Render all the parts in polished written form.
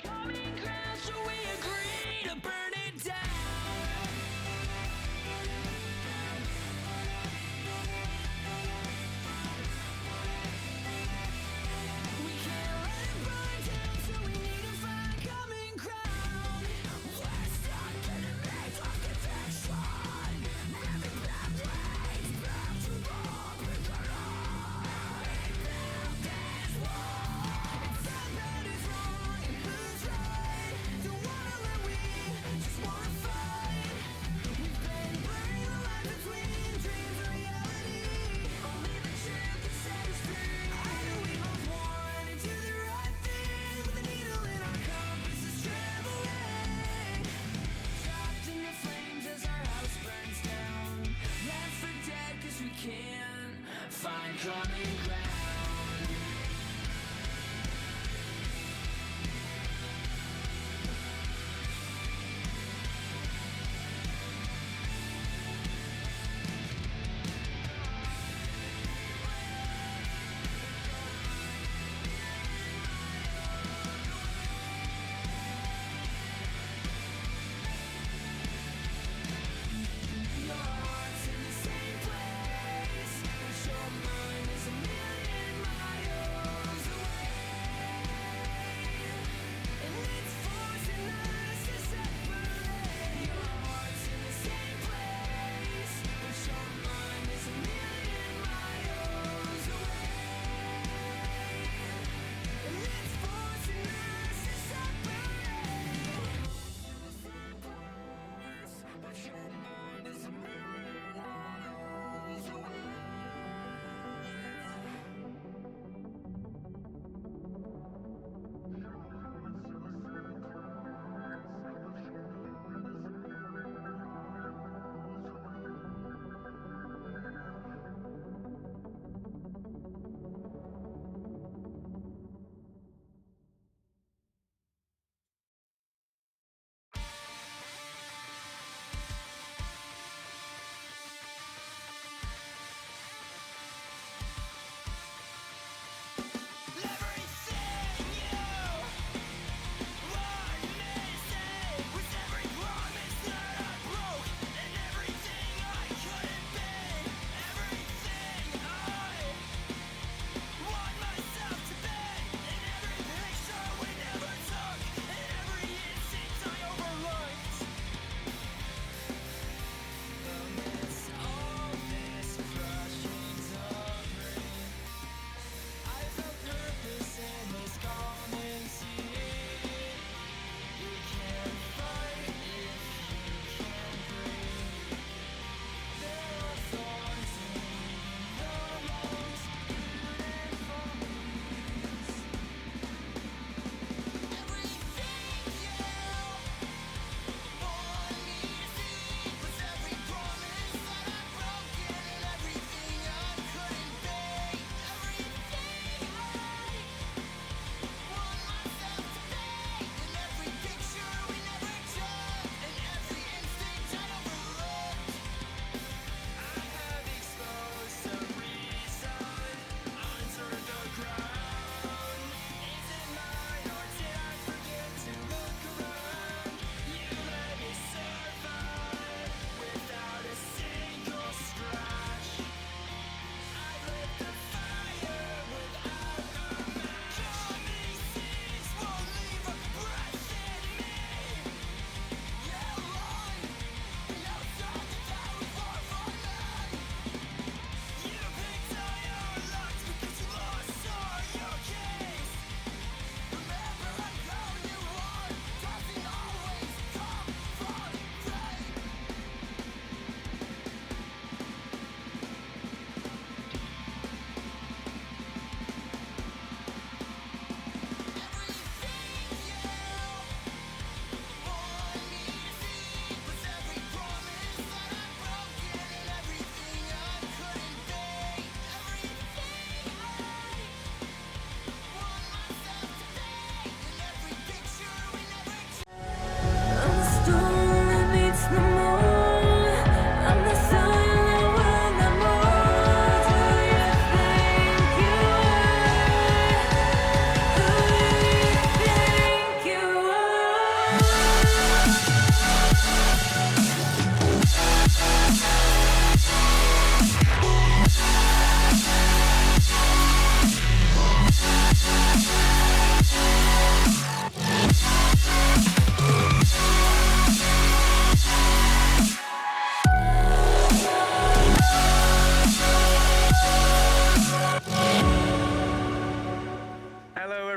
common ground, so we agree to burn it down. We can't let it burn down, so we need to find common ground. We're stuck in the maze of conviction, living bad ways, back to the beginning. We built this wall. It's not that it's wrong and who's right.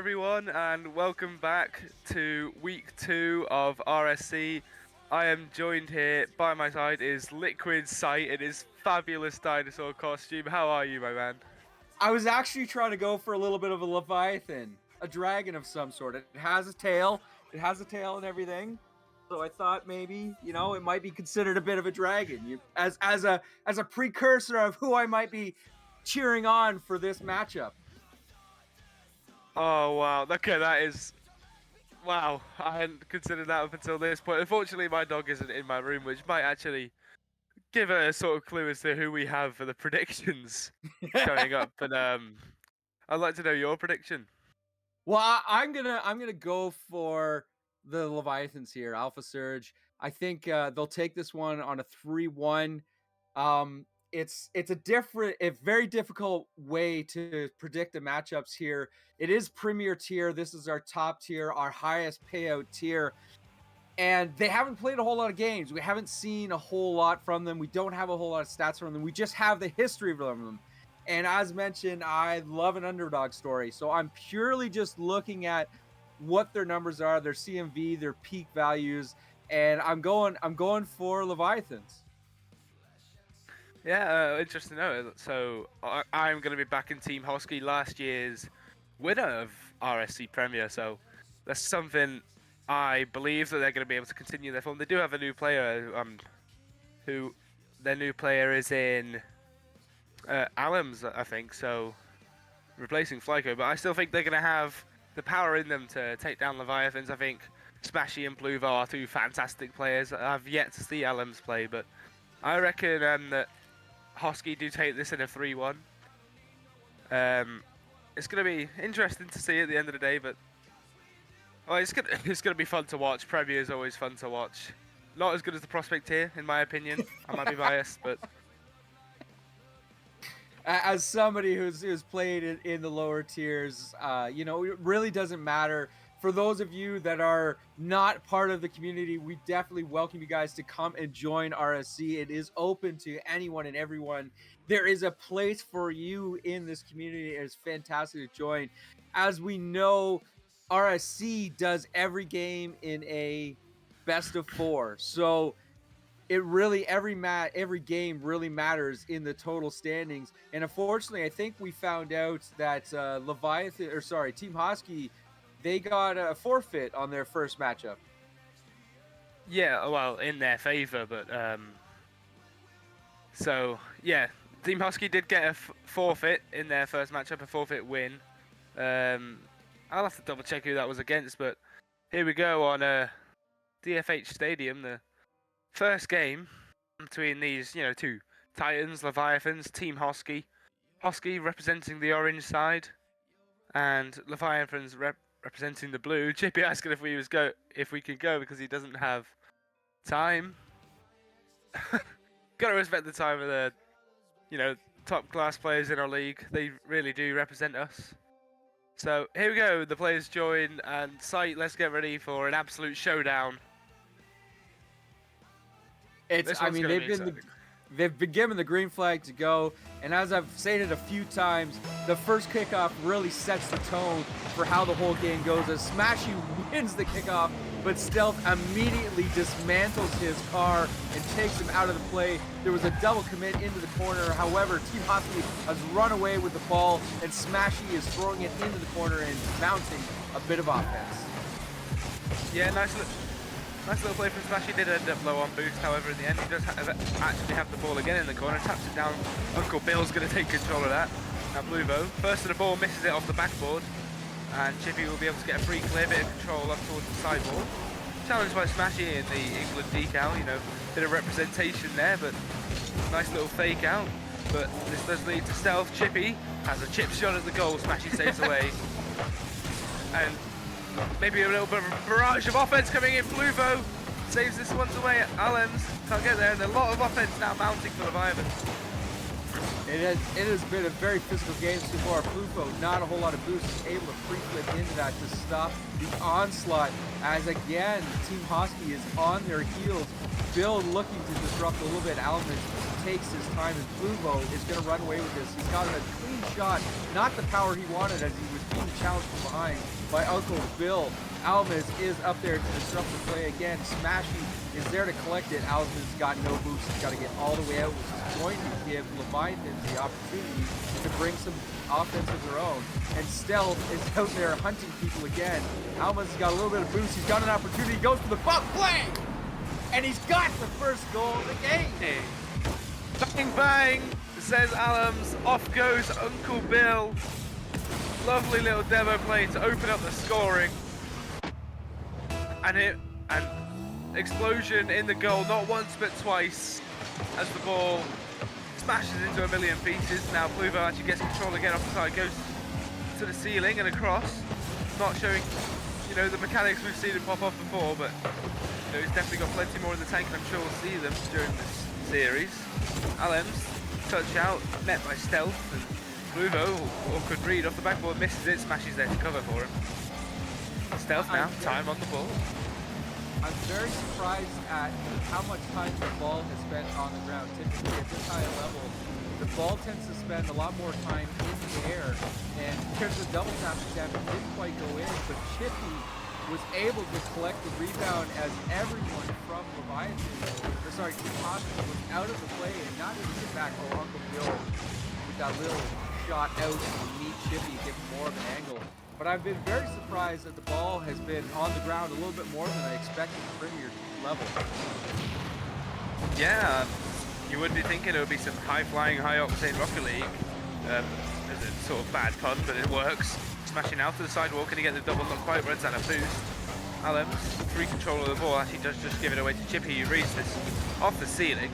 everyone, and welcome back to week 2 of RSC. I am joined here, by my side is Liquid Sight in his fabulous dinosaur costume. How are you, my man? I was actually trying to go for a little bit of a leviathan, a dragon of some sort. It has a tail. It has a tail and everything. So I thought maybe, it might be considered a bit of a dragon. As a precursor of who I might be cheering on for this matchup. Oh, wow. Okay, that is... Wow, I hadn't considered that up until this point. Unfortunately, my dog isn't in my room, which might actually give a sort of clue as to who we have for the predictions coming up. But I'd like to know your prediction. Well, I'm gonna go for the Leviathans here, Alpha Surge. I think they'll take this one on a 3-1. It's a very difficult way to predict the matchups here. It is Premier tier. This is our top tier, our highest payout tier. And they haven't played a whole lot of games. We haven't seen a whole lot from them. We don't have a whole lot of stats from them. We just have the history from them. And as mentioned, I love an underdog story. So I'm purely just looking at what their numbers are, their CMV, their peak values, and I'm going for Leviathans. Yeah, interesting to know. So I'm going to be back in Team Hosky, last year's winner of RSC Premier. So that's something I believe that they're going to be able to continue their form. They do have a new player, who their new player is in Alums, I think. So replacing Flyco, but I still think they're going to have the power in them to take down Leviathans. I think Smashy and Bluvo are two fantastic players. I've yet to see Alums play, but I reckon that Hosky do take this in a 3-1. It's going to be interesting to see at the end of the day, but it's going to be fun to watch. Premier is always fun to watch. Not as good as the Prospect here, in my opinion. I might be biased, but as somebody who's played in the lower tiers, it really doesn't matter. For those of you that are not part of the community, we definitely welcome you guys to come and join RSC. It is open to anyone and everyone. There is a place for you in this community. It is fantastic to join. As we know, RSC does every game in a best of 4. So it really every game really matters in the total standings. And unfortunately, I think we found out that Team Hosky, they got a forfeit on their first matchup. yeah, well, in their favor, but so yeah, Team Husky did get a forfeit in their first matchup, a forfeit win. I'll have to double check who that was against, but here we go on DFH Stadium, the first game between these, two Titans, Leviathans, Team Hosky. Hosky representing the orange side, and Leviathans representing the blue. Chippy asking if we could go because he doesn't have time. Gotta respect the time of the, top class players in our league. They really do represent us. So here we go. The players join, and Sight, let's get ready for an absolute showdown. They've been given the green flag to go, and as I've stated a few times, the first kickoff really sets the tone for how the whole game goes. As Smashy wins the kickoff, but Stealth immediately dismantles his car and takes him out of the play. There was a double commit into the corner. However, Team Hosky has run away with the ball, and Smashy is throwing it into the corner and mounting a bit of offense. Yeah, nice little play from Smashy. Did end up low on boost, however, in the end he does actually have the ball again in the corner, taps it down. Uncle Bill's going to take control of that. Now Bluvo, first of the ball, misses it off the backboard, and Chippy will be able to get a free clear, bit of control up towards the sideboard. Challenged by Smashy in the England decal, bit of representation there, but nice little fake out. But this does lead to Stealth. Chippy has a chip shot at the goal, Smashy saves away. And maybe a little bit of a barrage of offense coming in. Bluvo saves this one away. Allens can't get there, and a lot of offense now mounting for Leviathan. It has been a very physical game so far. Bluvo, not a whole lot of boost, is able to free flip into that to stop the onslaught. As again, Team Hosky is on their heels. Bill looking to disrupt a little bit. Allen takes his time, and Bluvo is going to run away with this. He's got a clean shot, not the power he wanted as he was being challenge from behind by Uncle Bill. Almas is up there to disrupt the play again. Smashy is there to collect it. Almas got no boost. He's got to get all the way out, which is going to give Leviathan the opportunity to bring some offense of their own. And Stealth is out there hunting people again. Almas has got a little bit of boost. He's got an opportunity. He goes for the buck play! And he's got the first goal of the game! Hey. Bang bang, says Alams. Off goes Uncle Bill. Lovely little demo play to open up the scoring. And explosion in the goal, not once but twice, as the ball smashes into a million pieces. Now Pluvo actually gets control again off the side, goes to the ceiling and across. Not showing, you know, the mechanics we've seen him pop off before, but you know, he's definitely got plenty more in the tank, and I'm sure we'll see them during this series. Alams, touch out, met by Stealth, and Pluvo, awkward read off the backboard, misses it, Smashy's there to cover for him. Stealth now, time on the ball. I'm very surprised at how much time the ball has spent on the ground. Typically at this high level, the ball tends to spend a lot more time in the air, and because the double tap attempt didn't quite go in, but Chippy was able to collect the rebound as everyone from Leviathan, or sorry, Team Hosky was out of the play and not able to get back. Oh, Uncle Bill with that little shot out to meet Chippy, give him more of an angle. But I've been very surprised that the ball has been on the ground a little bit more than I expected at Premier level. Yeah, you would be thinking it would be some high-flying, high-octane Rocket League. As a sort of bad pun, but it works. Smashing out to the sidewalk, and he get the double, not quite, runs out of boost. Alams, free control of the ball, actually does just give it away to Chippy, who reads this off the ceiling.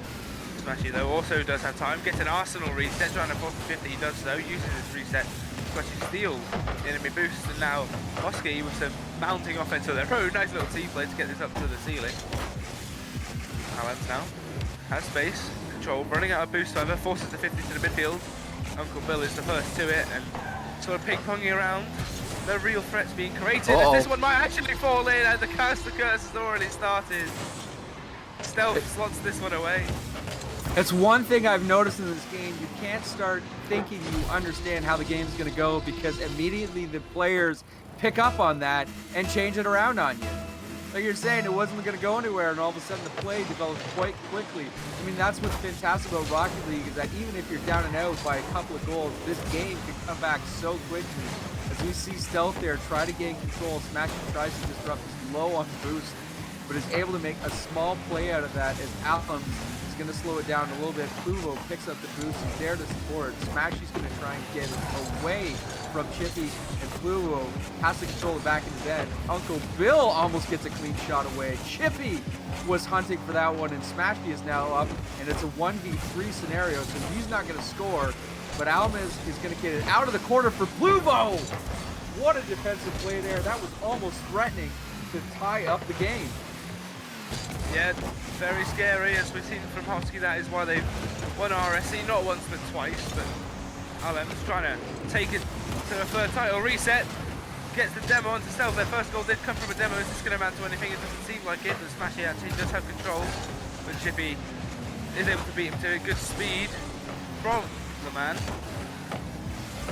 Smashy, though, also does have time, gets an Arsenal reset, trying to force the 50, he does so, uses his reset to actually steal enemy boosts, and now Hosky with some mounting offense of their own. Nice little T-play to get this up to the ceiling. Alams now has space, control, running out of boost, however, forces the 50 to the midfield. Uncle Bill is the first to it, and sort of ping-ponging around. No real threats being created. Uh-oh. This one might actually fall in, and the curse has already started. Stealth slots this one away. That's one thing I've noticed in this game. You can't start thinking you understand how the game's going to go, because immediately the players pick up on that and change it around on you. Like you're saying, it wasn't going to go anywhere, and all of a sudden the play develops quite quickly. I mean, that's what's fantastic about Rocket League, is that even if you're down and out by a couple of goals, this game can come back so quickly. As we see Stealth there try to gain control, Smash tries to disrupt, is low on boost, but is able to make a small play out of that as Alams is going to slow it down a little bit. Pluvo picks up the boost, he's there to support. Smashy's going to try and get it away from Chippy, and Pluvo has to control it back into that. Uncle Bill almost gets a clean shot away. Chippy was hunting for that one, and Smashy is now up, and it's a 1v3 scenario, so he's not going to score, but Almas is going to get it out of the corner for Pluvo. What a defensive play there. That was almost threatening to tie up the game. Yeah, very scary, as we've seen from Hosky. That is why they've won RSC, not once but twice, but Alams trying to take it to a third title. Reset, gets the demo onto Stealth. Their first goal did come from a demo. Is this going to amount to anything? It doesn't seem like it, but Smashy actually does have control, but Chippy is able to beat him to a good speed from the man.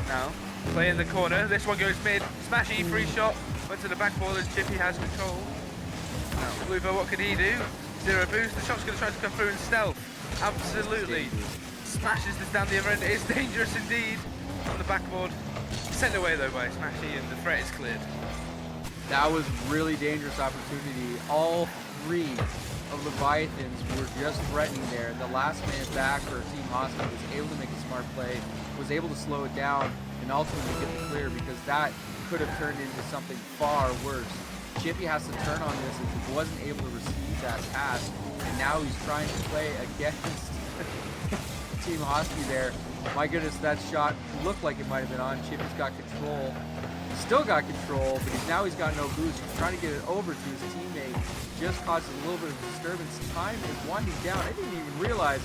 Now, play in the corner. This one goes mid. Smashy, free shot, went to the backboard, and Chippy has control. Now, Pluvo, what can he do? Zero boost. The shot's going to try to come through in Stealth. Absolutely smashes this down the other end. It is dangerous indeed on the backboard. Sent away though by Smashy, and the threat is cleared. That was really dangerous opportunity. All three of Leviathans were just threatening there. The last man back for Team Hosky was able to make a smart play, was able to slow it down, and ultimately get the clear, because that could have turned into something far worse. Chippy has to turn on this as he wasn't able to receive that pass, and now he's trying to play against Team Hosky there. My goodness, that shot looked like it might have been on. Chippy's got control. Still got control, but he's got no boost. He's trying to get it over to his teammate. Just causes a little bit of disturbance. Time is winding down. I didn't even realize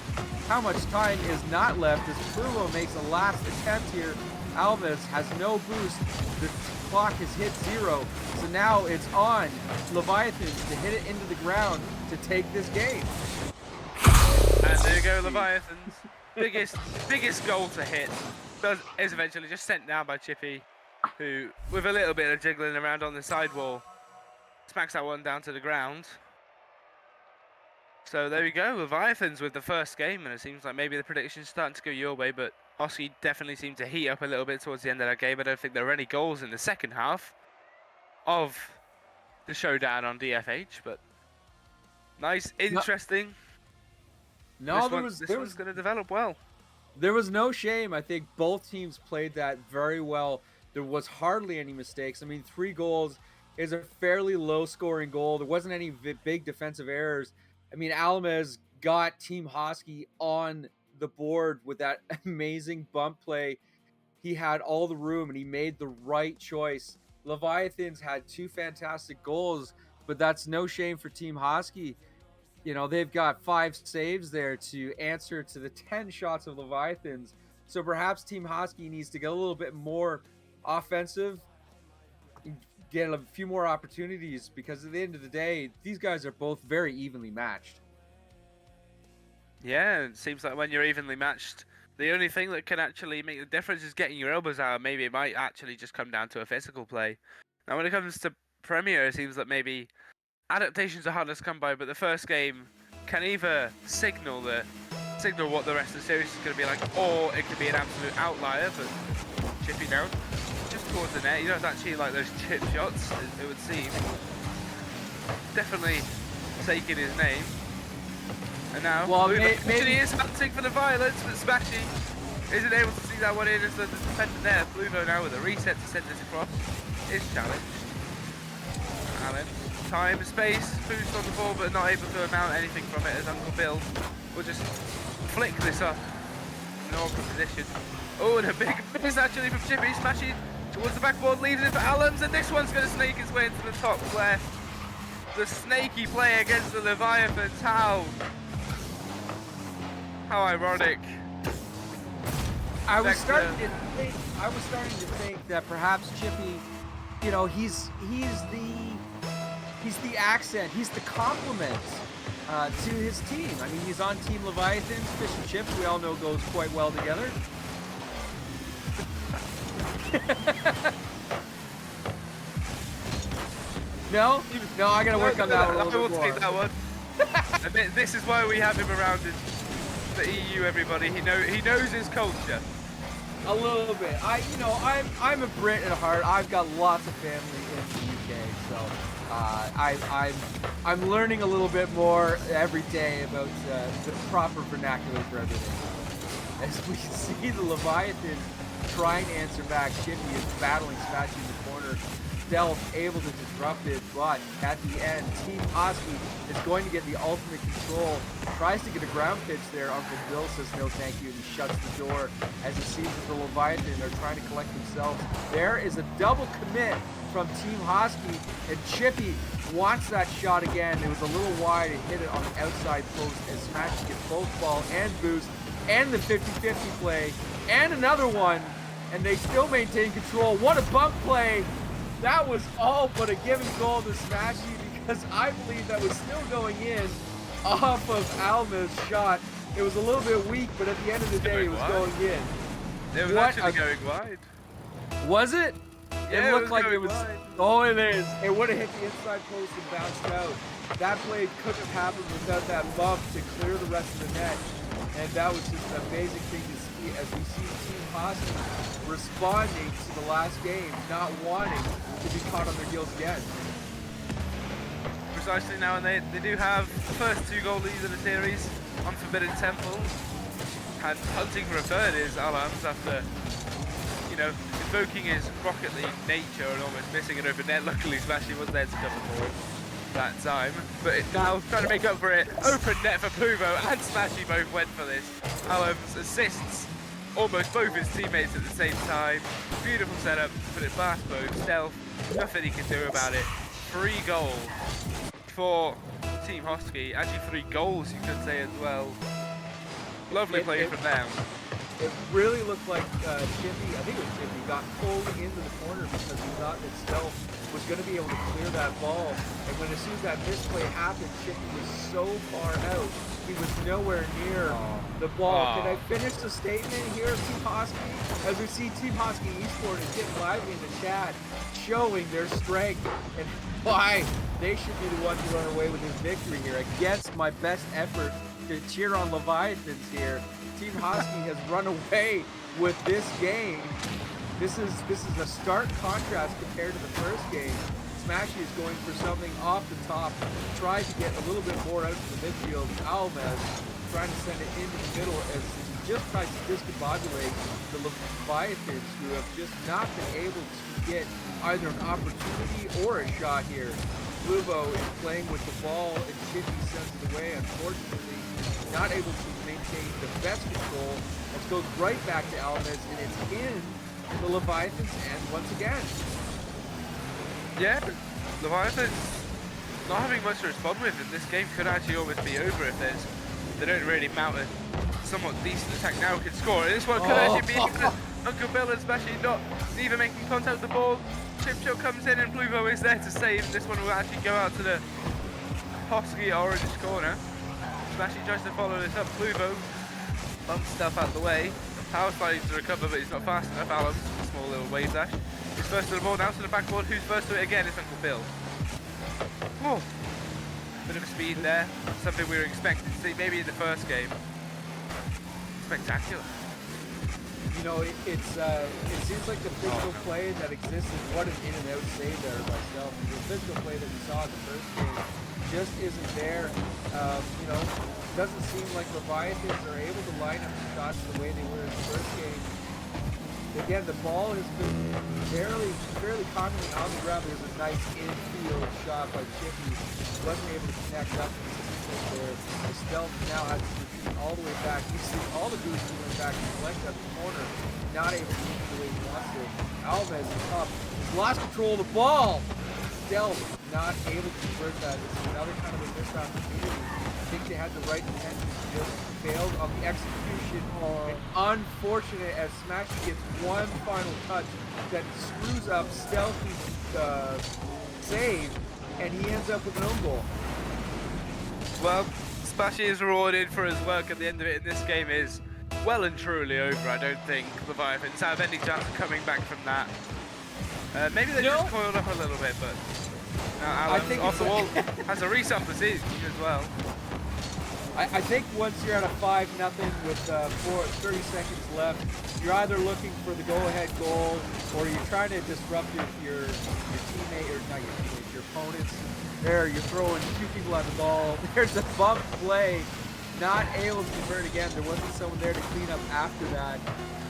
how much time is not left as Pluvo makes a last attempt here. Almas has no boost. The clock has hit 0. So now it's on Leviathans to hit it into the ground to take this game. And there you go, Leviathans. Biggest goal to hit. Is eventually just sent down by Chippy. who, with a little bit of jiggling around on the sidewall, smacks that one down to the ground. So there we go, Leviathans with the first game, and it seems like maybe the prediction's starting to go your way, but Hosky definitely seemed to heat up a little bit towards the end of that game. I don't think there were any goals in the second half of the showdown on DFH, but nice, interesting. No, this one's going to develop well. There was no shame. I think both teams played that very well. There was hardly any mistakes. I mean, 3 goals is a fairly low-scoring goal. There wasn't any big defensive errors. I mean, Almaz got Team Hosky on the board with that amazing bump play. He had all the room, and he made the right choice. Leviathans had 2 fantastic goals, but that's no shame for Team Hosky. You know, they've got 5 saves there to answer to the 10 shots of Leviathans. So perhaps Team Hosky needs to get a little bit more offensive, get a few more opportunities, because at the end of the day, these guys are both very evenly matched. Yeah, it seems like when you're evenly matched, the only thing that can actually make the difference is getting your elbows out. Maybe it might actually just come down to a physical play. Now, when it comes to Premier, it seems like maybe adaptations are harder to come by, but the first game can either signal what the rest of the series is going to be like, or it could be an absolute outlier. But Chippy down just towards the net. He does actually like those chip shots, it would seem. Definitely taking his name. And now, maybe he is hunting for the violence, but Smashy isn't able to see that one in as the defender there. Bluvo now with a reset to send this across is challenged. Allen, time, space, boost on the ball, but not able to amount anything from it as Uncle Bill will just flick this up in an awkward position. Oh, and a big miss actually from Chippy. Smashy towards the backboard, leaves it for Allens, and this one's going to snake his way into the top left. The snaky play against the Leviathans. How ironic. I was starting to think that perhaps Chippy, you know, he's the accent, he's the complement to his team. I mean, he's on Team Leviathans. Fish and chips, we all know, goes quite well together. No, I gotta work on that one a little bit more. I will take that one. And this is why we have him around in the EU. Everybody, he knows his culture. A little bit. I'm a Brit at heart. I've got lots of family in the UK, so I'm learning a little bit more every day about the proper vernacular for everything. As we see the Leviathan trying to answer back, Chippy is battling Smashy in the corner. Stealth able to disrupt it, but at the end, Team Hosky is going to get the ultimate control. Tries to get a ground pitch there. Uncle Bill says no thank you, and he shuts the door as it seems that the Leviathan are trying to collect themselves. There is a double commit from Team Hosky, and Chippy wants that shot again. It was a little wide and hit it on the outside post as Smashy gets both ball and boost, and the 50-50 play, and another one, and they still maintain control. What a bump play! That was all but a given goal to Smashy, because I believe that was still going in off of Alma's shot. It was a little bit weak, but at the end of the day, it was going in. It was actually going wide. Was it? Yeah, it looked like it was. Wide. Oh, it is. It would have hit the inside post and bounced out. That play couldn't have happened without that bump to clear the rest of the net. And that was just an amazing thing to see as we see Team Hosky responding to the last game, not wanting to be caught on their heels again. Precisely now, and they do have the first 2 goal leads in the series on Forbidden Temple. And hunting for a third is Alams after, you know, invoking his Rocket League nature and almost missing an open net. Luckily, Smashy was there to cover for him that time. But now trying to make up for it. Open net for Pluvo and Smashy both went for this. Alams assists almost both his teammates at the same time. Beautiful setup, put it past both. Stealth, nothing he can do about it. 3 goals for Team Hosky. Actually 3 goals, you could say, as well. Lovely play from them. It really looked like Chippy, I think it was Chippy, got pulled into the corner because he thought that Stealth was going to be able to clear that ball. And when as soon as that misplay happened, Chippy was so far out, he was nowhere near the ball. Can I finish the statement here, Team Hosky? As we see Team Hosky Esport is getting lively in the chat, showing their strength and why they should be the ones to run away with this victory here. Against my best effort to cheer on Leviathans here, Team Hosky has run away with this game. This is a stark contrast compared to the first game. Smashy is going for something off the top, trying to get a little bit more out to the midfield. Almez trying to send it into the middle as he just tries to discombobulate the Leviathans, who have just not been able to get either an opportunity or a shot here. Luvo is playing with the ball and Chippy sends it away. Unfortunately, not able to maintain the best control. It goes right back to Almez, and it's in the Leviathans end once again. Yeah, Leviathans not having much to respond with, and this game could actually almost be over if they don't really mount a somewhat decent attack. Now can score. This one could actually be Uncle Bill, especially not even making contact with the ball. Chip comes in and Bluvo is there to save. This one will actually go out to the Hosky orange corner. Smashy tries to follow this up. Bluvo bumps stuff out of the way. Power sliding to recover, but he's not fast enough. Alan, small little wave dash. He's first to the ball, now to the backboard. Who's first to it again? It's Uncle Bill. Oh, bit of speed there. Something we were expecting to see maybe in the first game. Spectacular. You know, it seems like the physical play that exists is what an in and out save there myself. The physical play that we saw in the first game just isn't there. You know, doesn't seem like Leviathans are able to line up the shots the way they were in the first game. Again, the ball has been fairly commonly on the ground. There's a nice infield shot by Chippy. Wasn't able to connect up there. The stealth now has to retreat all the way back. You see all the boosts going back and collect up the corner. Not able to move the way he wants to. Alves is up. He's lost control of the ball. Stealth not able to convert that. This is another kind of a missed opportunity. I think they had the right intentions, just failed on the execution. And unfortunate as Smashy gets one final touch that screws up Stealthy's save, and he ends up with an own goal. Well, Smashy is rewarded for his work at the end of it, and this game is well and truly over. I don't think Leviathans have any chance of coming back from that. Maybe they just coiled up a little bit, but Alan off the wall has a reset for season as well. I think once you're at a 5-0 with 30 seconds left, you're either looking for the go-ahead goal or you're trying to disrupt your teammate, or not your teammate, your opponents. There, you're throwing two people at the ball. There's a bump play, not able to convert again. There wasn't someone there to clean up after that.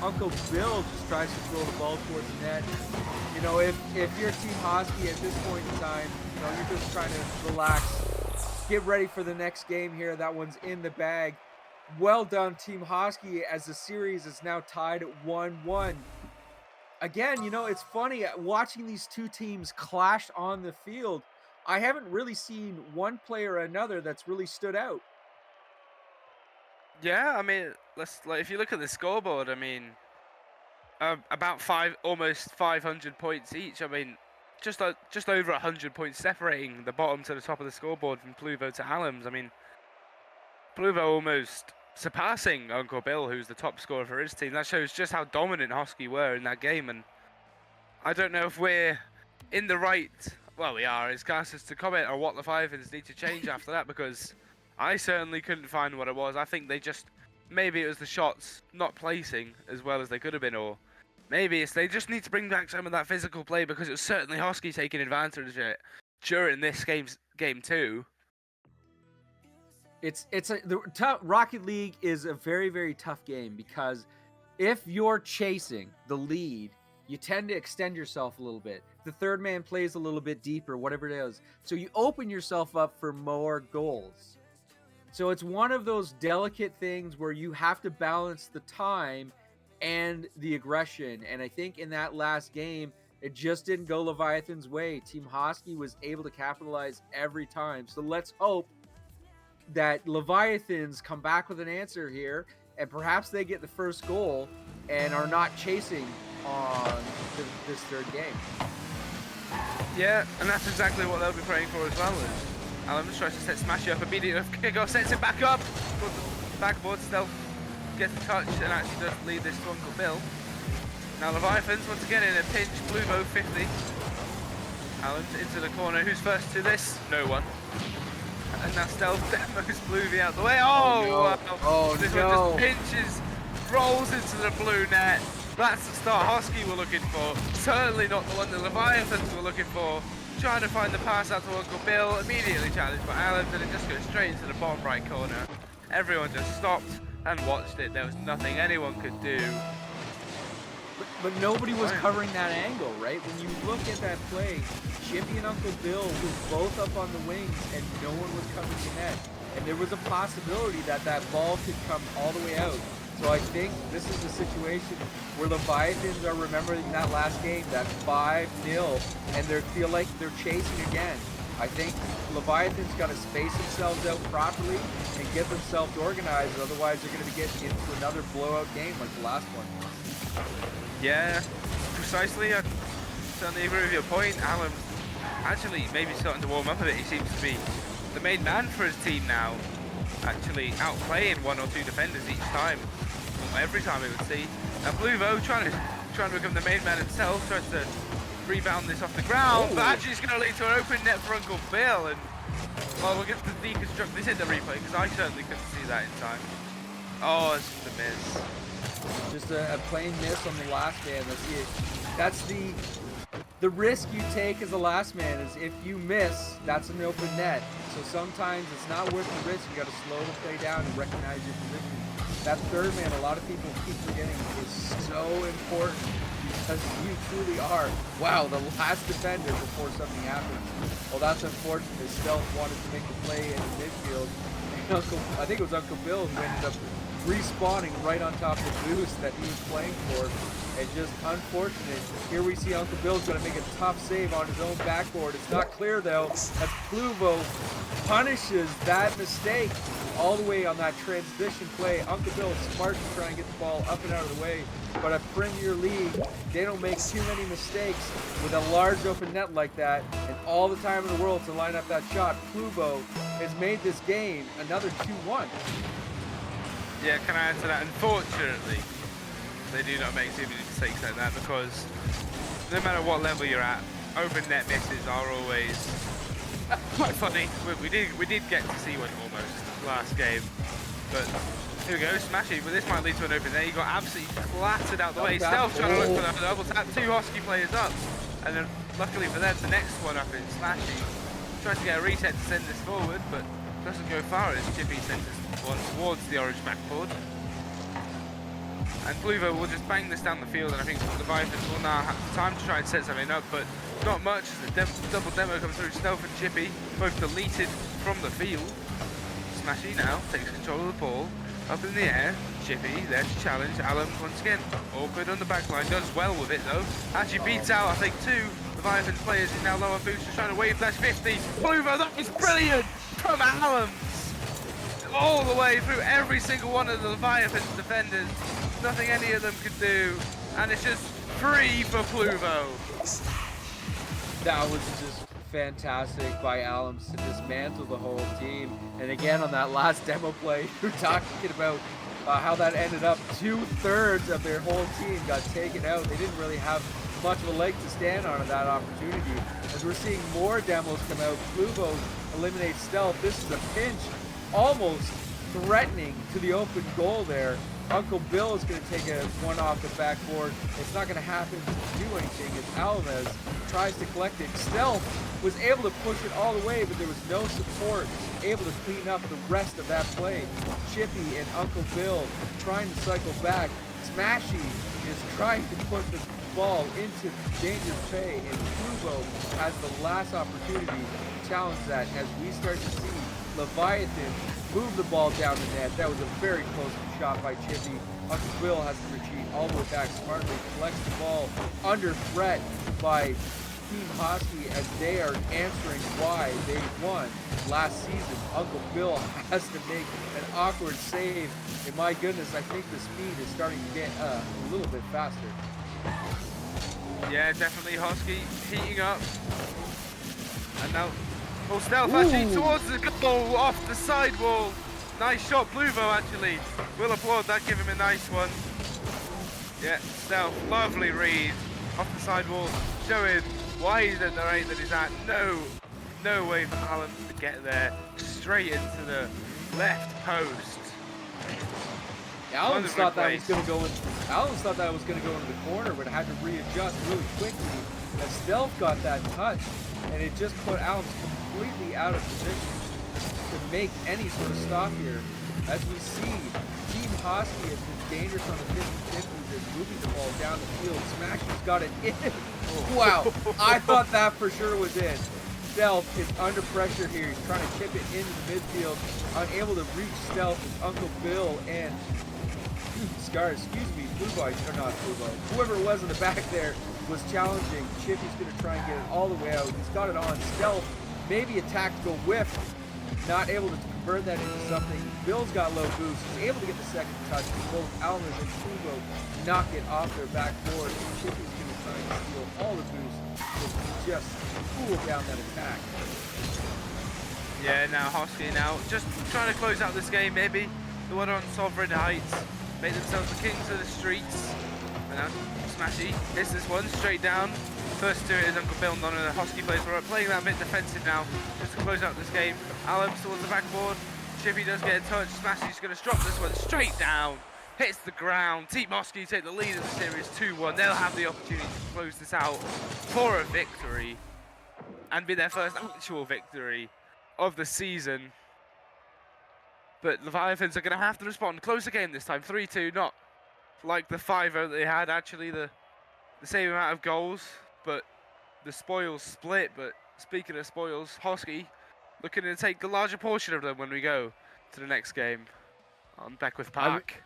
Uncle Bill just tries to throw the ball towards the net. You know, if you're Team Hosky at this point in time, you know, you're just trying to relax. Get ready for the next game here. That one's in the bag. Well done, Team Hosky, as the series is now tied at 1-1. Again, you know, it's funny watching these two teams clash on the field. I haven't really seen one player or another that's really stood out. Yeah, I mean, if you look at the scoreboard, I mean, about almost 500 points each. I mean, just over 100 points separating the bottom to the top of the scoreboard from Pluvo to Allams. I mean, Pluvo almost surpassing Uncle Bill, who's the top scorer for his team. That shows just how dominant Hosky were in that game. And I don't know if we're in the right, well, we are, as casters, to comment on what the Leviathans need to change after that, because I certainly couldn't find what it was. I think maybe it was the shots not placing as well as they could have been, or maybe they just need to bring back some of that physical play, because it was certainly Hosky taking advantage of it during this game too. Rocket League is a very, very tough game, because if you're chasing the lead, you tend to extend yourself a little bit. The third man plays a little bit deeper, whatever it is. So you open yourself up for more goals. So it's one of those delicate things where you have to balance the time and the aggression. And I think in that last game, it just didn't go Leviathan's way. Team Hosky was able to capitalize every time. So let's hope that Leviathans come back with an answer here, and perhaps they get the first goal and are not chasing on this third game. Yeah, and that's exactly what they'll be praying for as well. Is Alums tries to set Smashy up immediately. Kickoff sets it back up. Towards the backboard, Stealth gets the touch and actually does lead this to Uncle Bill. Now Leviathans once again in a pinch. Bluevo 50. Alums into the corner. Who's first to this? No one. And now Stealth demos Bluevy out the way. Oh, no. wow. Oh, this no. one just pinches, rolls into the blue net. That's the start Hosky were looking for. Certainly not the one the Leviathans were looking for. Trying to find the pass out to Uncle Bill. Immediately challenged by Alums, and it just goes straight into the bottom right corner. Everyone just stopped and watched it. There was nothing anyone could do. But nobody was covering that angle, right? When you look at that play, Chippy and Uncle Bill were both up on the wings, and no one was covering the net. And there was a possibility that that ball could come all the way out. So I think this is a situation where Leviathans are remembering that last game, that 5-0, and they feel like they're chasing again. I think Leviathans got to space themselves out properly and get themselves organized, otherwise they're going to be getting into another blowout game like the last one. Yeah, precisely. I certainly agree with your point. Alums actually maybe starting to warm up a bit. He seems to be the main man for his team now. Actually outplaying 1 or 2 defenders each time. Every time it would see. Now Bluevo trying to become the main man himself, tries to rebound this off the ground, but actually it's going to lead to an open net for Uncle Bill. And well, we'll get to deconstruct this in the replay because I certainly couldn't see that in time. Oh, it's just a miss. Just a plain miss on the last man. That's the risk you take as a last man is if you miss, that's an open net. So sometimes it's not worth the risk. You got to slow the play down and recognize your position. That third man, a lot of people keep forgetting, is so important because you truly are, wow, the last defender before something happens. Well, that's unfortunate. Stealth wanted to make the play in the midfield. And I think it was Uncle Bill who ended up respawning right on top of the boost that he was playing for. And just unfortunate. Here we see Uncle Bill's going to make a tough save on his own backboard. It's not clear though, as Bluevo punishes that mistake all the way on that transition play. Uncle Bill is smart to try and get the ball up and out of the way, but a Premier League, they don't make too many mistakes with a large open net like that, and all the time in the world to line up that shot. Bluevo has made this game another 2-1. Yeah, can I add to that? Unfortunately, they do not make too many mistakes like that because no matter what level you're at, open net misses are always quite funny. We did get to see one almost last game, but here we go, Smashy. But this might lead to an open net. He got absolutely flattered out the way. Stealth trying to look for that double tap. 2 Hosky players up, and then luckily for them, the next one up is Smashy. Tries to get a reset to send this forward, but doesn't go far as Chippy sends this one towards the orange backboard. And Bluevo will just bang this down the field, and I think the Leviathans will now have time to try and set something up, but not much as the double demo comes through. Stealth and Chippy both deleted from the field. Smashy now takes control of the ball, up in the air. Chippy there to challenge Alums once again. Awkward on the back line, does well with it though. Actually beats out, I think, 2 Leviathan players. He's now low on boost, trying to wave flash 50. Bluevo, that is brilliant from Alums! All the way through every single one of the Leviathan's defenders. Nothing any of them could do, and it's just free for Bluevo. That was just fantastic by Alums to dismantle the whole team. And again, on that last demo play, you're talking about how that ended up. 2/3 of their whole team got taken out. They didn't really have much of a leg to stand on in that opportunity. As we're seeing more demos come out, Bluevo eliminates Stealth. This is a pinch, almost threatening to the open goal there. Uncle Bill is going to take a one off the backboard. It's not going to happen to do anything as Alves tries to collect it. Stealth was able to push it all the way, but there was no support, able to clean up the rest of that play. Chippy and Uncle Bill trying to cycle back. Smashy is trying to put the ball into dangerous play, and Bluevo has the last opportunity to challenge that as we start to see Leviathan move the ball down the net. That was a very close shot by Chippy. Uncle Bill has to retreat all the way back smartly, collects the ball under threat by Team Hosky as they are answering why they won last season. Uncle Bill has to make an awkward save, and my goodness, I think the speed is starting to get a little bit faster. Yeah, definitely Hosky heating up. And now, oh, Stealth actually towards the goal, off the side wall. Nice shot, Bluvo actually. We'll applaud that, give him a nice one. Yeah, Stealth, lovely read off the side wall, showing why he's at the rate that he's at. No way for Alan to get there. Straight into the left post. Yeah, Alan Wonderful thought that was place. going to go in. Alan thought that was going to go into the corner, but had to readjust really quickly. As Stealth got that touch, and it just put Alan completely out of position to make any sort of stop here. As we see, Team Hosky has been dangerous on the 50-50s and moving the ball down the field. Smashy's got it in. Wow, I thought that for sure was in. Stealth is under pressure here. He's trying to chip it into the midfield. Unable to reach Stealth is Uncle Bill and Scar, excuse me, Blue Boy, or not Blue Boy, whoever it was in the back there was challenging. Chippy's going to try and get it all the way out. He's got it on Stealth. Maybe a tactical whiff. Not able to convert that into something. Bill's got low boost. He's able to get the second touch. Both Almas and Pluvo knock it off their backboard. Chippy's going to try and steal all the boost. Just cool down that attack. Yeah, now Hosky now just trying to close out this game maybe. The one on Sovereign Heights. Made themselves the kings of the streets. And now Smashy hits this one straight down. First to it is Uncle Bill, none of the Hosky players were playing that a bit defensive now, just to close out this game. Alan towards the backboard. Chippy does get a touch. Smashy's going to drop this one straight down. Hits the ground. Team Hosky take the lead of the series 2-1. They'll have the opportunity to close this out for a victory and be their first actual victory of the season. But Leviathans are going to have to respond. Close the game this time, 3-2, not like the 5-0 that they had, actually the same amount of goals, but the spoils split. But speaking of spoils, Hosky looking to take the larger portion of them when we go to the next game on Beckwith Park.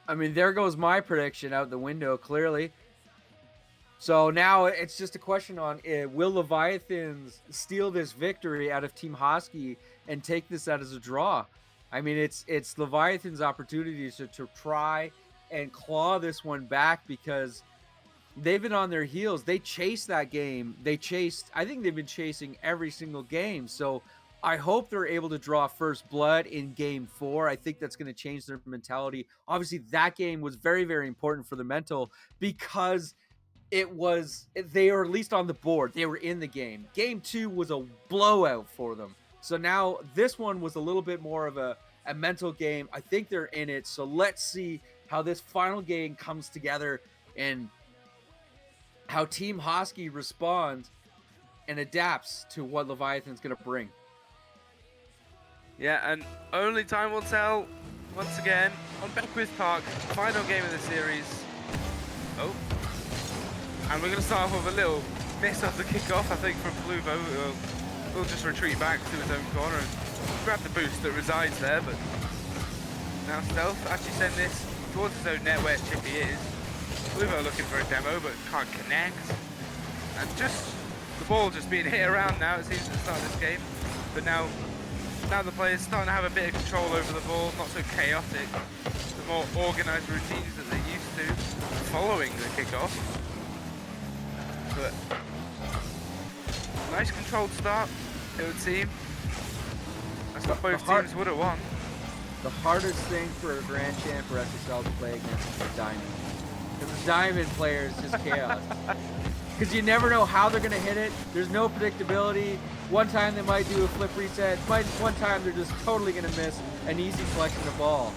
I mean, there goes my prediction out the window, clearly. So now it's just a question on, will Leviathans steal this victory out of Team Hosky and take this out as a draw? I mean, it's Leviathan's opportunities to try and claw this one back because they've been on their heels. They chased that game. I think they've been chasing every single game. So I hope they're able to draw first blood in game 4. I think that's going to change their mentality. Obviously, that game was very, very important for the mental because they were at least on the board. They were in the game. Game 2 was a blowout for them. So now this one was a little bit more of a mental game. I think they're in it. So let's see how this final game comes together and how Team Hosky responds and adapts to what Leviathan's going to bring. Yeah, and only time will tell once again on Beckwith Park, final game of the series. Oh, and we're going to start off with a little miss off the kickoff, I think, from Bluvo. We'll just retreat back to his own corner and grab the boost that resides there. But now Stealth actually send this towards his own net where Chippy is. Bluvo looking for a demo but can't connect. And just the ball just being hit around now, it seems, at the start of this game. But now the players starting to have a bit of control over the ball, not so chaotic. The more organised routines that they're used to following the kickoff. But nice controlled start, it would seem. That's what both teams would have won. The hardest thing for a Grand Champ or SSL to play against is the Diamond. Because the Diamond player is just chaos. Because you never know how they're going to hit it. There's no predictability. One time they might do a flip reset. One time they're just totally going to miss an easy selection of ball.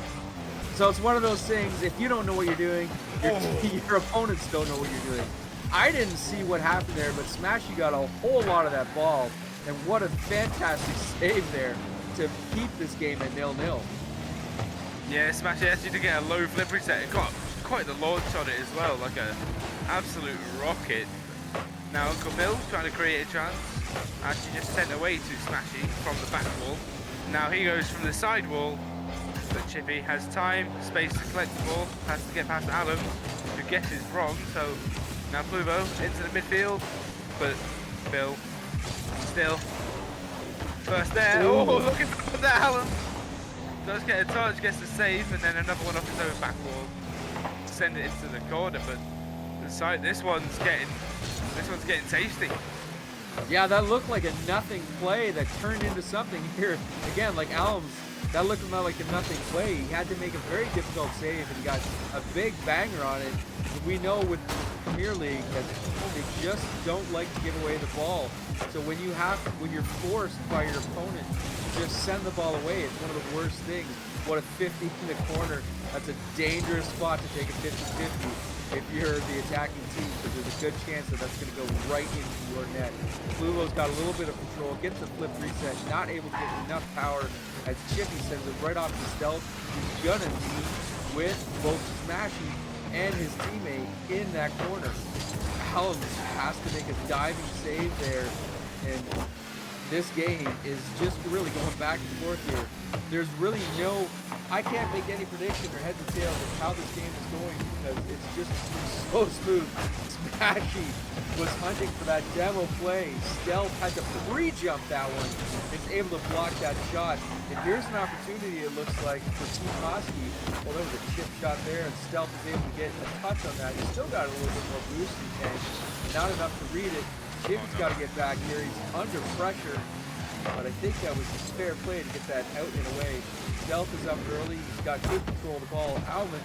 So it's one of those things, if you don't know what you're doing, your opponents don't know what you're doing. I didn't see what happened there, but Smashy got a whole lot of that ball. And what a fantastic save there to keep this game at 0-0. Yeah, Smashy actually did get a low flip reset. It got quite the launch on it as well, like an absolute rocket. Now Uncle Bill trying to create a chance. Actually just sent away to Smashy from the back wall. Now he goes from the side wall, but Chippy has time, space to collect the ball, has to get past Alan, who guesses wrong, so now Pluvo into the midfield, but Bill still first there. Oh, looking for that Alan. Does get a touch, gets the save, and then another one off his own back wall to send it into the corner, but the site. This one's getting tasty. Yeah, that looked like a nothing play that turned into something here. Again, like Alms, that looked not like a nothing play. He had to make a very difficult save, and he got a big banger on it. We know with Premier League that they just don't like to give away the ball. So when you're forced by your opponent to just send the ball away, it's one of the worst things. What a 50 in the corner. That's a dangerous spot to take a 50-50 if you're the attacking team, because there's a good chance that that's going to go right into your net. Fluvo's got a little bit of control, gets the flip reset, not able to get enough power as Chippy sends it right off the stealth. He's going to be with both Smashy and his teammate in that corner. Alms has to make a diving save there, and this game is just really going back and forth here. There's really I can't make any prediction or heads or tails of how this game is going because it's just so smooth. Smashy was hunting for that demo play. Stealth had to pre-jump that one. Is able to block that shot. And here's an opportunity, it looks like, for Team Hosky. Well, there was a chip shot there, and Stealth was able to get a touch on that. He's still got a little bit more boost in the tank. Not enough to read it. Chippy's got to get back here. He's under pressure. But I think that was a fair play to get that out and away. Stealth is up early. He's got good control of the ball. Alvin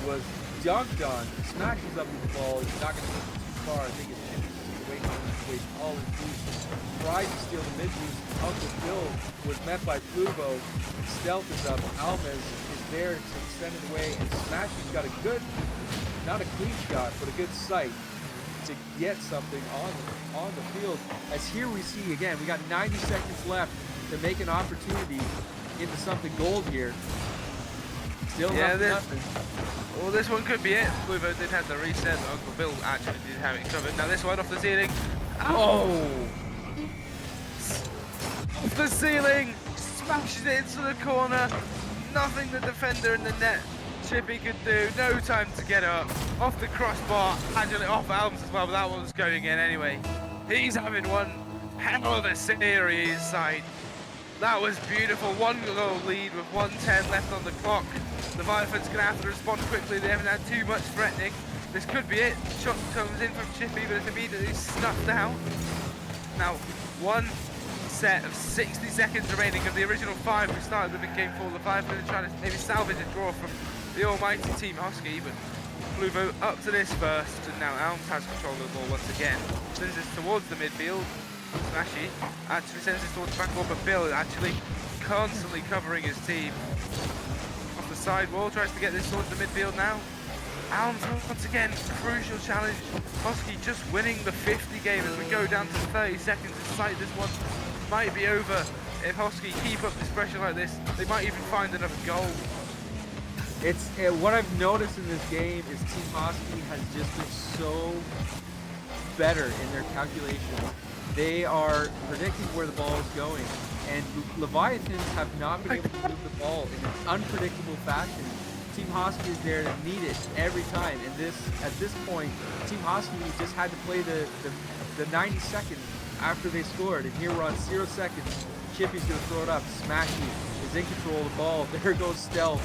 was dunked on. Smashes up with the ball. He's not going to get too far. I think it's Chippy's away from him to waste all his boost. Tried to steal the mid boost. Uncle Bill was met by Fluvo. Stealth is up. Alves is there to send it away. And Smashy's got a good, not a clean shot, but a good sight to get something on the field. As here we see again, we got 90 seconds left to make an opportunity into something gold here. Still nothing. Well, this one could be it. Fluvo did have the reset, but Uncle Bill actually did have it covered. Now this one off the ceiling. Oh! Off the ceiling! Smashes it into the corner. Nothing the defender in the net Chippy could do. No time to get up. Off the crossbar. Actually off Alms as well, but that one was going in anyway. He's having one hell of a series side. That was beautiful. 1-goal lead with 1:10 left on the clock. The Violets going to have to respond quickly. They haven't had too much threatening. This could be it. Shot comes in from Chippy, but it's immediately snuffed out. Now, one set of 60 seconds remaining of the original 5 we started with in game 4. The Violets trying to maybe salvage a draw from the almighty Team Hosky, but Fluvo up to this first, and now Alms has control of the ball once again. Sends this towards the midfield. Smashy actually sends this towards the backboard, but Bill actually constantly covering his team. Off the side wall, tries to get this towards the midfield now. Alms once again, crucial challenge. Hosky just winning the 50 game as we go down to 30 seconds in sight. This one might be over if Hosky keep up this pressure like this. They might even find another goal. It's what I've noticed in this game is Team Hosky has just been so better in their calculations. They are predicting where the ball is going, and Leviathans have not been able to move the ball in an unpredictable fashion. Team Hosky is there to meet it every time, and at this point, Team Hosky just had to play the 90 seconds after they scored, and here we're on 0 seconds. Chippy's going to throw it up. Smashy is in control of the ball. There goes Stealth.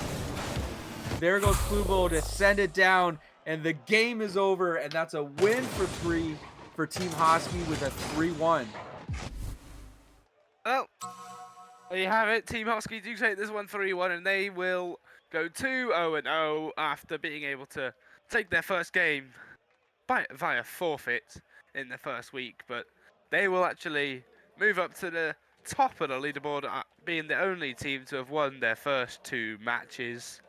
There goes Fluvo to send it down, and the game is over, and that's a win for 3 for Team Hosky with a 3-1. Well, there you have it. Team Hosky do take this one 3-1, and they will go 2-0-0 after being able to take their first game via forfeit in the first week. But they will actually move up to the top of the leaderboard, being the only team to have won their first 2 matches.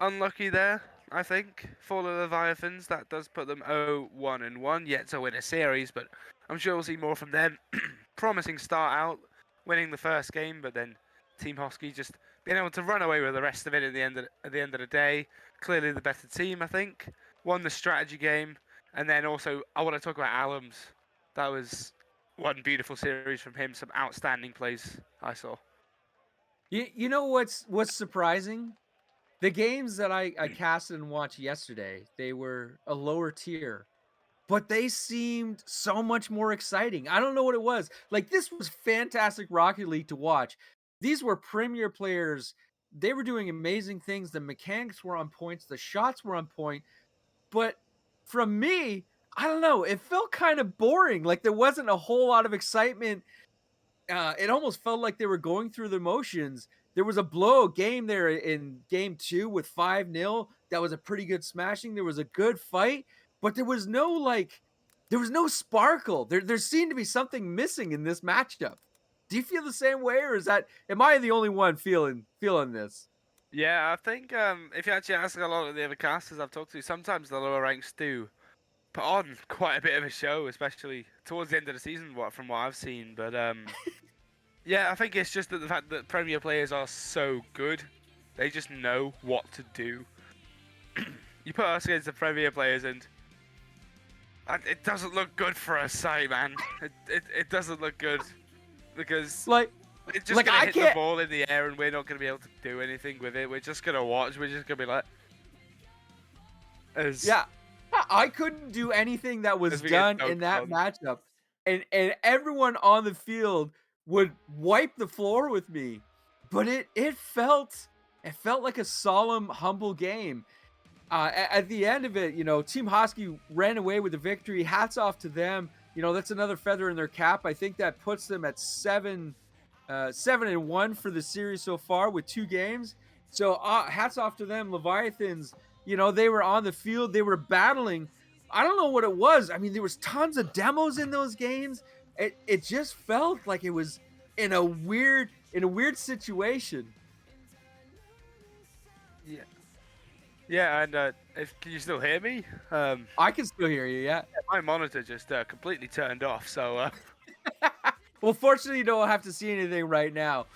Unlucky there, I think, for the Leviathans. That does put them 0-1-1, yet to win a series, but I'm sure we'll see more from them. Promising start out, winning the first game, but then Team Hosky just being able to run away with the rest of it at the end of the day. Clearly the better team, I think. Won the strategy game, and then also I want to talk about Alums. That was one beautiful series from him. Some outstanding plays I saw. You know what's surprising? The games that I casted and watched yesterday, they were a lower tier, but they seemed so much more exciting. I don't know what it was. Like, this was fantastic Rocket League to watch. These were premier players. They were doing amazing things. The mechanics were on point. The shots were on point. But from me, I don't know, it felt kind of boring. Like there wasn't a whole lot of excitement. It almost felt like they were going through the motions. There was a blowout game there in game 2 with 5-0. That was a pretty good smashing. There was a good fight, but there was no sparkle. There seemed to be something missing in this matchup. Do you feel the same way, or am I the only one feeling this? Yeah, I think if you actually ask a lot of the other casters I've talked to, sometimes the lower ranks do put on quite a bit of a show, especially towards the end of the season, from what I've seen. But yeah, I think it's just that the fact that Premier players are so good, they just know what to do. You put us against the Premier players and it doesn't look good for us, side man. It doesn't look good because Like it's just like gonna I hit the can't ball in the air and we're not gonna be able to do anything with it. We're just gonna watch. We're just gonna be like, Yeah. I couldn't do anything that was as we get done in dunked that on. matchup, and everyone on the field would wipe the floor with me. But it felt like a solemn, humble game. At the end of it, Team Hosky ran away with the victory. Hats off to them. That's another feather in their cap. I think that puts them at 7-1 for the series so far with 2 games. So hats off to them. Leviathans, they were on the field. They were battling. I don't know what it was. I mean, there was tons of demos in those games. It just felt like it was in a weird situation. Yeah. Yeah, and can you still hear me? I can still hear you, yeah. My monitor just completely turned off. So Well, fortunately, you don't have to see anything right now.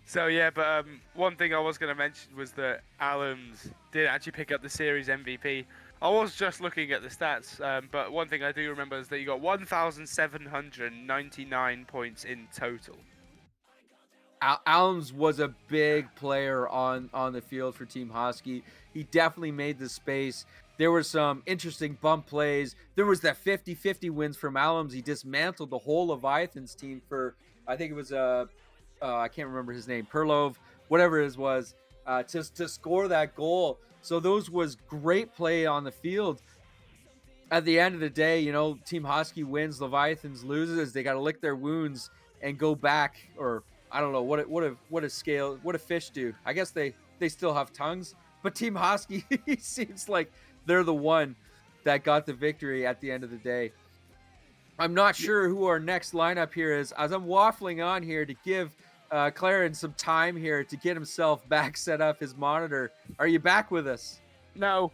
so yeah, but one thing I was gonna mention was that Allums did actually pick up the series MVP. I was just looking at the stats, but one thing I do remember is that you got 1,799 points in total. Allums was a big player on the field for Team Hosky. He definitely made the space. There were some interesting bump plays. There was that 50-50 wins from Allums. He dismantled the whole Leviathans team for, I think it was I can't remember his name, Perlov, whatever it was, to score that goal. So those was great play on the field. At the end of the day, Team Hosky wins, Leviathans loses. They got to lick their wounds and go back, or I don't know what a fish do. I guess they still have tongues, but Team Hosky seems like they're the one that got the victory at the end of the day. I'm not sure who our next lineup here is. As I'm waffling on here to give Clarence some time here to get himself back set up his monitor. Are you back with us? No,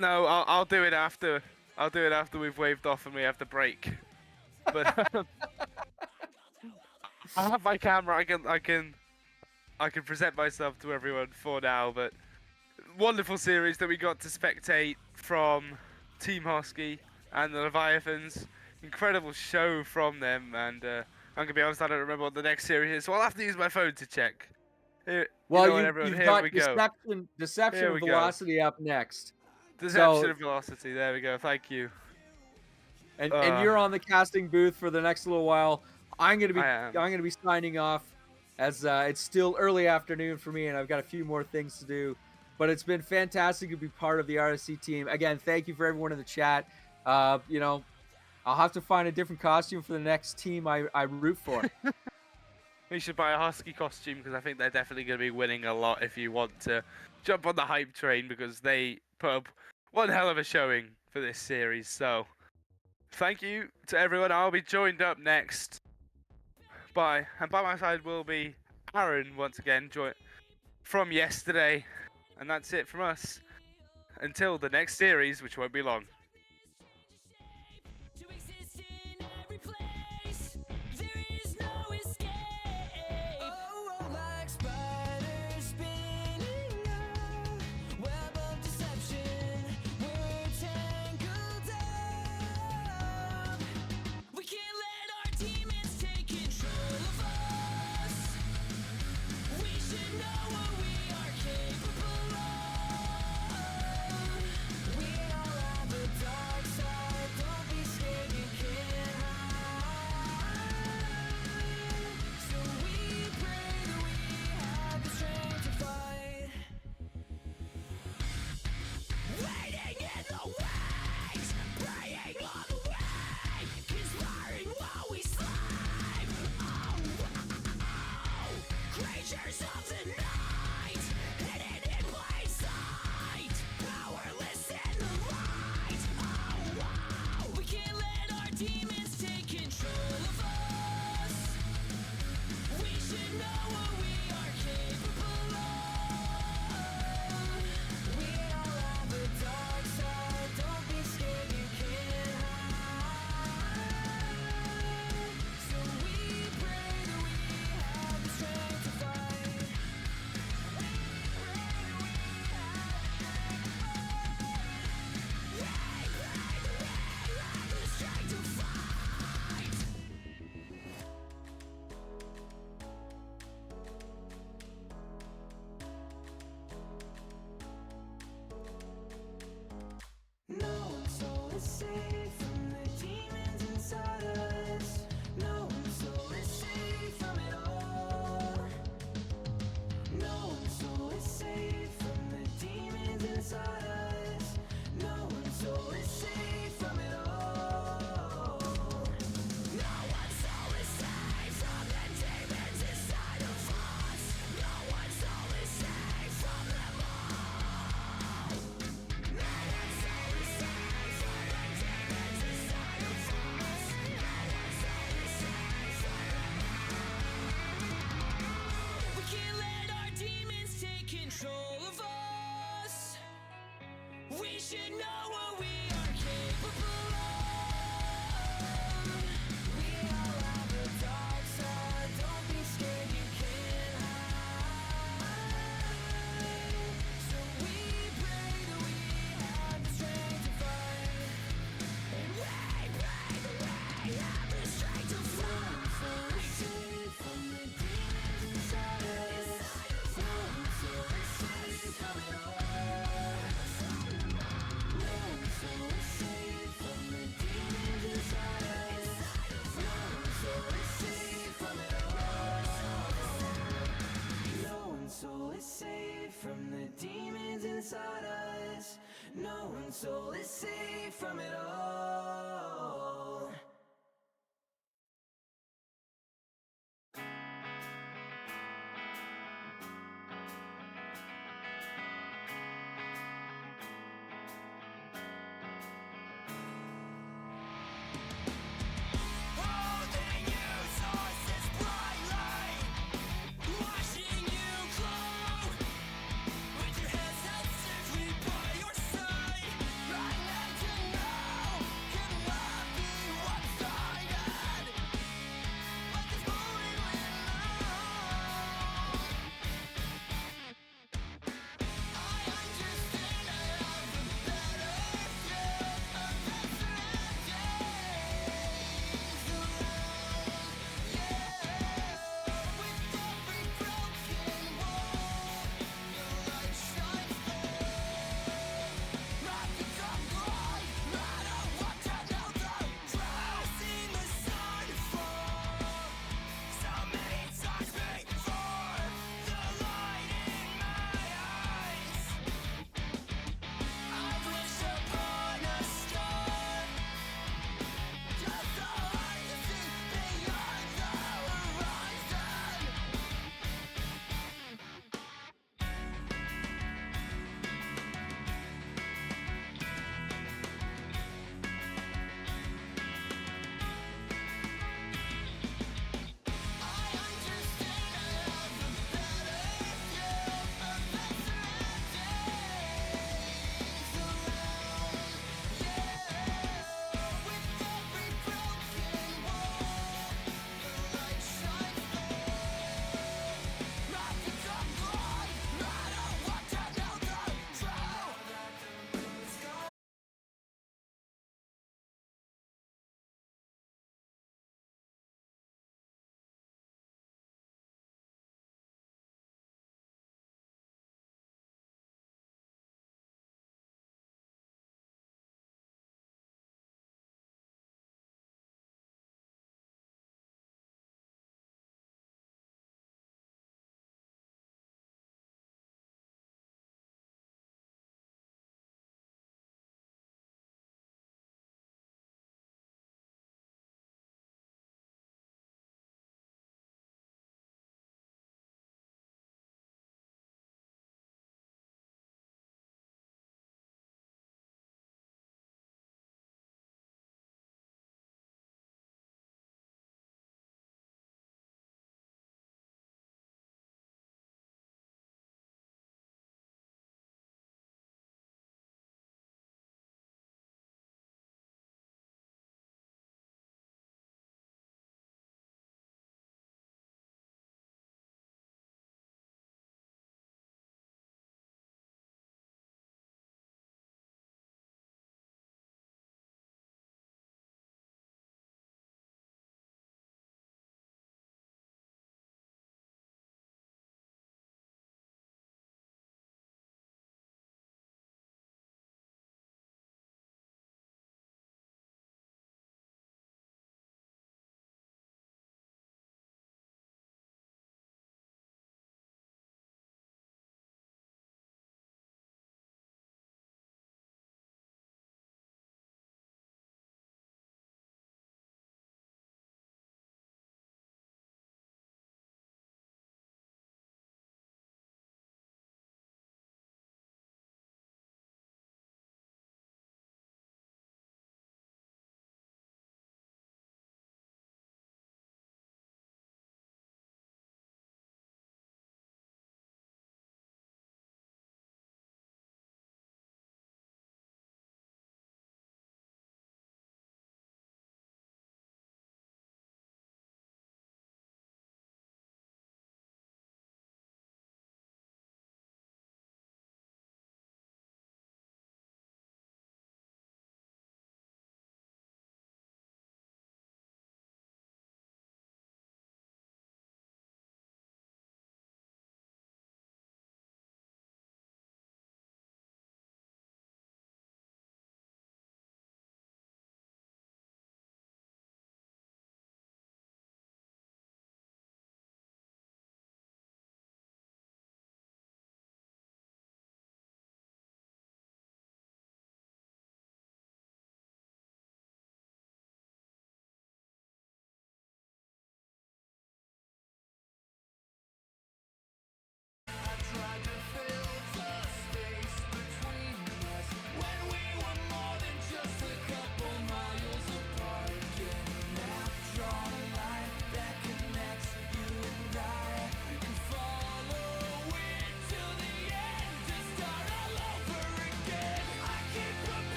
I'll do it after. I'll do it after we've waved off and we have the break. But I have my camera. I can present myself to everyone for now. But wonderful series that we got to spectate from Team Hosky and the Leviathans. Incredible show from them. And I'm gonna be honest, I don't remember what the next series is, so I'll have to use my phone to check. Here, Well, everyone, you've here got we go. deception Here of we go. velocity up next. Deception of velocity. There we go. Thank you. And you're on the casting booth for the next little while. I'm gonna be signing off as it's still early afternoon for me and I've got a few more things to do. But it's been fantastic to be part of the RSC team. Again, thank you for everyone in the chat. I'll have to find a different costume for the next team I root for. We should buy a Husky costume because I think they're definitely going to be winning a lot if you want to jump on the hype train because they put up one hell of a showing for this series. So thank you to everyone. I'll be joined up next by my side will be Aaron once again from yesterday. And that's it from us until the next series, which won't be long. To exist in every place, there is no escape. Oh, like spiders spinning a web of deception, we're tangled up. We can't let our demons take control of us. We should know what we are capable of. We all have a should know what we are capable of. We all have a dark side, don't be scared, you can't hide. So we pray that we have the strength to fight. And we pray that we have the strength to fight. So we're safe from the demons inside us. So we're safe from it all. So we're safe from the demons inside us. So we're safe from it all. No one's soul is safe from the demons inside us. No one's soul is safe from it all. Holding you towards this bright light, watching you glow, with your hands held safely by your side. I need to know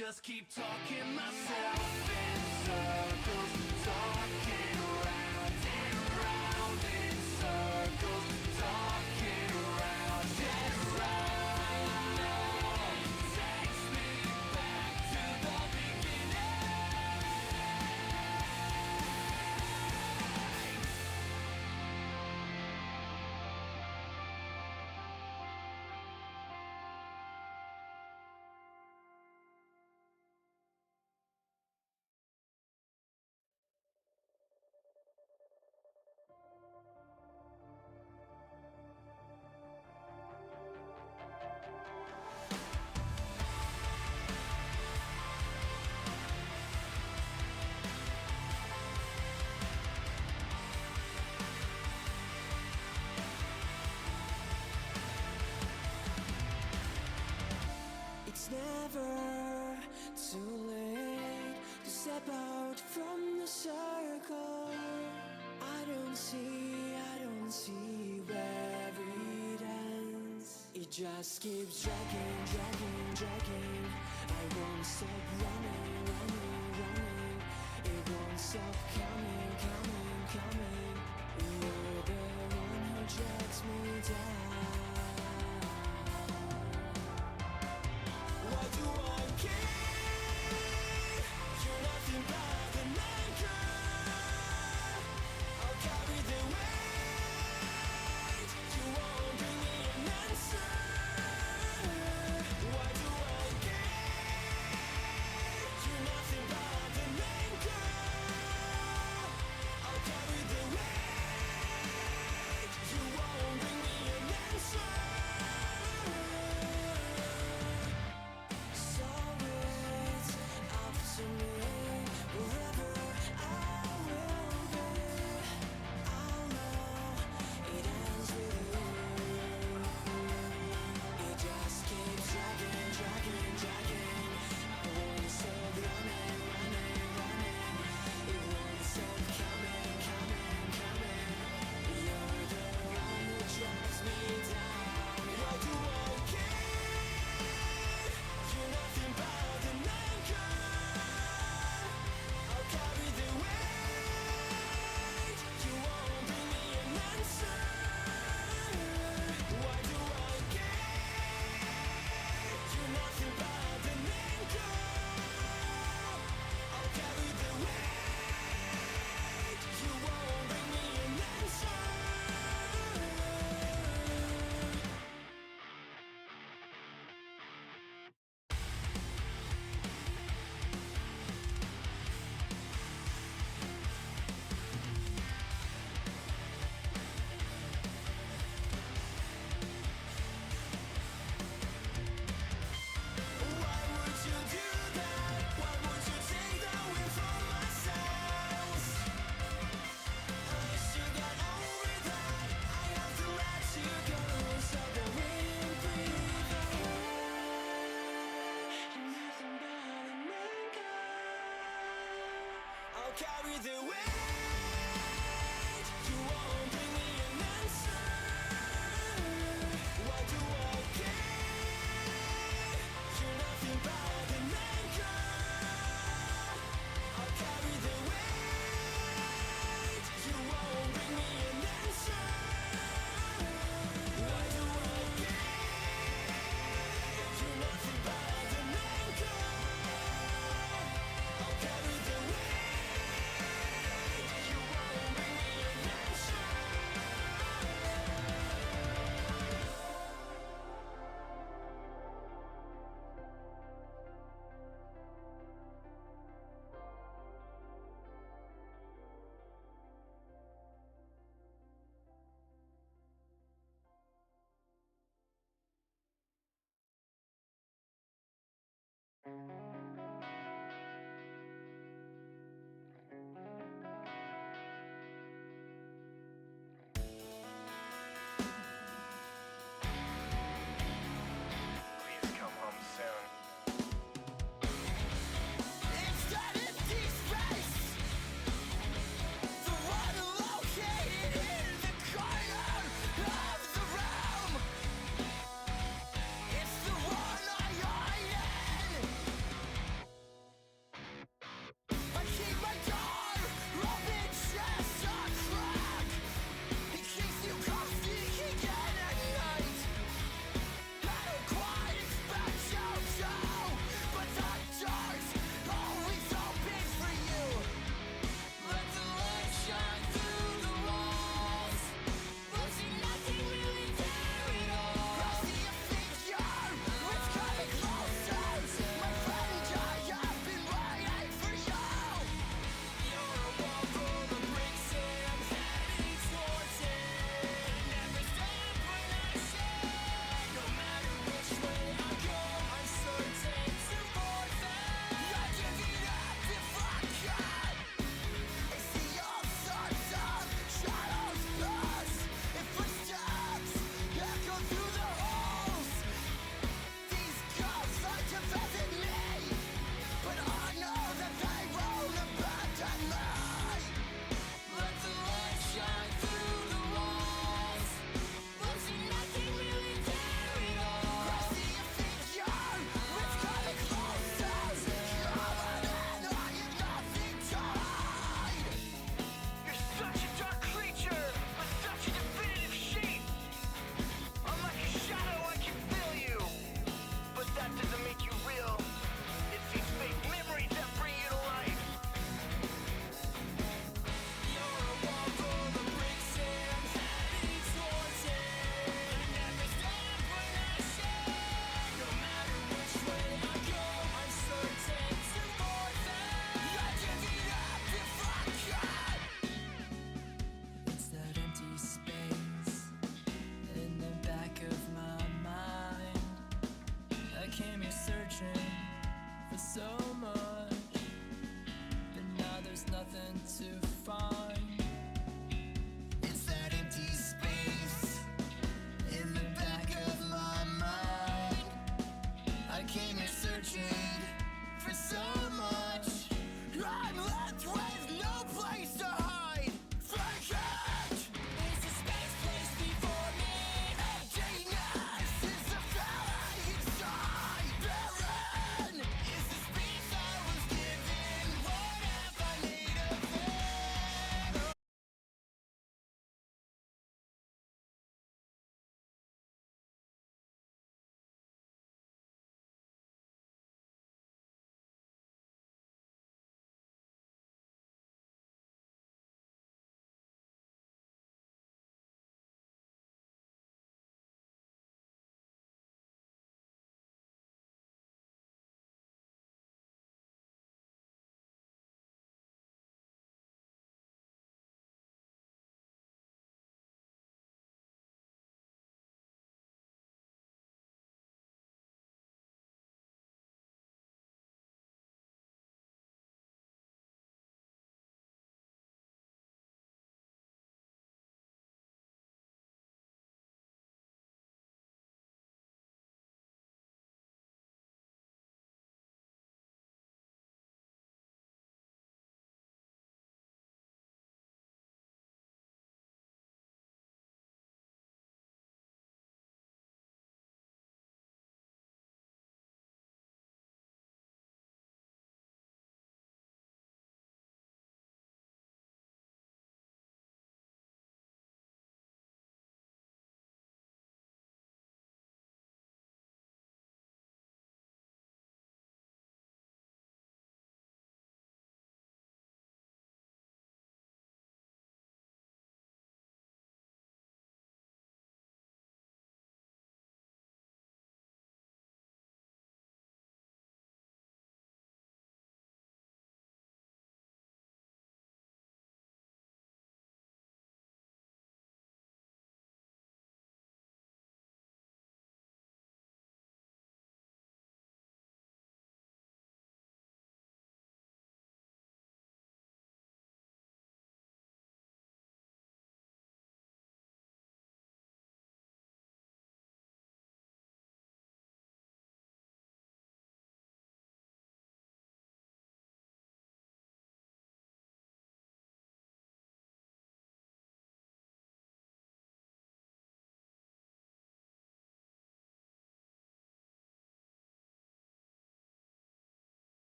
just keep talking myself in circles, talking round and round in circles, talking round and round. Takes me back to the It's never too late to step out from the circle. I don't see where it ends. It just keeps dragging, dragging, dragging. I won't stop running, running, running. It won't stop coming, coming, coming. You're the one who drags me down. Why do I care? You're nothing but an anchor. I'll carry the weight. You won't bring me an answer. Why do I care? You're nothing but an anchor.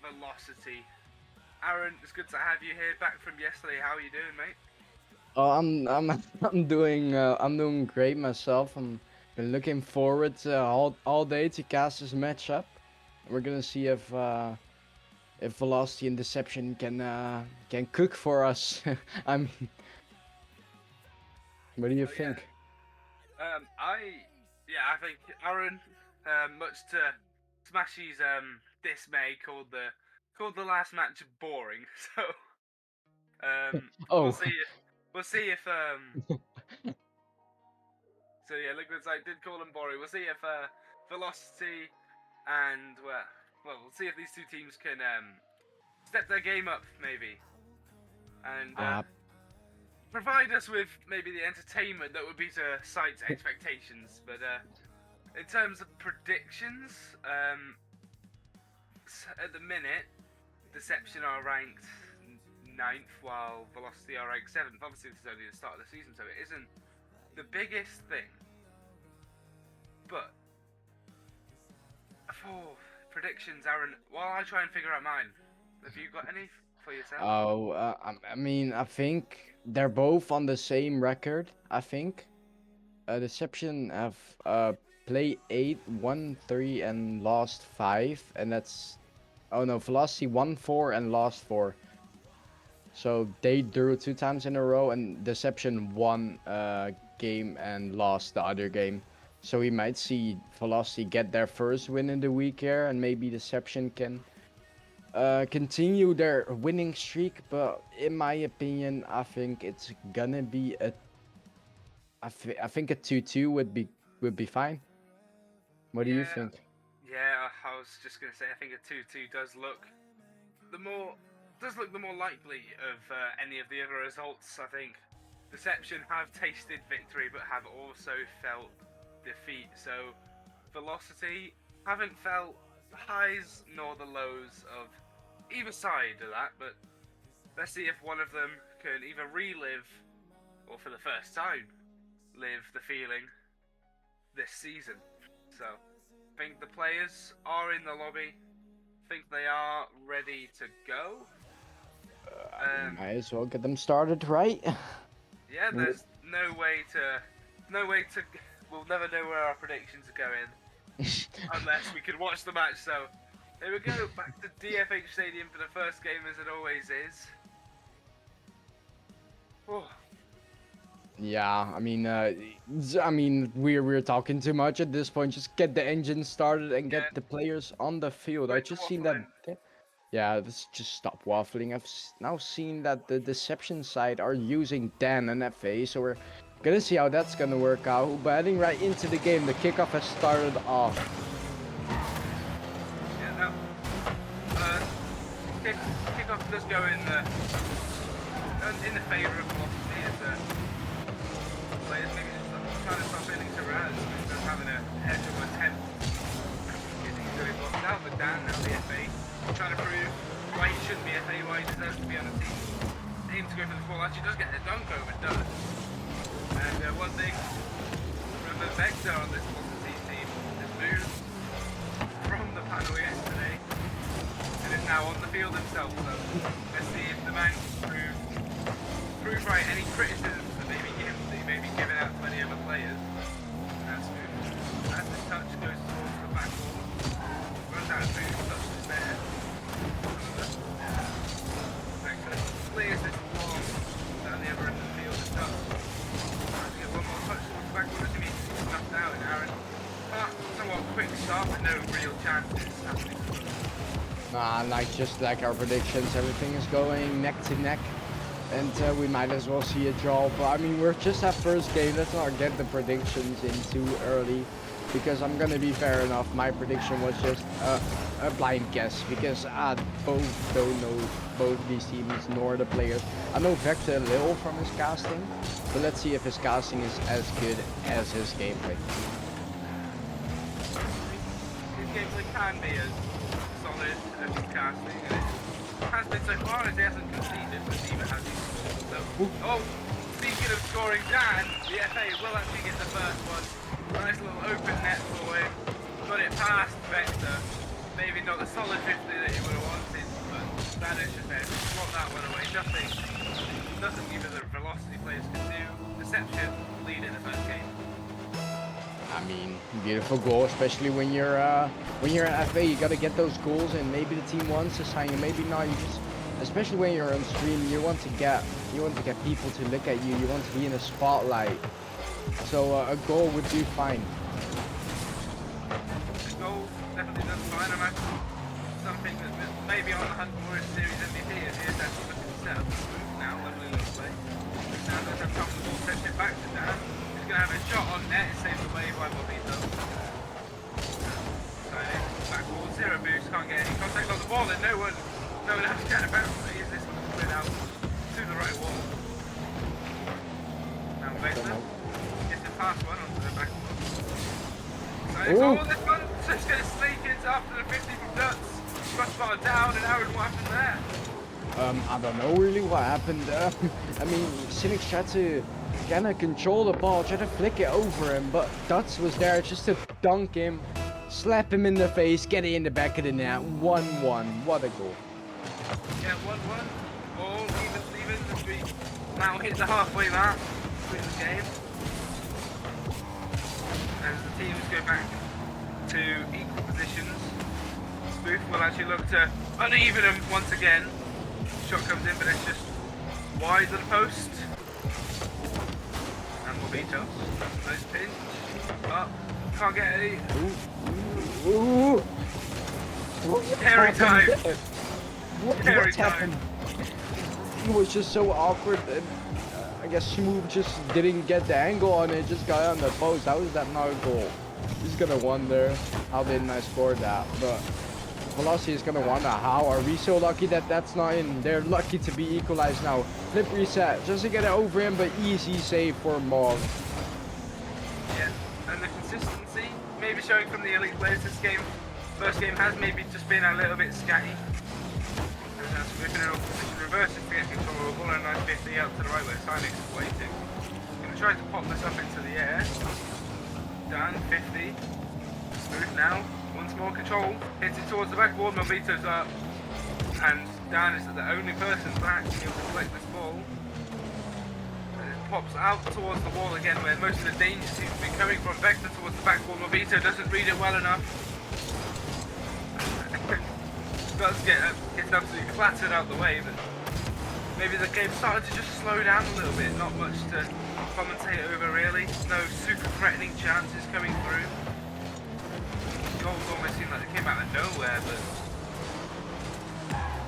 Velocity. Aaron, it's good to have you here back from yesterday. How are you doing, mate? Oh, I'm doing great myself. I'm been looking forward to all day to cast this matchup. We're gonna see if Velocity and Deception can cook for us. I mean, what do you Oh, yeah. think? I think Aaron, much to Smashy's dismay, called the last match boring. So we'll Oh, see if we'll see if so yeah, Liquid's like did call him boring. We'll see if Velocity and we'll see if these two teams can step their game up maybe and uh, provide us with maybe the entertainment that would be to Sight's expectations. But in terms of predictions, at the minute, Deception are ranked 9th while Velocity are ranked 7th. Obviously, this is only the start of the season, so it isn't the biggest thing. But for predictions, Aaron, while I try and figure out mine, have you got any for yourself? I mean, I think they're both on the same record. I think Deception have played 8, won 3, and lost 5, and that's oh no, Velocity won 4 and lost 4. So they drew 2 times in a row, and Deception won a game and lost the other game. So we might see Velocity get their first win in the week here, and maybe Deception can continue their winning streak. But in my opinion, I think it's gonna be I think a 2-2 would be fine. What do you think? Yeah, I was just gonna say I think a 2-2 does look the more likely of any of the other results. I think Deception have tasted victory but have also felt defeat. So Velocity haven't felt the highs nor the lows of either side of that, but let's see if one of them can either relive or for the first time live the feeling this season. So I think the players are in the lobby. I think they are ready to go. Might as well get them started, right? Yeah, there's no way to. We'll never know where our predictions are going unless we can watch the match. So here we go, back to DFH Stadium for the first game, as it always is. Oh. Yeah, I mean, we're talking too much at this point. Just get the engine started and get Yeah. the players on the field. I Quit just seen that. waffling. Yeah, let's just stop waffling. I've now seen that the Deception side are using Dan and FA, so we're gonna see how that's gonna work out. But heading right into the game, the kickoff has started off. Yeah, no. Kickoff does go in the favour of Velocity as players maybe just trying to stop feeling to Raz instead of having a hedge of attempt. Getting really blocked out, but Dan now the FA trying to prove why he shouldn't be FA, why he deserves to be on the team. Aims to go for the ball, actually does get the dunk over, does. And one thing, remember Vector on this Velocity team has moved from the panel yesterday and is now on the field himself. So let's see if the man can prove right any criticisms that may be given out to any other players. That's good. As the touch goes towards the back wall, runs out of food, touches there. Vector clears this ball down the other end of the field and touch. Tries to get one more touch towards the back wall as he meets snuffed out, and Aaron somewhat quick start but no real chances happening. Just like our predictions, everything is going neck to neck. And we might as well see a draw. But I mean, we're just at first game. Let's not get the predictions in too early, because I'm gonna be fair enough. My prediction was just a blind guess, because I both don't know both these teams nor the players. I know Vector a little from his casting, but let's see if his casting is as good as his gameplay. His gameplay can be as solid as his casting, and it has been so far as he hasn't conceded, but neither has he scored. So, speaking of scoring, Dan, the FA will actually get the first one. Nice little open net for him. Got it past Vector. maybe not the solid 50 that you would have wanted, but that is just there. Swap that one away. Nothing either the velocity players can do. Deception lead in the first game. I mean, beautiful goal, especially when you're an FA. You gotta get those goals, and maybe the team wants to sign you, maybe not. You just, especially when you're on stream, you want to get people to look at you. You want to be in the spotlight. So a goal would do fine. The goal definitely does fine. I'm actually something that maybe on the hunt for a series MVP is actually looking to set up the move now, leveling up play. Now does have comfortable, sets it back to Dan. He's going to have a shot on net, it saves away by Bobito. So back ball, 0 boost, can't get any contact on the wall, and no one else can apparently use this one to split out to the right wall. Now Vector gets a pass one onto the back wall. So it's all this one, just going to sneak into after the 50 from Duts. Crossbar down, and Aaron, what happened there? I don't know really what happened. I mean, Cynic tried to kind of control the ball, tried to flick it over him, but Duts was there just to dunk him, slap him in the face, get it in the back of the net. 1-1. What a goal. Yeah, 1-1. All even as we now hit the halfway mark between the game. As the teams go back to equal positions. Spoof will actually look to uneven them once again. Shot comes in, but it's just wide of the post. And Mobito, nice pinch. Up, can't get any. Ooh. Carry time. What happened? It was just so awkward. And, I guess Smooth just didn't get the angle on it, just got on the post. How is that not a goal? He's gonna wonder how didn't I score that, but Velocity is gonna wonder how are we so lucky that that's not in. They're lucky to be equalized now. Flip reset just to get it over him, but easy save for Mog. Yeah, and the consistency maybe showing from the elite players this game. First game has maybe just been a little bit scatty. And that's flipping it off position reverse to get control of the ball, and a nice 50 out to the right where Silex is waiting. Gonna try to pop this up into the air. Done, 50. Smooth now. Once more control, hits it towards the backboard, Mobito's up, and Dan is the only person to actually be able to collect this ball. And it pops out towards the wall again, where most of the danger seems to be coming from. Vector towards the backboard, Mobito doesn't read it well enough. Does get absolutely clattered out the way, but maybe the game started to just slow down a little bit, not much to commentate over really. No super threatening chances coming through. Goals almost seemed like they came out of nowhere, but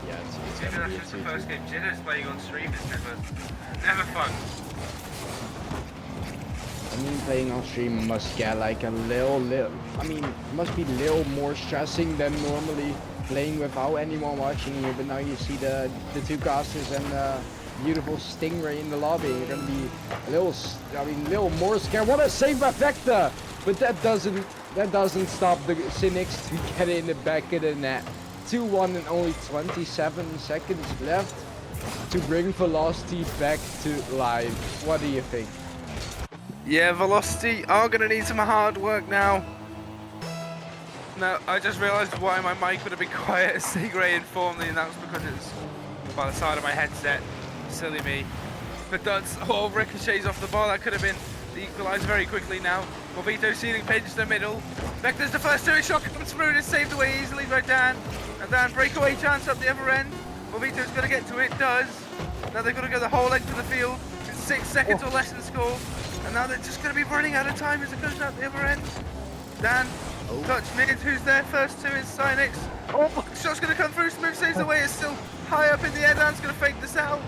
Yeah, it's maybe that's just the first game jitters playing on stream is never fun. I mean, playing on stream must get like a little, I mean, must be a little more stressing than normally playing without anyone watching you, but now you see the two casters and the beautiful Stingray in the lobby. You're gonna be a little more scared. What a save by Vector! But that doesn't stop the Cynics to get in the back of the net. 2-1 and only 27 seconds left to bring Velocity back to life. What do you think? Yeah, Velocity are going to need some hard work now. No, I just realised why my mic would have been quiet as Stingray informed me, and that was because it was by the side of my headset. Silly me. But that's all ricochets off the ball. That could have been the equaliser very quickly now. Mobito ceiling pinch to the middle. Vector's the first to his shot comes through and is saved away easily by Dan. And Dan breakaway chance up the other end. Mobito's going to get to it, does. Now they've got to go the whole length of the field in 6 seconds or less and score. And now they're just going to be running out of time as it goes out the other end. Dan, touch mid, who's there? First two is Sinex. Shot's going to come through, Smooth saves away, it's still high up in the air. Dan's going to fake this out.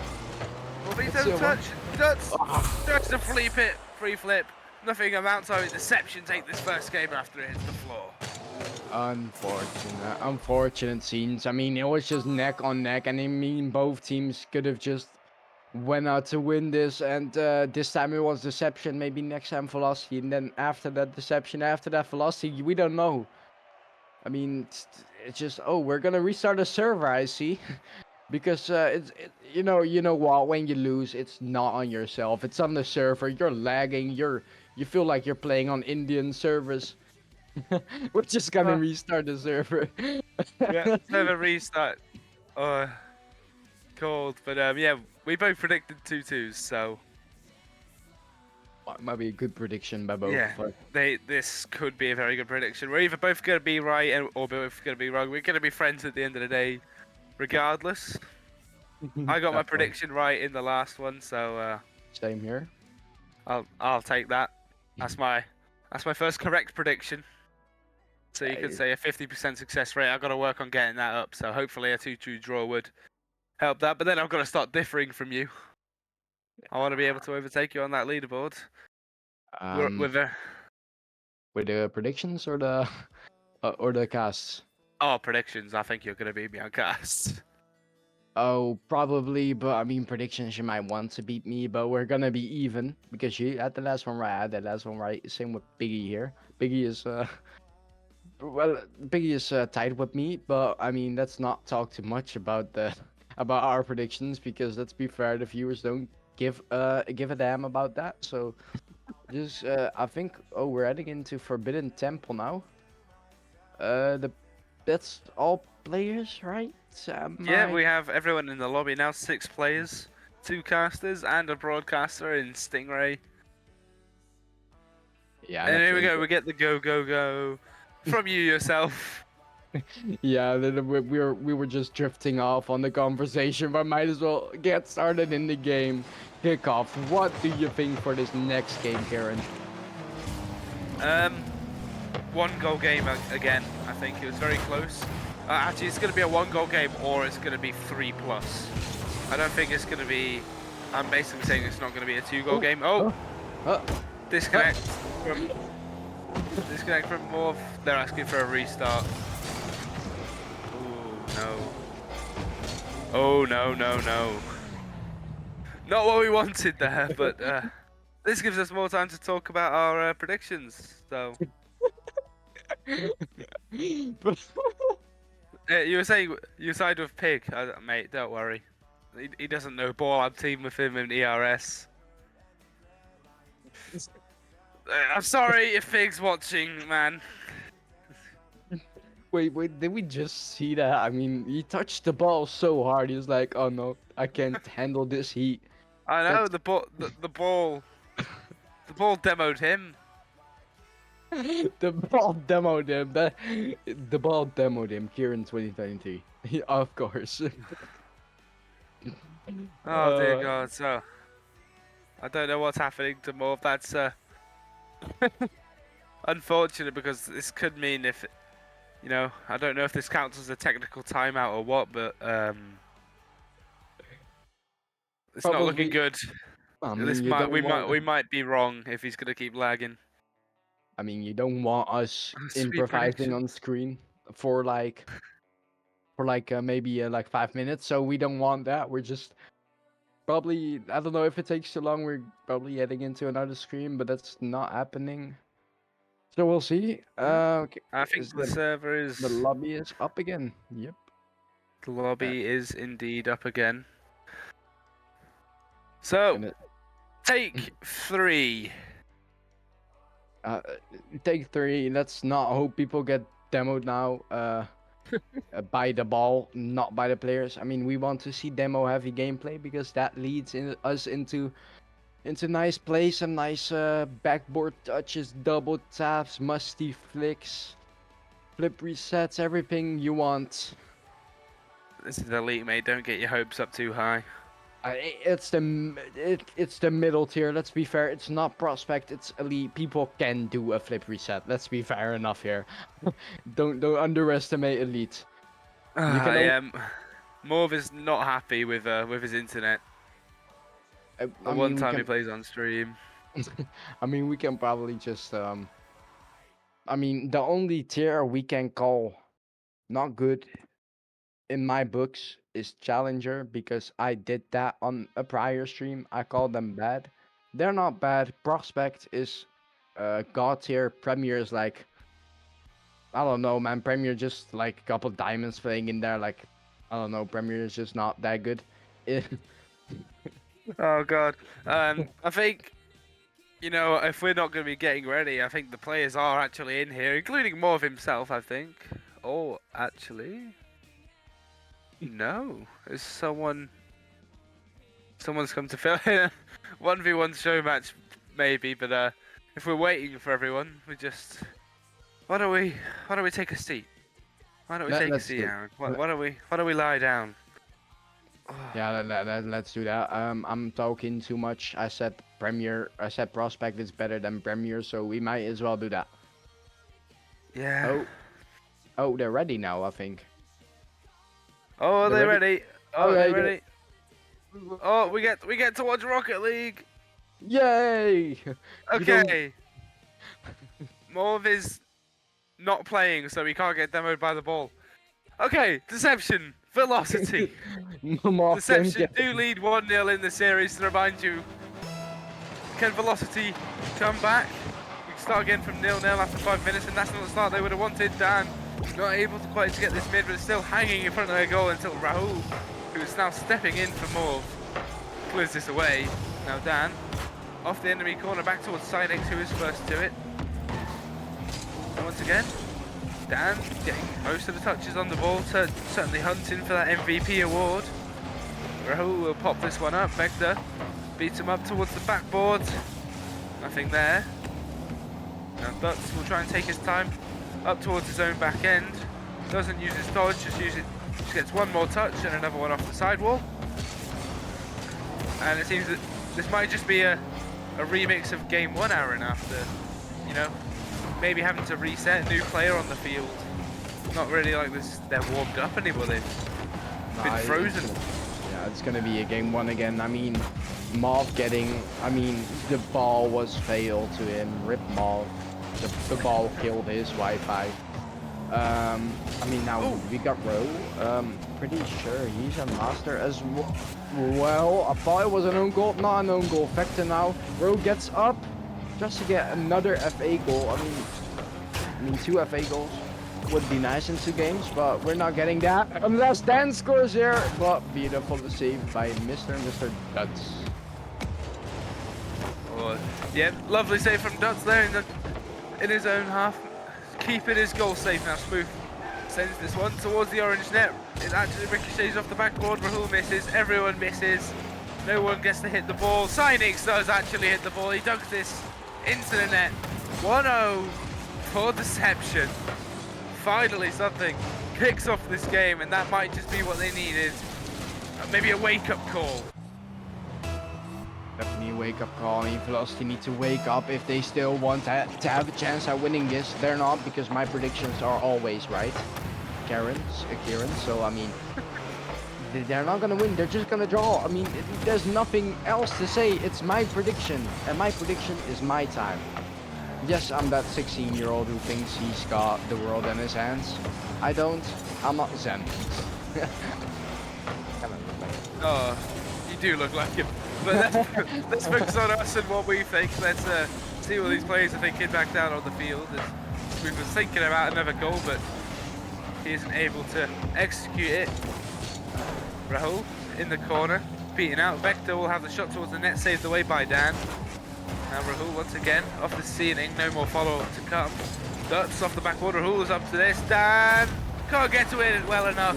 Mobito touch, Duts to flip it, free flip. Nothing amounts of it. Deception take this first game after it hits the floor. Unfortunate scenes. I mean, it was just neck on neck, and I mean, both teams could have just went out to win this, and this time it was Deception, maybe next time Velocity, and then after that Deception, after that Velocity, we don't know. I mean, it's just, oh, we're gonna restart the server, I see. Because you know what, when you lose, it's not on yourself, it's on the server. You're lagging, you feel like you're playing on Indian servers. We're just gonna Uh, restart the server. yeah, server restart. Uh, called, but yeah, we both predicted 2-2s, so Might be a good prediction by both yeah, of us. this could be a very good prediction. We're either both gonna be right or both gonna be wrong. We're gonna be friends at the end of the day, regardless. I got my Definitely. prediction right in the last one, so Same here. I'll take that. That's my first correct prediction. So you could Yeah, say a 50% success rate. I've got to work on getting that up. So hopefully a 2-2 draw would help that. But then I've got to start differing from you. I want to be able to overtake you on that leaderboard. Um, With the with the predictions or the casts. predictions, I think you're going to beat me on cast. Oh, probably, but I mean predictions. You might want to beat me, but we're gonna be even because you had the last one right. I had the last one right. Same with Biggie here. Biggie is well, Biggie is tied with me, but I mean let's not talk too much about the about our predictions because let's be fair, the viewers don't give a damn about that. So just I think we're heading into Forbidden Temple now. The That's all players, right? Yeah, we have everyone in the lobby now. 6 players, 2 casters, and a broadcaster in Stingray. Yeah, And that's here we really go. good. We get the go from you yourself. Yeah, we were just drifting off on the conversation, but might as well get started in the game. Kickoff. What do you think for this next game, Karen? Um, 1 goal game again. I think it was very close. Actually, it's going to be a 1 goal game, or it's going to be 3+. I don't think it's going to be. I'm basically saying it's not going to be a 2 goal game. Oh, Uh, disconnect from Morv. They're asking for a restart. Oh no. Oh no. Not what we wanted there, but this gives us more time to talk about our predictions. So. You were saying you side with Pig, mate. Don't worry, he doesn't know ball. I'm team with him in ERS. I'm sorry if Pig's watching, man. wait, did we just see that? I mean, he touched the ball so hard. He was like, "Oh no, I can't handle this heat." I know That's the ball. The ball demoed him. the ball demoed him. The ball demoed him here in 2023. Of course. Oh dear uh, God. So I don't know what's happening to Morv. That's unfortunate because this could mean if I don't know if this counts as a technical timeout or what, but it's not looking Probably. good. I mean, This you might don't want. we might be wrong if he's gonna keep lagging. I mean, you don't want us Sweet improvising prediction. on screen for like maybe like 5 minutes. So we don't want that. We're just probably. I don't know if it takes too long. We're probably heading into another screen, but that's not happening. So we'll see. Okay, I think is the server the is lobby is up again? Yep. the Uh, lobby is indeed up again. So and it, take 3. uh, take 3. Let's not hope people get demoed now. By the ball, not by the players. I mean, we want to see demo heavy gameplay because that leads us into nice plays, some nice backboard touches, double taps, musty flicks, flip resets, everything you want. This is elite, mate. Don't get your hopes up too high. It's the middle tier. Let's be fair. It's not prospect. It's elite. People can do a flip reset. Let's be fair enough here. Don't underestimate elite. You can. Yeah, Morv is not happy with his internet. The I one mean, we time he can. plays on stream. I mean, we can probably just. I mean, the only tier we can call not good in my books is Challenger because I did that on a prior stream. I called them bad. They're not bad. Prospect is God tier. Premier is like, I don't know, man. Premier just like a couple diamonds playing in there. Like, I don't know. Premier is just not that good. Oh God. I think You know, if we're not going to be getting ready, I think the players are actually in here, including more of himself, I think. Or actually, no, there's someone's come to fill in. 1v1 show match, maybe, but if we're waiting for everyone, why don't we take a seat? Why don't we take a Let's seat, do. Aaron? Why don't we lie down? Yeah, let's do that. I'm talking too much. I said Premier. I said Prospect is better than Premier, so we might as well do that. Yeah. Oh, they're ready now. I think. Oh, are They're they ready? ready? Oh, Okay, they good. ready? Oh, we get to watch Rocket League. Yay! You don't- Okay. Morv is not playing, so he can't get demoed by the ball. Okay, Deception, Velocity. Morph Deception game. do lead 1-0 in the series, to remind you. Can Velocity come back? We can start again from 0-0 after 5 minutes, and that's not the start they would have wanted. Dan not able to quite get this mid, but still hanging in front of their goal until Rahul, who is now stepping in for Morv, clears this away. Now Dan, off the enemy corner, back towards Sinex, who is first to it. And once again, Dan getting most of the touches on the ball, certainly hunting for that MVP award. Rahul will pop this one up. Vector beats him up towards the backboard. Nothing there. Now Dutz will try and take his time up towards his own back end. Doesn't use his dodge, just gets one more touch and another one off the sidewall. And it seems that this might just be a remix of game 1, Aaron, after, you know, maybe having to reset, new player on the field. Not really like this, they're warmed up anymore, they've been frozen. Yeah, it's gonna be a game 1 again. I mean, Marv getting, the ball was fatal to him. Rip Marv. The ball killed his Wi-Fi. Now we got Rowe. Pretty sure he's a master as well. I thought it was an own goal, not an own goal. Vector now. Rowe gets up just to get another FA goal. I mean 2 FA goals would be nice in 2 games, but we're not getting that unless Dan scores here. But beautiful save by Mr. Dutz. Oh, yeah, lovely save from Dutz there in his own half, keeping his goal safe now. Smooth sends this one towards the orange net. It actually ricochets off the backboard. Rahul misses, everyone misses. No one gets to hit the ball. Sinex does actually hit the ball. He dunks this into the net. 1-0 for Deception. Finally something kicks off this game, and that might just be what they needed. Maybe a wake-up call. Definitely a wake-up call. I mean, Velocity need to wake up if they still want to have a chance at winning this. They're not, because my predictions are always right. Karen's. So, I mean, they're not going to win. They're just going to draw. I mean, there's nothing else to say. It's my prediction, and my prediction is my time. Yes, I'm that 16-year-old who thinks he's got the world in his hands. I don't. I'm not Zen. Oh, you do look like him. But let's focus on us and what we think. Let's see what these players are thinking back down on the field. We were thinking about another goal, but he isn't able to execute it. Rahul in the corner, beaten out. Vector will have the shot towards the net, saved away by Dan. Now Rahul once again off the ceiling, no more follow-up to come. Dutz off the backboard, Rahul is up to this. Dan can't get to it well enough.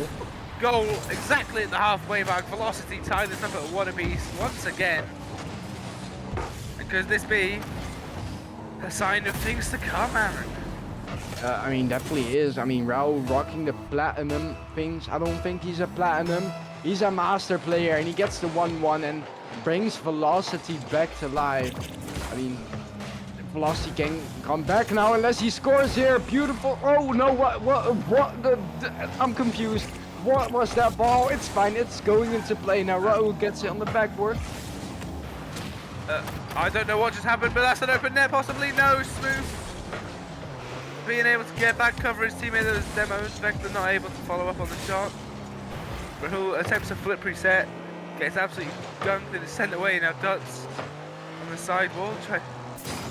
Goal exactly at the halfway mark. Velocity tie this up at 1 apiece once again. And could this be a sign of things to come, Aaron? Definitely is. Raul rocking the platinum things. I don't think he's a platinum. He's a master player, and he gets the 1-1 and brings Velocity back to life. Velocity can come back now unless he scores here. Beautiful. Oh no! What? I'm confused. What was that ball? It's fine. It's going into play now. Raul gets it on the backboard. I don't know what just happened, but that's an open net, possibly. No, Smooth being able to get back, cover his teammate that was demoed. Vector not able to follow up on the shot. Rahul attempts a flip reset, gets absolutely gunked and is sent away. Now Dutz on the sidewall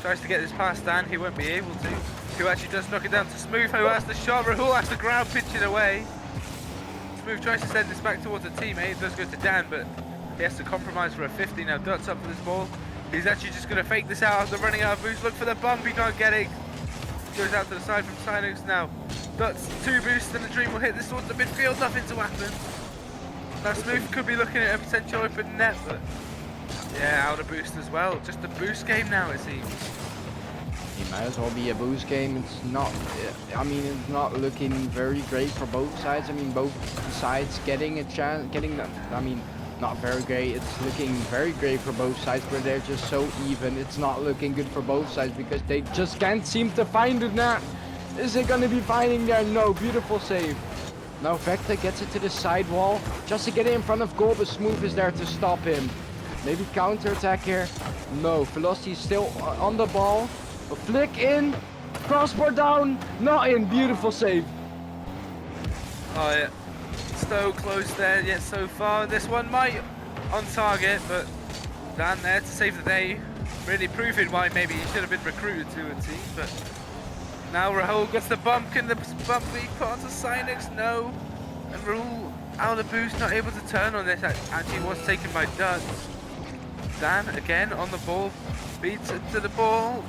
tries to get this past Dan. He won't be able to. Who actually does knock it down to Smooth, who has the shot. Rahul has the ground pitch it away. Smooth tries to send this back towards a teammate. It does go to Dan, but he has to compromise for a 50. Now Dutz up for this ball. He's actually just going to fake this out after running out of boost. Look for the bump, he can't get it. Goes out to the side from Sinux now. That's 2 boosts and the Dream will hit this towards the midfield, nothing to happen. Now Smooth could be looking at a potential open net, but yeah, out of boost as well. Just a boost game now, it seems. It might as well be a boost game. It's not, I mean, it's not looking very great for both sides. I mean, both sides getting a chance, I mean, not very great. It's looking very great for both sides, but they're just so even. It's not looking good for both sides because they just can't seem to find the net. Is it gonna be finding there? No, beautiful save. Now Vector gets it to the side wall just to get it in front of goal, but Smooth is there to stop him. Maybe counter attack here. No, Velocity is still on the ball. A flick in, crossbar down, not in. Beautiful save. Oh yeah, so close there yet so far. This one might on target, but Dan there to save the day. Really proving why maybe he should have been recruited to a team, but now Rahul gets the bump. Can the bump be put onto Sinux? No. And Rahul out of boost, not able to turn on this. Actually was taken by Dutz. Dan again on the ball, beats it to the ball.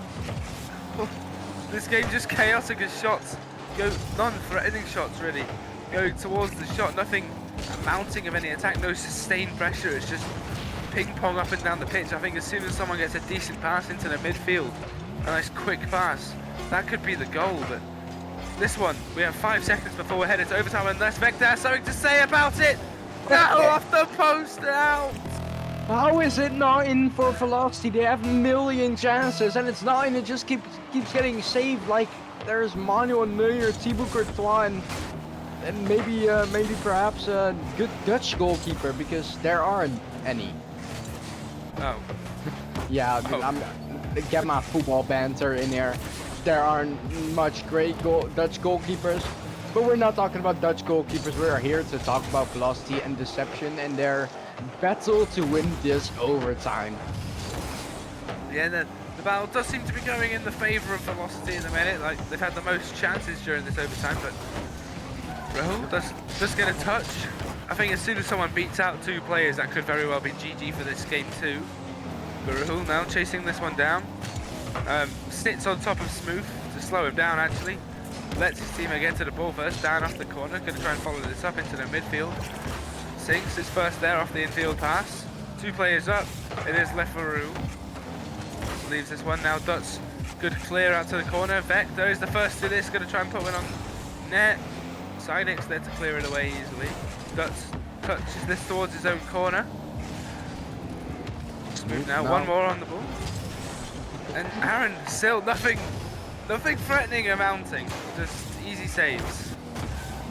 This game just chaotic as shots go, non-threatening shots really, go towards the shot, nothing mounting of any attack, no sustained pressure, it's just ping pong up and down the pitch. I think as soon as someone gets a decent pass into the midfield, a nice quick pass, that could be the goal, but this one, we have 5 seconds before we're headed to overtime unless Vector has something to say about it. No, off the post out. How is it not in for Velocity? They have a million chances and it's not in. It just keeps getting saved. Like there's Manuel Neuer, Thibaut Courtois, and maybe perhaps a good Dutch goalkeeper because there aren't any. Oh. Yeah, Oh. I'm get my football banter in here. There aren't much great Dutch goalkeepers, but we're not talking about Dutch goalkeepers. We're here to talk about Velocity and Deception and their battle to win this overtime. Yeah, the battle does seem to be going in the favour of Velocity in the minute. Like they've had the most chances during this overtime, but Rahul does get a touch. I think as soon as someone beats out 2 players, that could very well be GG for this game too. But Rahul now chasing this one down. Sits on top of Smooth to slow him down actually. Lets his teammate get to the ball first, down off the corner, going to try and follow this up into the midfield. Sinks his first there off the infield pass. 2 players up, it is left for Rahul. Leaves this one now, Dutz, good clear out to the corner. Vector is the first to this, going to try and put one on net. Sinix there to clear it away easily. Dutz touches this towards his own corner. Smooth now, one more on the ball. And Aaron, still nothing threatening or mounting, just easy saves.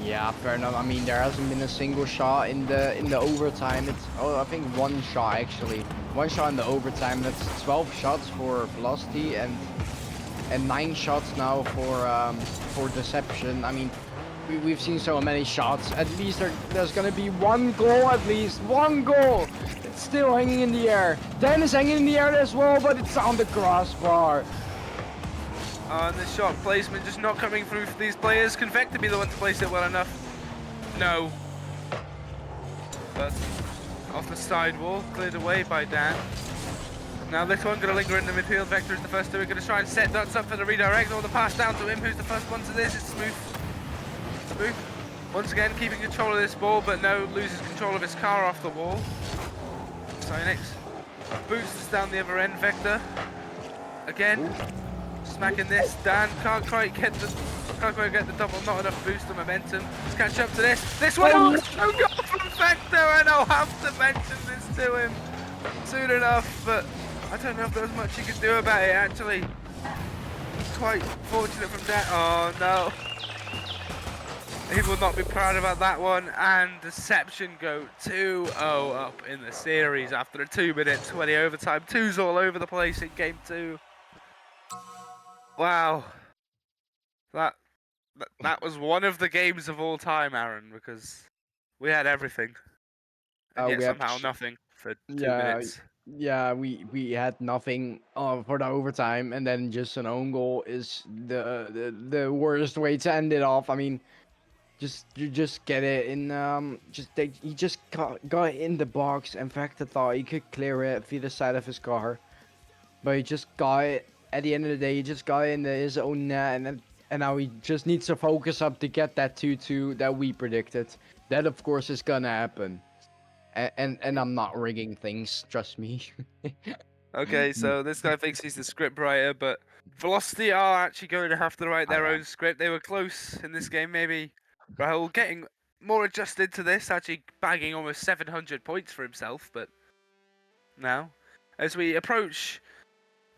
Yeah, fair enough. I mean, there hasn't been a single shot in the overtime. It's I think 1 shot actually. 1 shot in the overtime. That's 12 shots for Velocity and 9 shots now for Deception. I mean, we've seen so many shots. At least there's gonna be 1 goal at least. 1 goal. It's still hanging in the air. Dan is hanging in the air as well, but it's on the crossbar. And the shot placement just not coming through for these players. Can Vector be the one to place it well enough? No. But off the side wall, cleared away by Dan. Now this one going to linger in the midfield. Vector is the first to it. Going to try and set Dutz up for the redirect. Or the pass down to him. Who's the first one to this? It's Smooth. Smooth. Once again keeping control of this ball, but no, loses control of his car off the wall. Sinix boosts down the other end. Vector. Again. Smacking this, Dan can't quite get the double, not enough boost of momentum. Let's catch up to this. This one, oh, no goal from Vector, and I'll have to mention this to him soon enough, but I don't know if there was much he could do about it actually. Quite fortunate from Dan. Oh no. He will not be proud about that one, and Deception go 2-0 up in the series after a 2-minute 20 overtime. 2's all over the place in game 2. Wow, that was one of the games of all time, Aaron, because we had everything, and yet somehow nothing for 2 minutes. Yeah, we had nothing for the overtime, and then just an own goal is the worst way to end it off. I mean, you just get it in. He just got in the box. In fact, I thought he could clear it via the side of his car. but he just got it. At the end of the day, he just got it in his own net, and now he just needs to focus up to get that 2-2 that we predicted. That of course is gonna happen. And I'm not rigging things, trust me. Okay, so this guy thinks he's the script writer, but Velocity are actually going to have to write their own script. They were close in this game, maybe. Rahul getting more adjusted to this, actually bagging almost 700 points for himself, but now, as we approach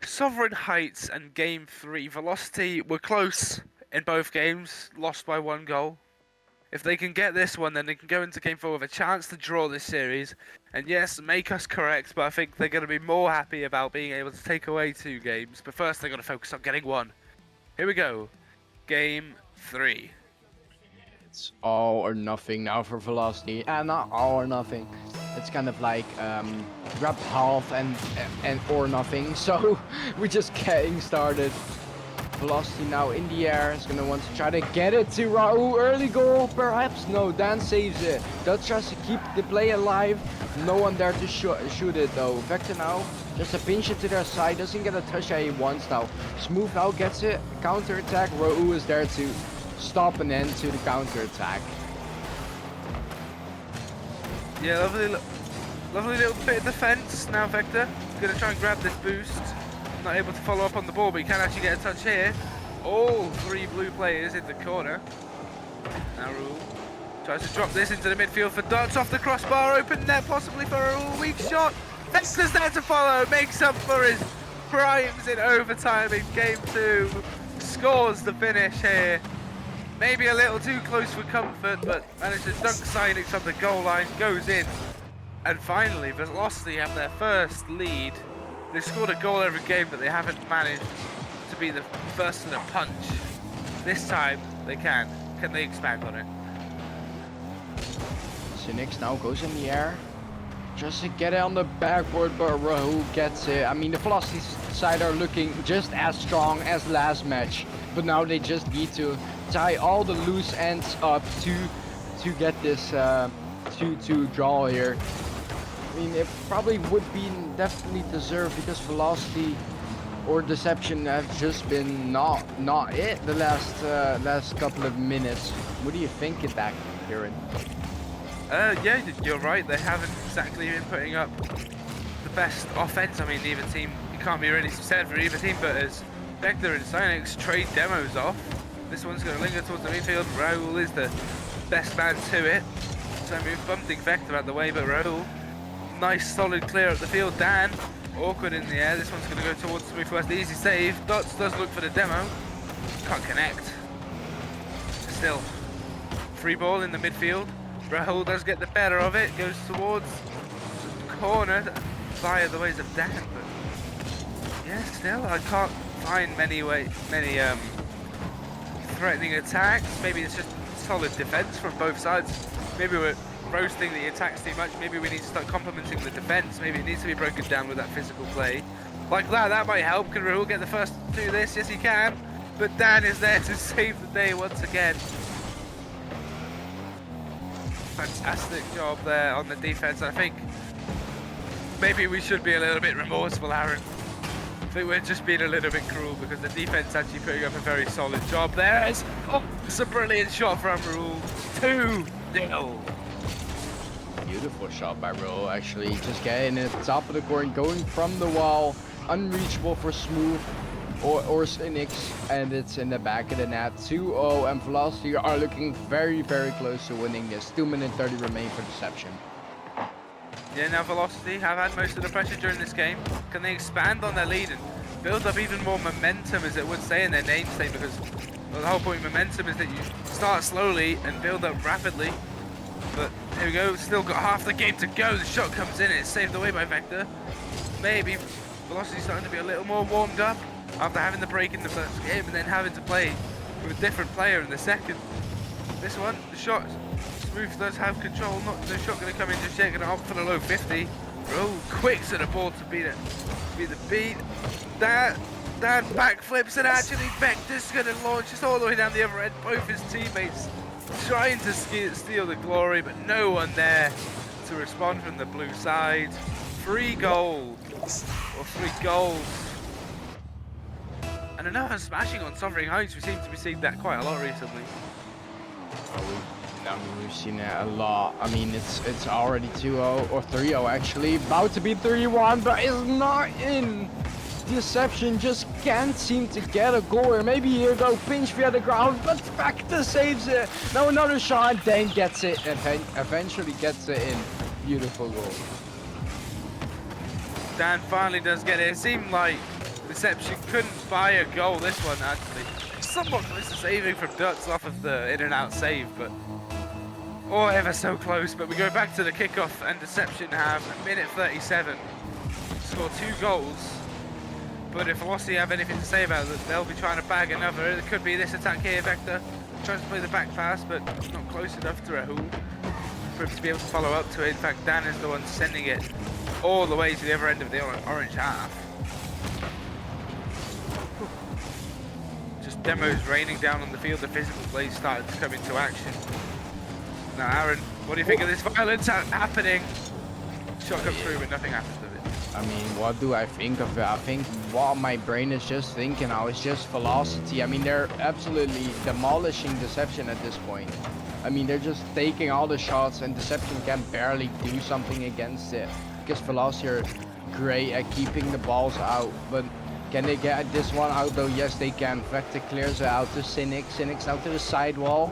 Sovereign Heights and Game 3, Velocity were close in both games, lost by 1 goal. If they can get this one, then they can go into Game 4 with a chance to draw this series. And yes, make us correct, but I think they're going to be more happy about being able to take away 2 games. But first, they're going to focus on getting 1. Here we go. Game 3. It's all or nothing now for Velocity. Not all or nothing. It's kind of like grab half and or nothing. So we're just getting started. Velocity now in the air is gonna want to try to get it to Raul. Early goal, perhaps. No, Dan saves it. Does tries to keep the play alive. No one there to shoot it though. Vector now just a pinch it to their side. Doesn't get a touch that he wants now. Smooth now gets it. Counter attack. Raul is there to stop an end to the counter attack. Yeah, lovely little bit of defense. Now Vector gonna try and grab this boost. Not able to follow up on the ball, but he can actually get a touch here. All 3 blue players in the corner. Now Raul tries to drop this into the midfield for Dots off the crossbar. Open net possibly for Raul. Weak shot. Vector's there to follow. Makes up for his crimes in overtime in Game 2. Scores the finish here. Maybe a little too close for comfort, but managed to dunk Cynix on the goal line. Goes in. And finally, Velocity have their first lead. They've scored a goal every game, but they haven't managed to be the first to the punch. This time, they can. Can they expand on it? Cynix now goes in the air. Just to get it on the backboard, but Rahul gets it. I mean, the Velocity side are looking just as strong as last match. But now they just need to tie all the loose ends up to get this 2-2 draw here. I mean, it probably would be definitely deserved because Velocity or Deception have just been not it the last couple of minutes. What do you think of that, Kieran? Yeah, you're right. They haven't exactly been putting up the best offense. I mean, either team, you can't be really sad for either team, but as Vector and Cynix trade demos off, this one's going to linger towards the midfield. Raul is the best man to it. So we're bumping Vector out the way, but Raul, nice solid clear up the field. Dan, awkward in the air. This one's going to go towards the Smooth West. Easy save. Dots does look for the demo. Can't connect. Still, free ball in the midfield. Rahul does get the better of it. Goes towards the corner via the ways of Dan. But yeah, still, I can't find many threatening attacks. Maybe it's just solid defense from both sides. Maybe we're roasting the attacks too much. Maybe we need to start complementing the defense. Maybe it needs to be broken down with that physical play. Like that might help. Can Rahul get the first to this? Yes, he can. But Dan is there to save the day once again. Fantastic job there on the defense. I think maybe we should be a little bit remorseful, Aaron. I think we're just being a little bit cruel because the defense actually putting up a very solid job there. It's a brilliant shot from Rahul. 2-0. Beautiful shot by Raul, actually. Just getting it at the top of the court, going from the wall, unreachable for Smooth or Cynix, and it's in the back of the net. 2-0, and Velocity are looking very, very close to winning this. 2 minutes 30 remain for Deception. Yeah, now Velocity have had most of the pressure during this game. Can they expand on their lead and build up even more momentum, as it would say in their namesake? Because the whole point of momentum is that you start slowly and build up rapidly. But here we go, still got half the game to go. The shot comes in, it's saved away by Vector. Maybe Velocity's starting to be a little more warmed up after having the break in the first game and then having to play with a different player in the second. This one, the shot, Smooth does have control. No shot going to come in just yet. Going to opt for the low 50. Raul quick to the ball to beat it. Beat the beat. Dan backflips and actually Vector's going to launch this all the way down the other end. Both his teammates trying to steal the glory, but no one there to respond from the blue side. 3 goals, or 3 goals And another smashing on Sovereign Heights. We seem to be seeing that quite a lot recently. We've seen it a lot. I mean, it's already 2-0 or 3-0 actually. About to be 3-1, but it's not in. Deception just can't seem to get a goal. Or maybe here go pinch via the ground, but Factor saves it. Now another shot, then gets it, and eventually gets it in. Beautiful goal. Dan finally does get it. It seemed like Deception couldn't buy a goal this one actually. Somewhat close to saving from Dutz off of the in and out save, but ever so close. But we go back to the kickoff and Deception have a minute 37. Score 2 goals. But if Velocity have anything to say about it, they'll be trying to bag another. It could be this attack here. Vector tries to play the back pass, but not close enough to Rahul for him to be able to follow up to it. In fact, Dan is the one sending it all the way to the other end of the orange half. Just demos raining down on the field. The physical play started to come into action. Now, Aaron, what do you think of this violence happening? Shot comes through, but nothing happens with it. I mean, what do I think of it? I think what my brain is just thinking now is just velocity. I mean, they're absolutely demolishing Deception at this point. I mean, they're just taking all the shots and Deception can barely do something against it. Because Velocity are great at keeping the balls out. But can they get this one out though? Yes, they can. Vector clears it out to Cynic. Cynic's out to the sidewall.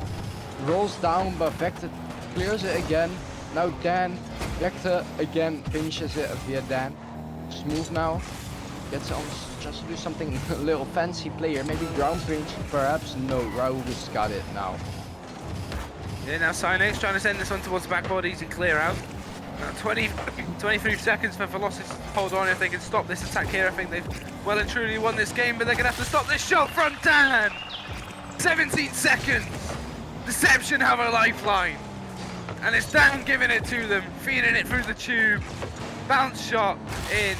Rolls down, but Vector clears it again. Now Dan. Vector again finishes it via Dan. Smooth now. Gets on just to do something a little fancy player. Maybe ground pinch, perhaps. No, Rahul just got it now. Yeah, now Cynic's trying to send this one towards the backboard. Easy clear out. Now 23 seconds for Velocity to hold on if they can stop this attack here. I think they've well and truly won this game, but they're going to have to stop this shot from Dan. 17 seconds. Deception have a lifeline. And it's Dan giving it to them, feeding it through the tube. Bounce shot in.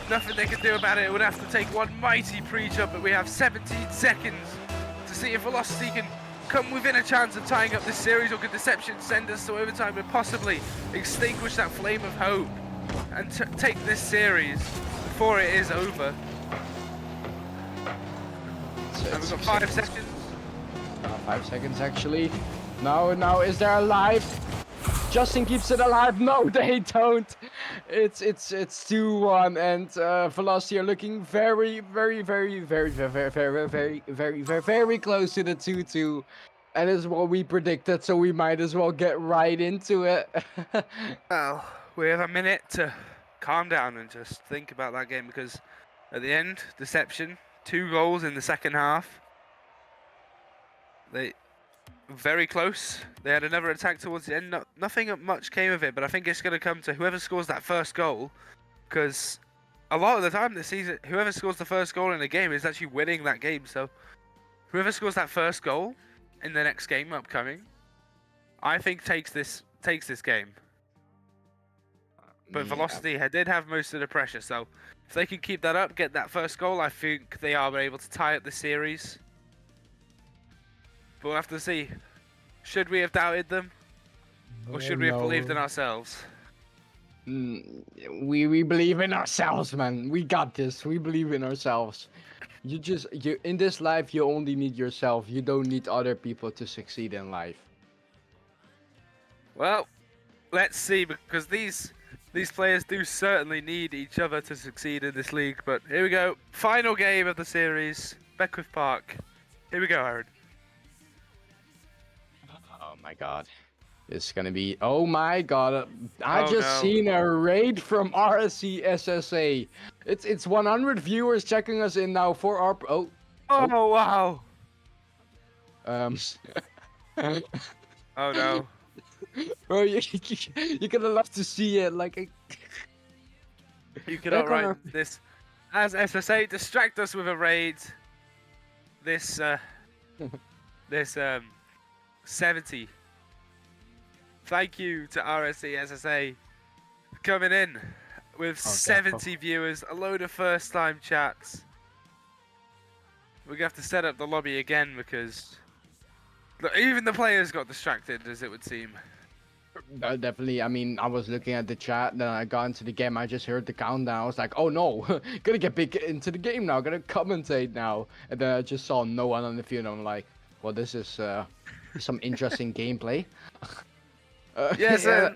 Nothing they can do about it. It would have to take one mighty pre-jump, but we have 17 seconds to see if Velocity can come within a chance of tying up this series, or could Deception send us to overtime and possibly extinguish that flame of hope and take this series before it is over. And we've got 5 seconds. 5 seconds actually. Now is there a live? Justin keeps it alive. No, they don't. It's 2-1, and Velocity are looking very close to the 2-2, and it's what we predicted. So we might as well get right into it. Well, we have a minute to calm down and just think about that game, because at the end, Deception, 2 goals in the second half. They very close. They had another attack towards the end. Nothing much came of it, but I think it's going to come to whoever scores that first goal, because a lot of the time this season, whoever scores the first goal in a game is actually winning that game. So whoever scores that first goal in the next game upcoming, I think takes this game. But Yeah. Velocity did have most of the pressure, so if they can keep that up, get that first goal, I think they are able to tie up the series. But we'll have to see. Should we have doubted them? Or should we have believed in ourselves? We believe in ourselves, man. We got this. We believe in ourselves. You in this life, you only need yourself. You don't need other people to succeed in life. Well, let's see, because these players do certainly need each other to succeed in this league. But here we go. Final game of the series. Beckwith Park. Here we go, Aaron. Oh my god. It's gonna be, oh my god. I Oh, just no. seen a raid from RSC SSA. It's 100 viewers checking us in now for our, Oh, wow. um, Oh, no. bro, you're gonna love to see it, like, You cannot Back on write this. As SSA distract us with a raid. This 70. Thank you to RSC SSA coming in with 70 viewers, a load of first time chats. We're gonna have to set up the lobby again because look, even the players got distracted, as it would seem. Definitely. I mean, I was looking at the chat, then I got into the game. I just heard the countdown. I was like, oh no, gonna get big into the game now. Gonna commentate now. And then I just saw no one on the field. And I'm like, well, this is some interesting gameplay. Yeah, yeah.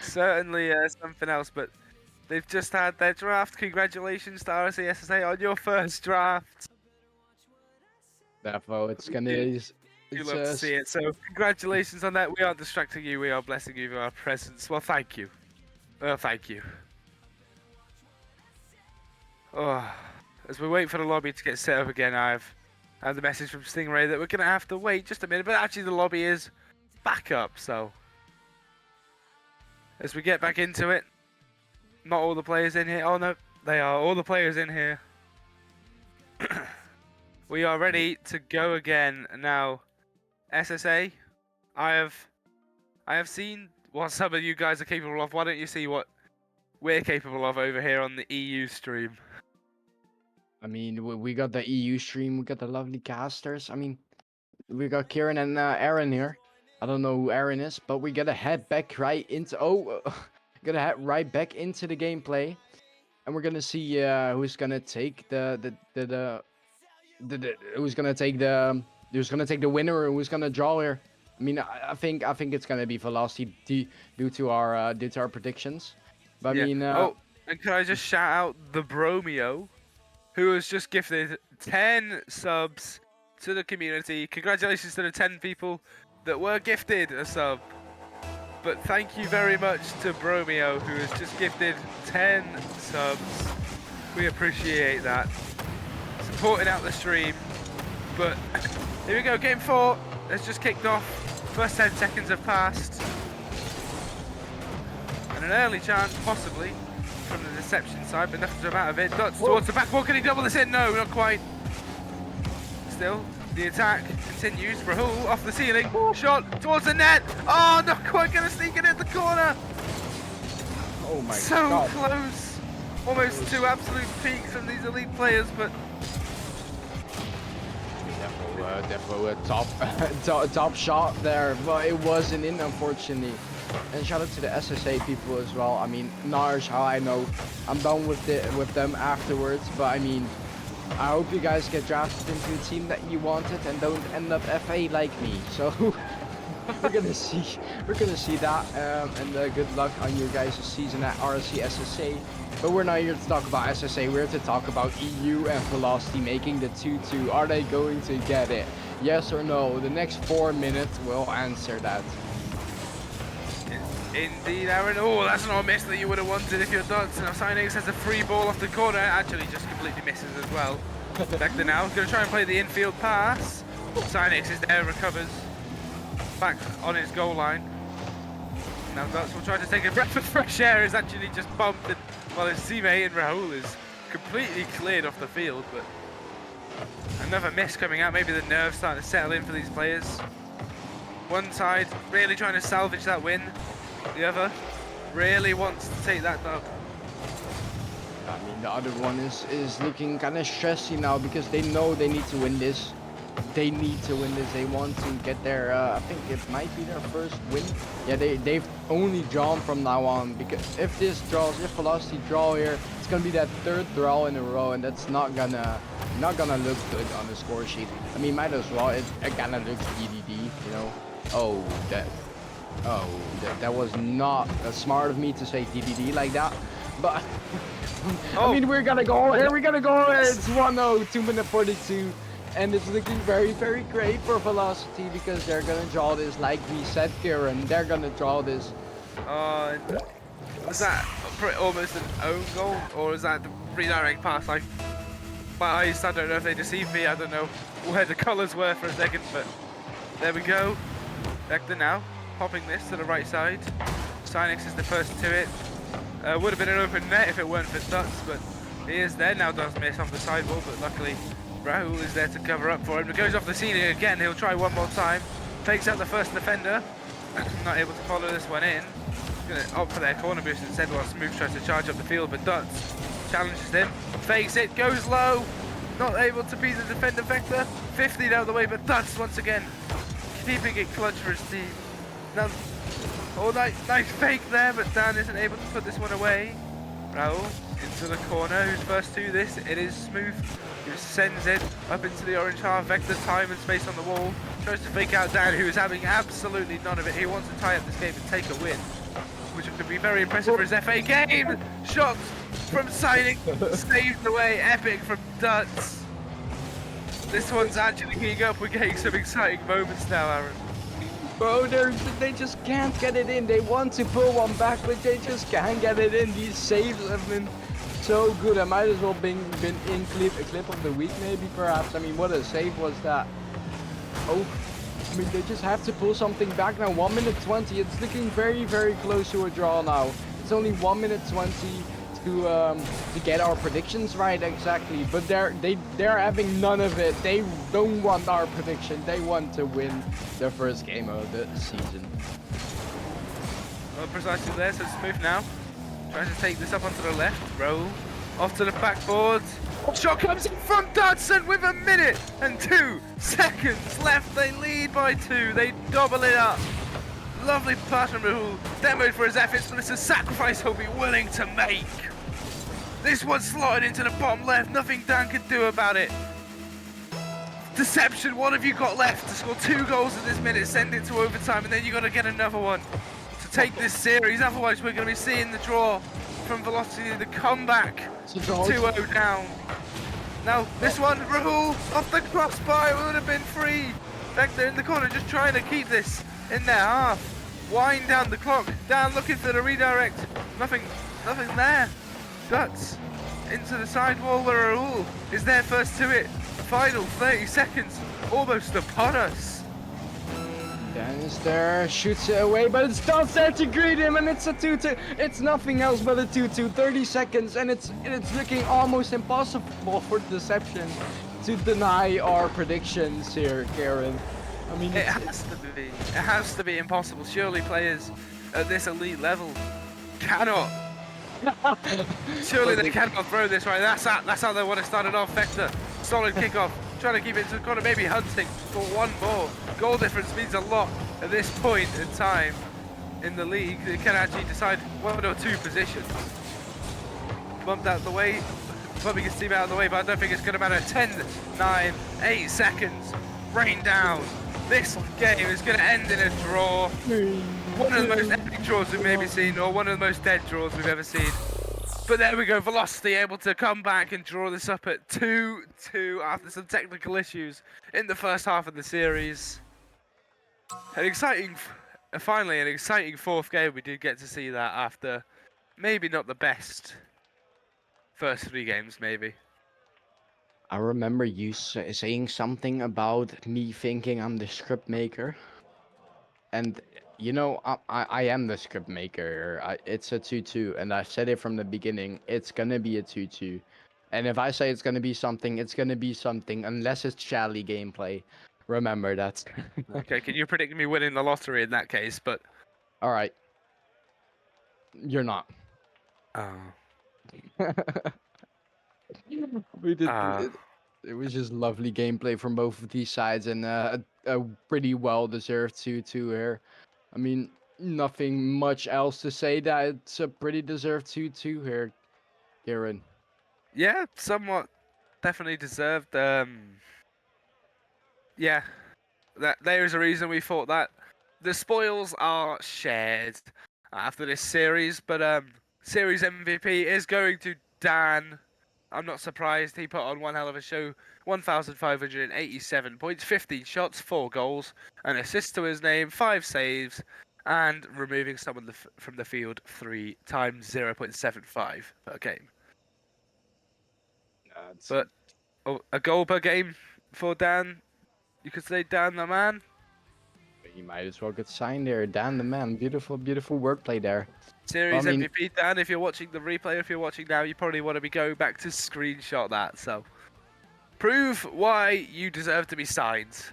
certainly something else. But they've just had their draft. Congratulations to RSC13 on your first draft. Therefore, it's gonna. You love to see it. So congratulations on that. We aren't distracting you. We are blessing you with our presence. Well, thank you. Well, thank you. Oh, as we wait for the lobby to get set up again, I have the message from Stingray that we're gonna have to wait just a minute. But actually, the lobby is back up. So as we get back into it, not all the players in here. Oh no, they are all the players in here. We are ready to go again now. SSA, I have seen what some of you guys are capable of. Why don't you see what we're capable of over here on the EU stream? I mean, we got the EU stream. We got the lovely casters. I mean, we got Kieran and Aaron here. I don't know who Aaron is, but we gotta head back right into. Gotta head right back into the gameplay, and we're gonna see who's gonna take who's gonna take the winner and who's gonna draw here. I mean, I think it's gonna be Velocity due to our predictions. But Yeah. I mean, Oh, and can I just shout out the Bromeo, who has just gifted 10 subs to the community. Congratulations to the 10 people that were gifted a sub. But thank you very much to Bromeo, who has just gifted 10 subs. We appreciate that. Supporting out the stream. But here we go, game 4 has just kicked off. First 10 seconds have passed. And an early chance, possibly, from the deception side, but nothing to come out of it. Dots towards the back wall, can he double this in? No, not quite. Still, the attack continues. Rahul off the ceiling, shot towards the net. Oh, not quite gonna sneak it in the corner. oh my So god. close. Almost two absolute peaks from these elite players, but Definitely a top shot there, but it wasn't in, unfortunately. And shout out to the SSA people as well. I mean, Nars, how I know, I'm done with them afterwards. But I mean, I hope you guys get drafted into the team that you wanted and don't end up FA like me. So we're gonna see that. And good luck on your guys' season at RSC SSA. But we're not here to talk about SSA, we're here to talk about EU and Velocity making the 2-2. Are they going to get it? Yes or no? The next 4 minutes will answer that. indeed, Aaron. Oh, that's not a miss that you would have wanted if you're Dots. Now Cynix has a free ball off the corner, actually just completely misses as well. Vector now is going to try and play the infield pass. Cynix is there, recovers. Back on his goal line. Now Dots will try to take a breath of fresh air, is actually just bumped, and while his teammate in Rahul is completely cleared off the field, but another miss coming out. Maybe the nerves starting to settle in for these players. One side really trying to salvage that win. The other really wants to take that dub. I mean, the other one is looking kind of stressy now because they know they need to win this. They need to win this. They want to get their, I think it might be their first win. Yeah, they've only drawn from now on, because if Velocity draw here, it's gonna be that third draw in a row, and that's not gonna look good on the score sheet. I mean, might as well. It kind of looks DDD, you know. Oh, that was not smart of me to say DDD like that, but I mean, we're gonna go here. We're gonna go. It's 1-0, 2:42. And it's looking very, very great for Velocity because they're gonna draw this, like we said, Kieran. They're gonna draw this. Was that almost an own goal, or is that the redirect pass? My eyes, I don't know if they deceived me. I don't know where the colours were for a second, but there we go. Vector now popping this to the right side. Cynix is the first to it. Would have been an open net if it weren't for Duts, but he is there now. Does miss off the sidewall, but luckily Rahul is there to cover up for him. It goes off the ceiling again. He'll try one more time. Takes out the first defender. Not able to follow this one in. Going to opt for their corner boost instead while Smooth tries to charge up the field, but Duts challenges him. Fakes it, goes low. Not able to beat the defender Vector. 50 out of the way, but Duts once again keeping it clutch for his team. Now Oh, nice fake there, but Dan isn't able to put this one away. Raul into the corner, who's first to this. It is Smooth, who sends it up into the orange half. Vector time and space on the wall. Tries to fake out Dan, who is having absolutely none of it. He wants to tie up this game and take a win, which would be very impressive for his FA game. Shot from Signing, saved away, epic from Duts. This one's actually heating up. We're getting some exciting moments now, Aaron. Bro, they just can't get it in. They want to pull one back, but they just can't get it in. These saves have been so good. I might as well been in clip of the week, maybe, perhaps. I mean, what a save was that? Oh, I mean, they just have to pull something back now. 1 minute 20. It's looking very, very close to a draw now. It's only 1 minute 20 to get our predictions right exactly, but they're having none of it. They don't want our prediction. They want to win their first game of the season. Well, precisely there, so Smooth now trying to take this up onto the left. Roll off to the backboard. Shot comes in from Dodson with 1 minute and 2 seconds left. They lead by 2. They double it up. Lovely pass from Rahul, demoed for his efforts, but it's a sacrifice he'll be willing to make. This one's slotted into the bottom left, nothing Dan can do about it. Deception, what have you got left to score 2 goals in this minute, send it to overtime, and then you got to get another one to take this series. Otherwise, we're going to be seeing the draw from Velocity, the comeback, 2-0 down. Now, this one, Rahul off the crossbar, it would have been free. Back there in the corner, just trying to keep this in their half. Wind down the clock. Dan looking for the redirect. Nothing there. Guts into the side wall where Rahul is there first to it. Final 30 seconds, almost upon us. Dan is there, shoots it away, but it's not there to greet him, and it's a 2-2. It's nothing else but a 2-2. 30 seconds, and it's looking almost impossible for Deception to deny our predictions here, Karen. I mean, it has to be impossible. Surely players at this elite level cannot. Surely they cannot throw this right. That's how they want to start it off. Vector, solid kickoff, trying to keep it to the corner, maybe hunting for one more. Goal difference means a lot at this point in time in the league. They can actually decide 1 or 2 positions. Bumped out of the way, bumping his team out of the way, but I don't think it's going to matter. 10, 9, 8 seconds, rain down. This game is going to end in a draw. One of the most epic draws we've maybe seen, or one of the most dead draws we've ever seen. But there we go, Velocity able to come back and draw this up at 2-2 after some technical issues in the first half of the series. Finally an exciting 4th game. We did get to see that after maybe not the best first 3 games, maybe. I remember you saying something about me thinking I'm the script maker. And, you know, I am the script maker. It's a 2-2, and I've said it from the beginning. It's going to be a 2-2. And if I say it's going to be something, it's going to be something, unless it's Chally gameplay. Remember that. Okay, can you predict me winning the lottery in that case? But All right. You're not. oh. We did. It was just lovely gameplay from both of these sides, and a pretty well-deserved 2-2 here. I mean, nothing much else to say. That it's a pretty deserved 2-2 here, Kieran. Yeah, somewhat definitely deserved. Yeah, there is a reason we thought that. The spoils are shared after this series, but series MVP is going to Dan. I'm not surprised. He put on one hell of a show. 1,587 points, 15 shots, 4 goals, an assist to his name, 5 saves, and removing someone from the field 3 times, 0.75 per game. But a goal per game for Dan. You could say Dan the man. You might as well get signed there, Dan the man. Beautiful, beautiful wordplay there. Series MVP, Dan, if you're watching the replay, if you're watching now, you probably want to be going back to screenshot that. So, prove why you deserve to be signed.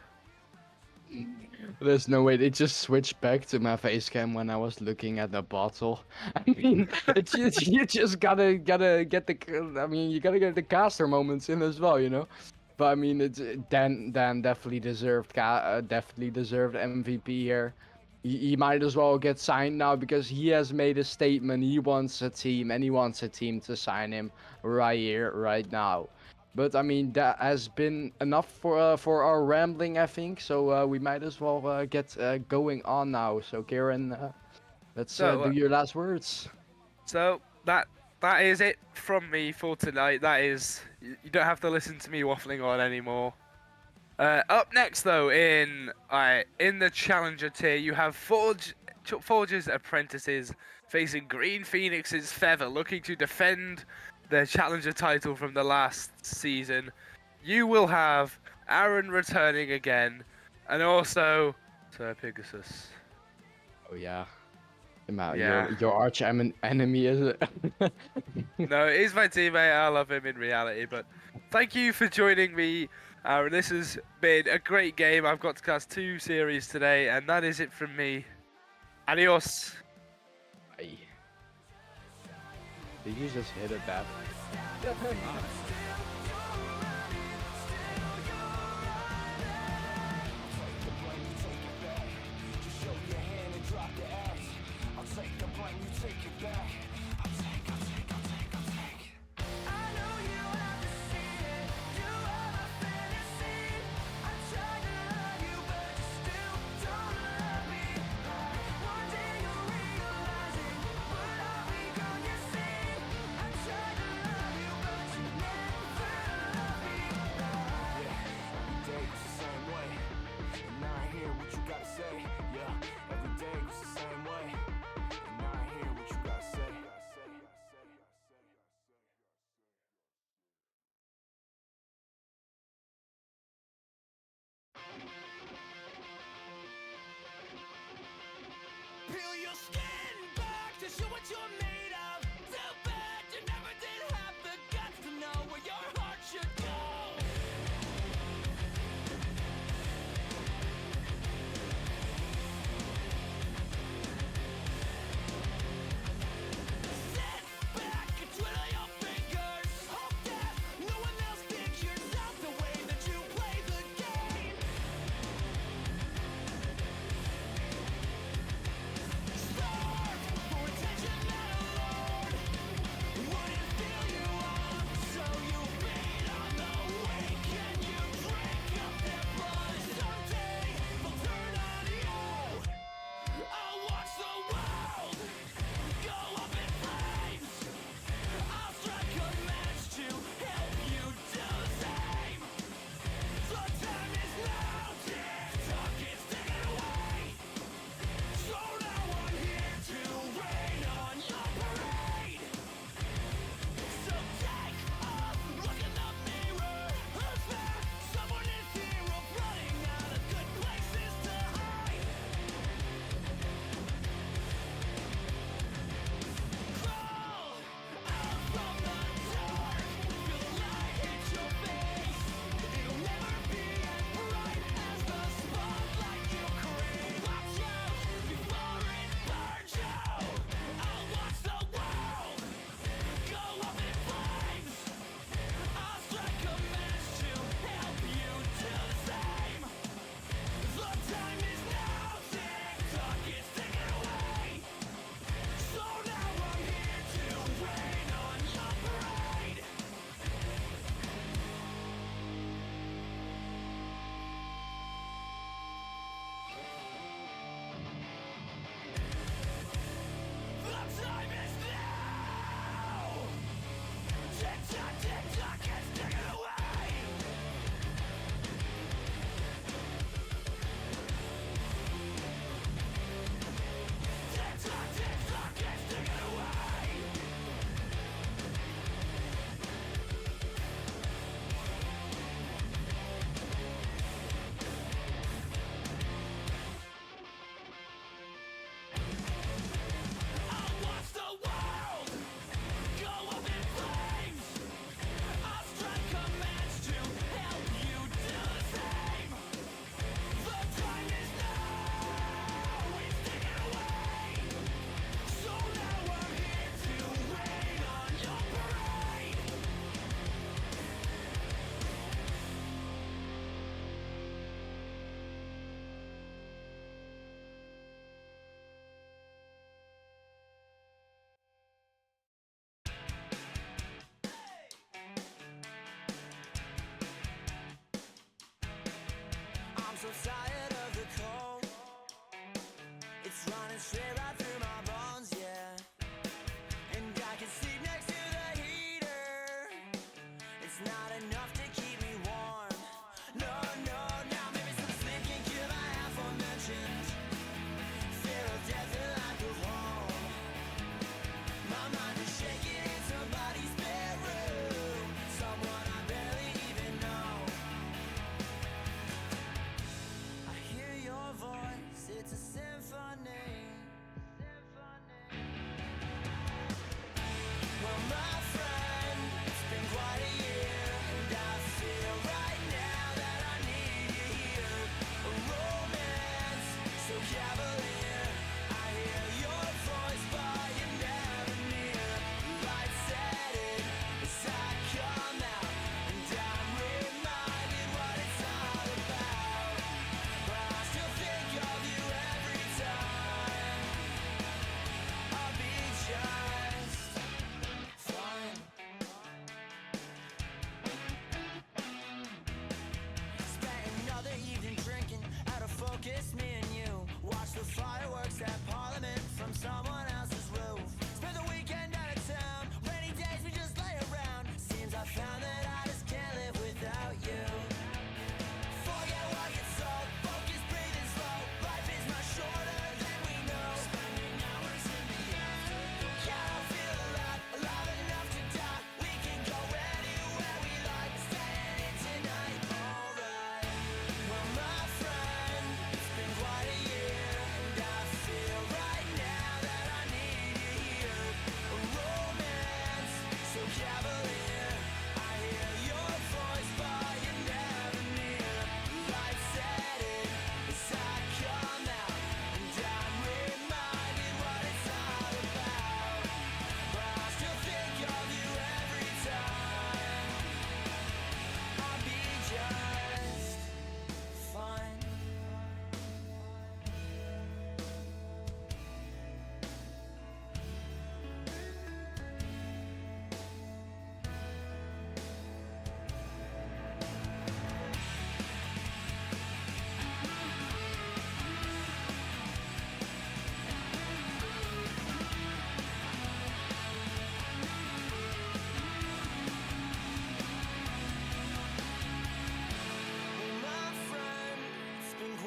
There's no way. They just switched back to my face cam when I was looking at the bottle. I mean, you just gotta get the. I mean, you gotta get the caster moments in as well, you know. But I mean, it's Dan definitely deserved MVP here. he might as well get signed now because he has made a statement. He wants a team, and he wants a team to sign him right here, right now. But I mean, that has been enough for our rambling, I think. So we might as well get going on now. So Kieran, let's So, do your last words. So that is it from me for tonight. That is, you don't have to listen to me waffling on anymore. Up next though, in the Challenger tier, you have Forge's apprentices facing Green Phoenix's Feather, looking to defend their Challenger title from the last season. You will have Aaron returning again, and also Sir Pegasus. Oh yeah. Your Yeah. your arch enemy is it? No, he's my teammate. I love him in reality. But thank you for joining me. This has been a great game. I've got to cast 2 series today, and that is it from me. Adios. Ay. Did you just hit it that?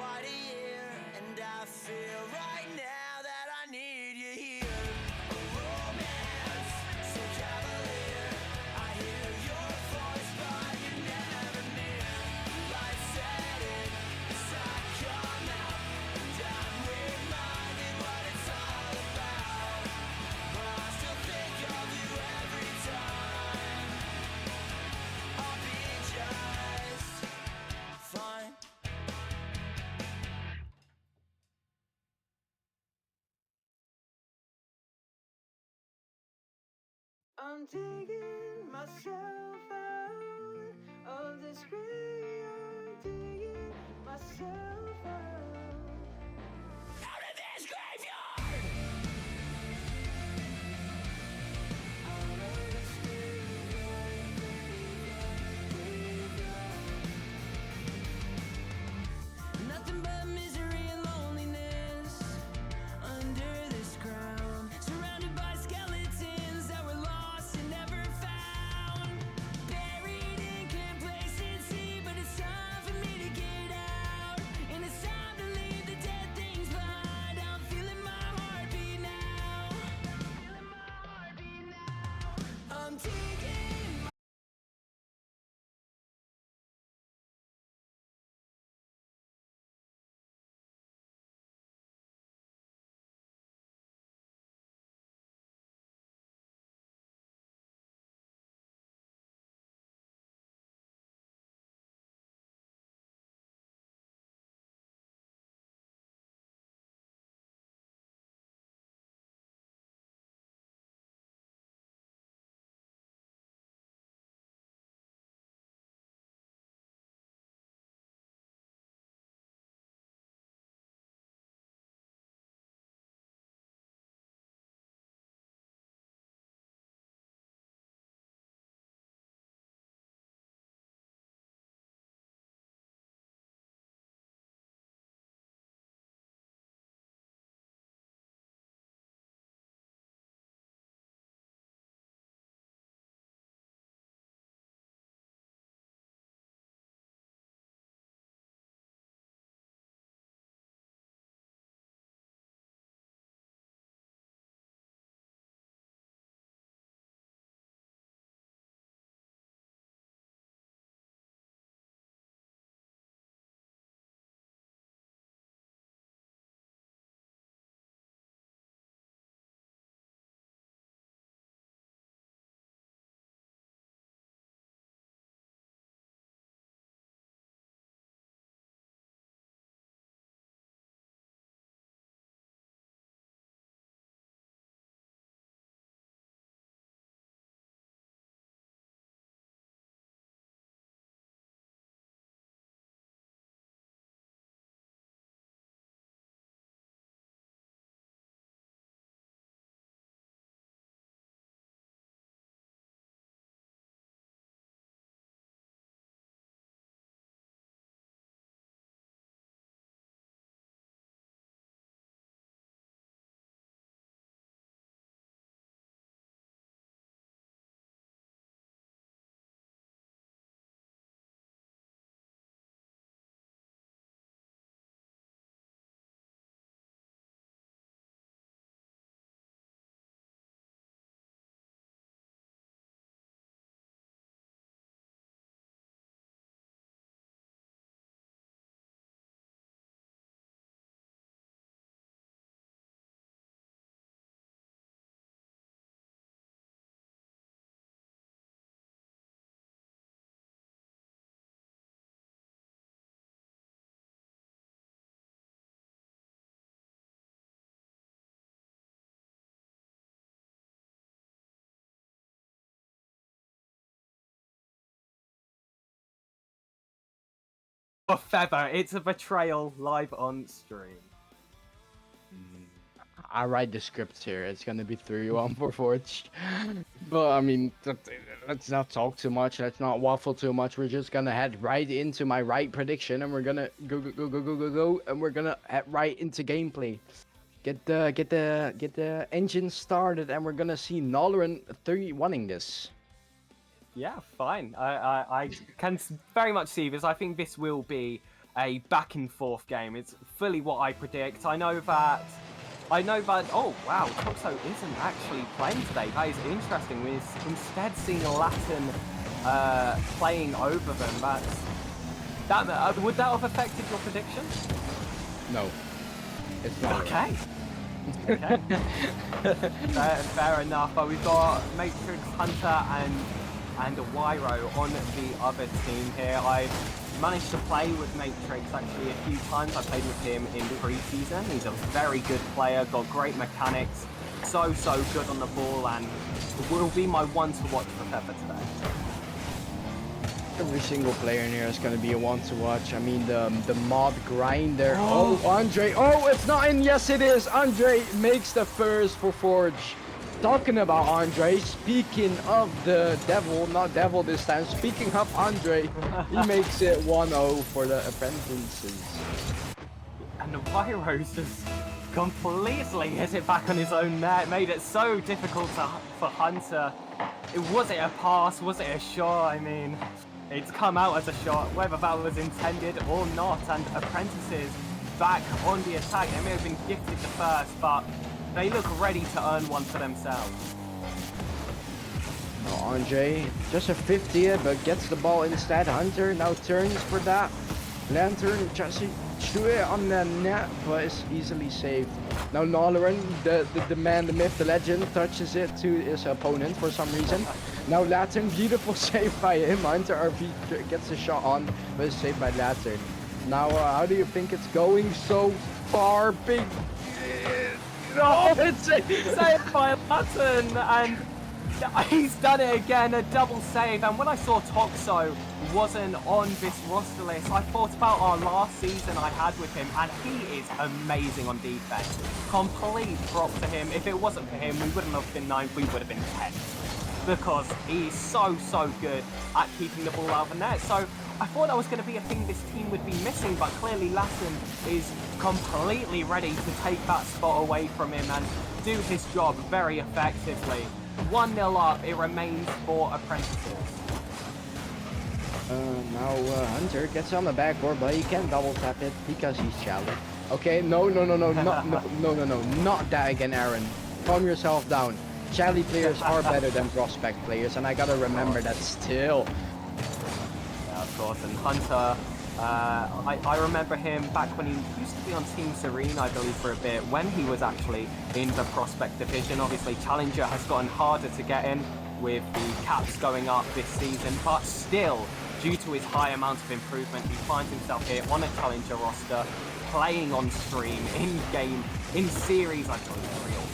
quite a year, and I feel right now that I need you here. A romance so cavalier. I hear your voice, but you're never near. Light setting as I come out, and I'm reminded what it's all about. But I still think of you every time. I'll be just fine. I'm taking myself out of this graveyard, taking myself out of this graveyard, out of this graveyard, graveyard. Nothing but misery and loneliness under this ground, surrounded by skeletons that were lost and never found, buried in complacency, but it's time for me to get out, and it's time to leave the dead things behind. I'm feeling my heartbeat now, feeling my heartbeat now. I'm taking A feather. It's a betrayal live on stream. I write the scripts here. It's gonna be 3-1 for Forge. But I mean, let's not talk too much. Let's not waffle too much. We're just gonna head right into my right prediction, and we're gonna go, and we're gonna head right into gameplay. Get the engine started, and we're gonna see Nolran 3-1ing this. Yeah, fine. I can very much see this. I think this will be a back and forth game. It's fully what I predict. I know that. Oh wow, Toxo isn't actually playing today. That is interesting. We're instead seeing Latin playing over them. Would that have affected your prediction? No, it's not. Okay. Okay. fair enough. But we've got Matrix, Hunter, and Wyro on the other team here. I managed to play with Matrix actually a few times. I played with him in pre-season. He's a very good player, got great mechanics, so good on the ball, and will be my one to watch for Pepper today. Every single player in here is going to be a one to watch. I mean, the mod grinder. Oh, Andre. Oh, it's not in. Yes, it is. Andre makes the first for Forge. Talking about Andre, speaking of the devil, not devil this time, speaking of Andre, he makes it 1-0 for the apprentices. And the Vyros just completely hit it back on his own net, made it so difficult for Hunter. Was it a pass? Was it a shot? I mean, it's come out as a shot, whether that was intended or not, and apprentices back on the attack. They may have been gifted the first, but they look ready to earn one for themselves. Now Andre, just a 50th, but gets the ball instead. Hunter now turns for that. Lantern tries to shoot it on the net, but it's easily saved. Now Nolaran, the man, the myth, the legend, touches it to his opponent for some reason. Now Lantern, beautiful save by him. Hunter RP gets a shot on, but it's saved by Lantern. Now, how do you think it's going so far? Big... Oh, it's saved by Lantern, and he's done it again, a double save. And when I saw Toxo wasn't on this roster list, I thought about our last season I had with him, and he is amazing on defense. Complete prop to him. If it wasn't for him, we wouldn't have been 9th, we would have been 10th, because he's so good at keeping the ball out of the net. So I thought that was going to be a thing this team would be missing, but clearly Latin is completely ready to take that spot away from him and do his job very effectively. 1-0 up, it remains for apprentices. Now Hunter gets on the backboard, but he can't double tap it because he's shallow. Okay, no, not that again, Aaron. Calm yourself down. Chally players are better than prospect players, and I gotta remember that still. Yeah, of course, and Hunter, I remember him back when he used to be on Team Serene, I believe, for a bit, when he was actually in the prospect division. Obviously, Challenger has gotten harder to get in with the caps going up this season, but still, due to his high amount of improvement, he finds himself here on a Challenger roster, playing on stream, in game, in series, I believe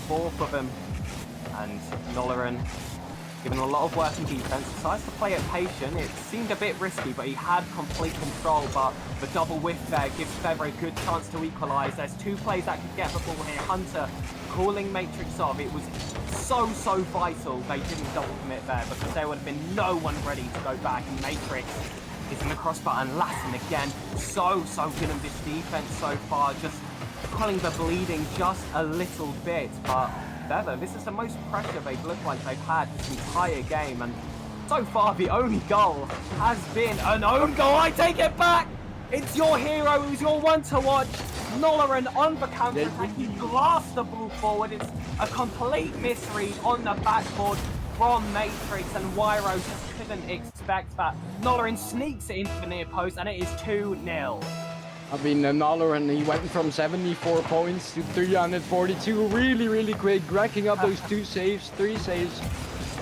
3 or 4 for them. And Nolaran, given a lot of work in defense, decides to play it patient. It seemed a bit risky, but he had complete control. But the double whiff there gives Feather a good chance to equalise. There's 2 plays that could get the ball here. Hunter calling Matrix off. It was so vital they didn't double commit there, because there would have been no one ready to go back. And Matrix is in the crossbar, and Latin again, so good in this defense so far, just pulling the bleeding just a little bit. But Feather, this is the most pressure they've looked like they've had this entire game, and so far the only goal has been an own goal. I take it back! It's your hero who's your one to watch. Nolaran on the counter attack, he blasts the ball forward. It's a complete misread on the backboard from Matrix, and Wyro just couldn't expect that. Nolaran sneaks it into the near post, and it is 2-0. I mean, Nolaran, he went from 74 points to 342 really quick, racking up those 3 saves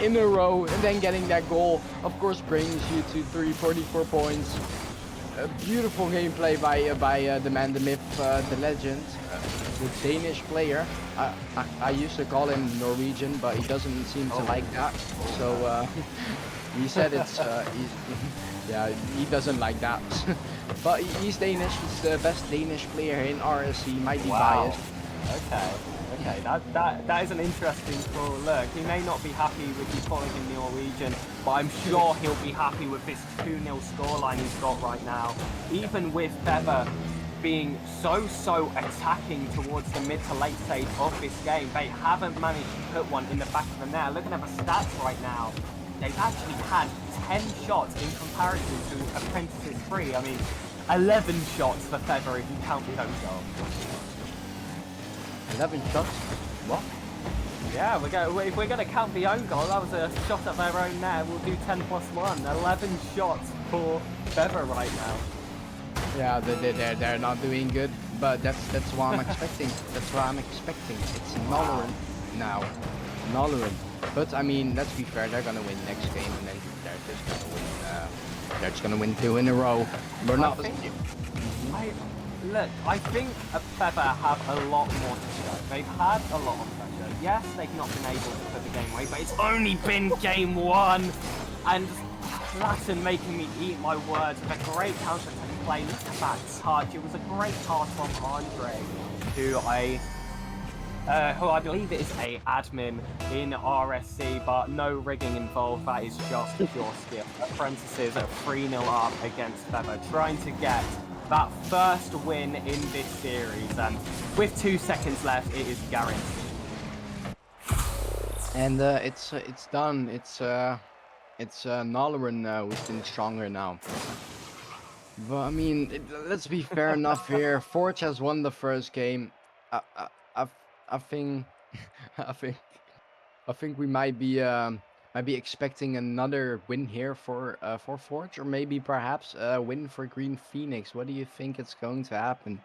in a row, and then getting that goal, of course, brings you to 344 points. A beautiful gameplay by the man, the myth, the legend, the Danish player. I used to call him Norwegian, but he doesn't seem to like that, so he said it's yeah, he doesn't like that. But he's Danish. He's the best Danish player in RSC. Might be biased. Okay, that is an interesting call. Look, he may not be happy with you calling him Norwegian, but I'm sure he'll be happy with this 2-0 scoreline he's got right now. Even with Feather being so attacking towards the mid to late stage of this game, they haven't managed to put one in the back of the net. Looking at the stats right now, they've actually had 10 shots in comparison to Apprentice's 3. I mean, 11 shots for Feather if you count the own goal. 11 shots? What? Yeah, if we're going to count the own goal, that was a shot at their own net. We'll do 10 plus 1. 11 shots for Feather right now. Yeah, they're not doing good, but that's what I'm expecting. That's what I'm expecting. It's Noloran now. Noloran. But I mean, let's be fair, they're gonna win next game, and then they're just gonna win. They're just gonna win 2 in a row. We're not. Look, I think Feather have a lot more to show. They've had a lot of pressure. Yes, they've not been able to put the game away, but it's only been game 1, and Latin making me eat my words with a great counter-attacking play. Look at that touch. It was a great pass from Andre, who I believe is a admin in RSC, but no rigging involved. That is just pure skill. Apprentices are 3-0 up against Feather, trying to get that first win in this series, and with 2 seconds left, it is guaranteed. And it's done. It's Noloran who's been stronger now. But I mean, let's be fair enough here. Forge has won the first game. I think we might be expecting another win here for Forge, or maybe perhaps a win for Green Phoenix. What do you think it's going to happen?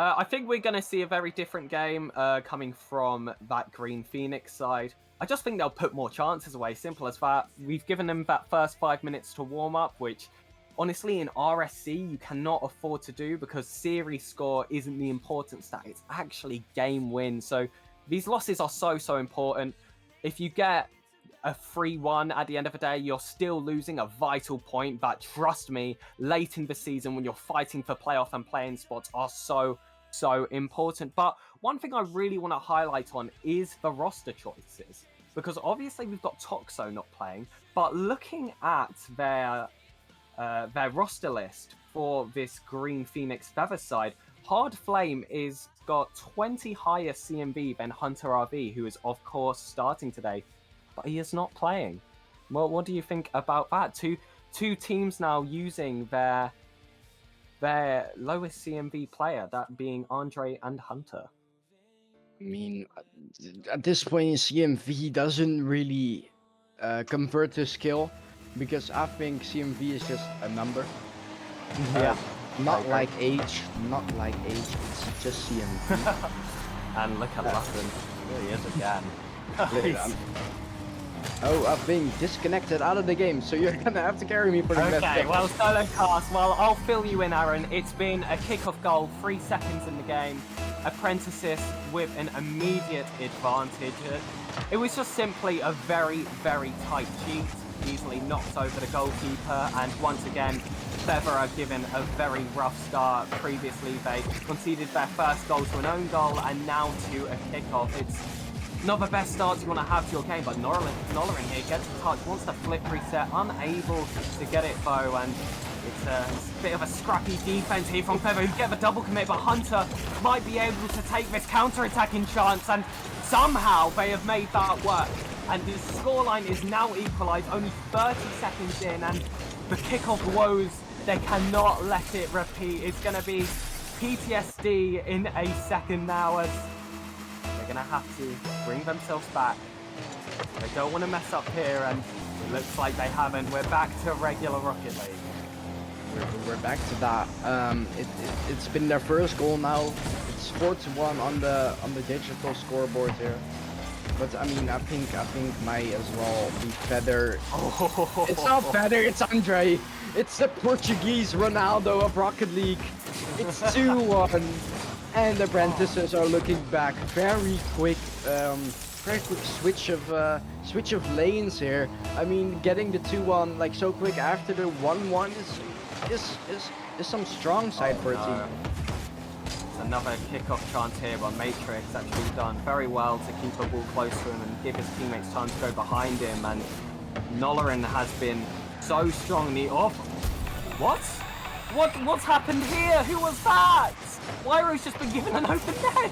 I think we're going to see a very different game coming from that Green Phoenix side. I just think they'll put more chances away, simple as that. We've given them that first 5 minutes to warm up, which honestly in RSC you cannot afford to do, because series score isn't the important stat, it's actually game win. So these losses are so important. If you get a 3-1 at the end of the day, you're still losing a vital point that, trust me, late in the season when you're fighting for playoff and playing spots are so important. But one thing I really want to highlight on is the roster choices, because obviously we've got Toxo not playing, but looking at their roster list for this Green Phoenix Feather side, Hard Flame is got 20 higher CMV than Hunter RV, who is of course starting today, but he is not playing. Well, what do you think about that? Two teams now using their lowest CMV player, that being Andre and Hunter. I mean, at this point, CMV doesn't really convert to skill, because I think CMV is just a number. Yeah. Not like age, it's just CMV. And look at Latin. There he is again. He's- Oh, I've been disconnected out of the game, so you're gonna have to carry me for the next Okay, game. well, solo cast. Well, I'll fill you in, Aaron. It's been a kickoff goal, 3 seconds in the game. Apprentices with an immediate advantage. It was just simply a very tight cheat. Easily knocked over the goalkeeper, and once again, Feather are given a very rough start. Previously, they conceded their first goal to an own goal, and now to a kickoff. It's not the best start you want to have to your game, but Noloran here gets a touch, wants to flip reset, unable to get it though, and it's a bit of a scrappy defense here from Feather, who get the double commit, but Hunter might be able to take this counter-attacking chance, and somehow they have made that work. And the scoreline is now equalised, only 30 seconds in, and the kickoff woes, they cannot let it repeat. It's going to be PTSD in a second now, as they're going to have to bring themselves back. They don't want to mess up here, and it looks like they haven't. We're back to regular Rocket League. We're back to that. It's been their first goal now. It's 4-1 on the digital scoreboard here. But I mean, I think might as well be Feather. Oh. It's not Feather, it's Andre. It's the Portuguese Ronaldo of Rocket League. It's 2-1, and the Apprentices are looking back. Very quick switch of lanes here. I mean, getting the 2-1 like so quick after the 1-1 is some strong side for a team. Another kickoff chance here, but Matrix actually done very well to keep the ball close to him and give his teammates time to go behind him. And Noloran has been so strong in the off. What's happened here? Who was that? Wyro's just been given an open net.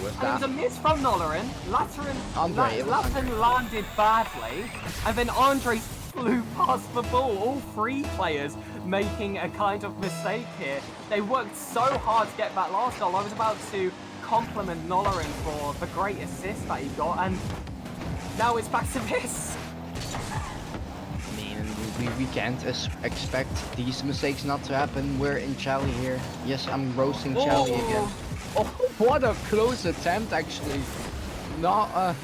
And it was a miss from Noloran. Latin landed badly, and then Andre flew past the ball. All three players making a kind of mistake here. They worked so hard to get that last goal. I was about to compliment Nolarin for the great assist that he got, and now it's back to this. I mean, we can't expect these mistakes not to happen. We're in Charlie here. Yes, I'm roasting Charlie again. Oh, what a close attempt, actually. Not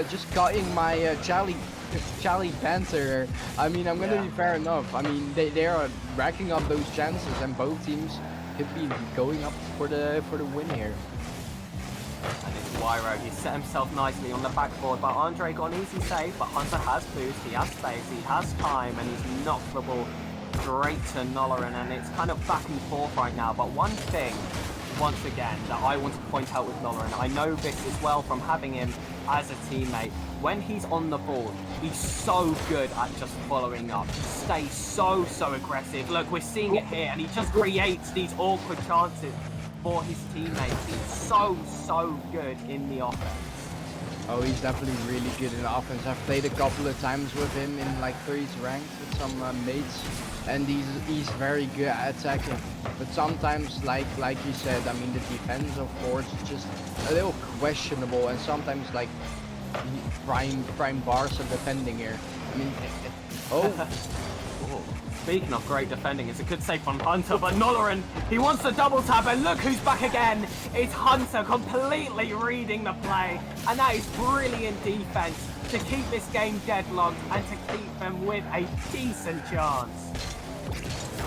just cutting my Charlie banter. I mean, I'm gonna be fair enough. I mean, they are racking up those chances, and both teams could be going up for the win here. And it's Wyro. He set himself nicely on the backboard, but Andre got an easy save. But Hunter has boost, he has space, he has time, and he's knocked the ball straight to Nolarin, and it's kind of back and forth right now. But one thing, once again, that I want to point out with Nolarin, I know this as well from having him as a teammate. When he's on the ball, he's so good at just following up. He stays so aggressive. Look, we're seeing it here, and he just creates these awkward chances for his teammates. He's so good in the offense. Oh, he's definitely really good in the offense. I've played a couple of times with him in like 3s ranked with some mates, and he's very good at attacking. But sometimes, like you said, I mean, the defense, of course, is just a little questionable, and sometimes like prime bars of defending here. I mean, Speaking of great defending, it's a good save from Hunter, but Nolarin, he wants the double tap, and look who's back again. It's Hunter completely reading the play, and that is brilliant defense to keep this game deadlocked and to keep them with a decent chance.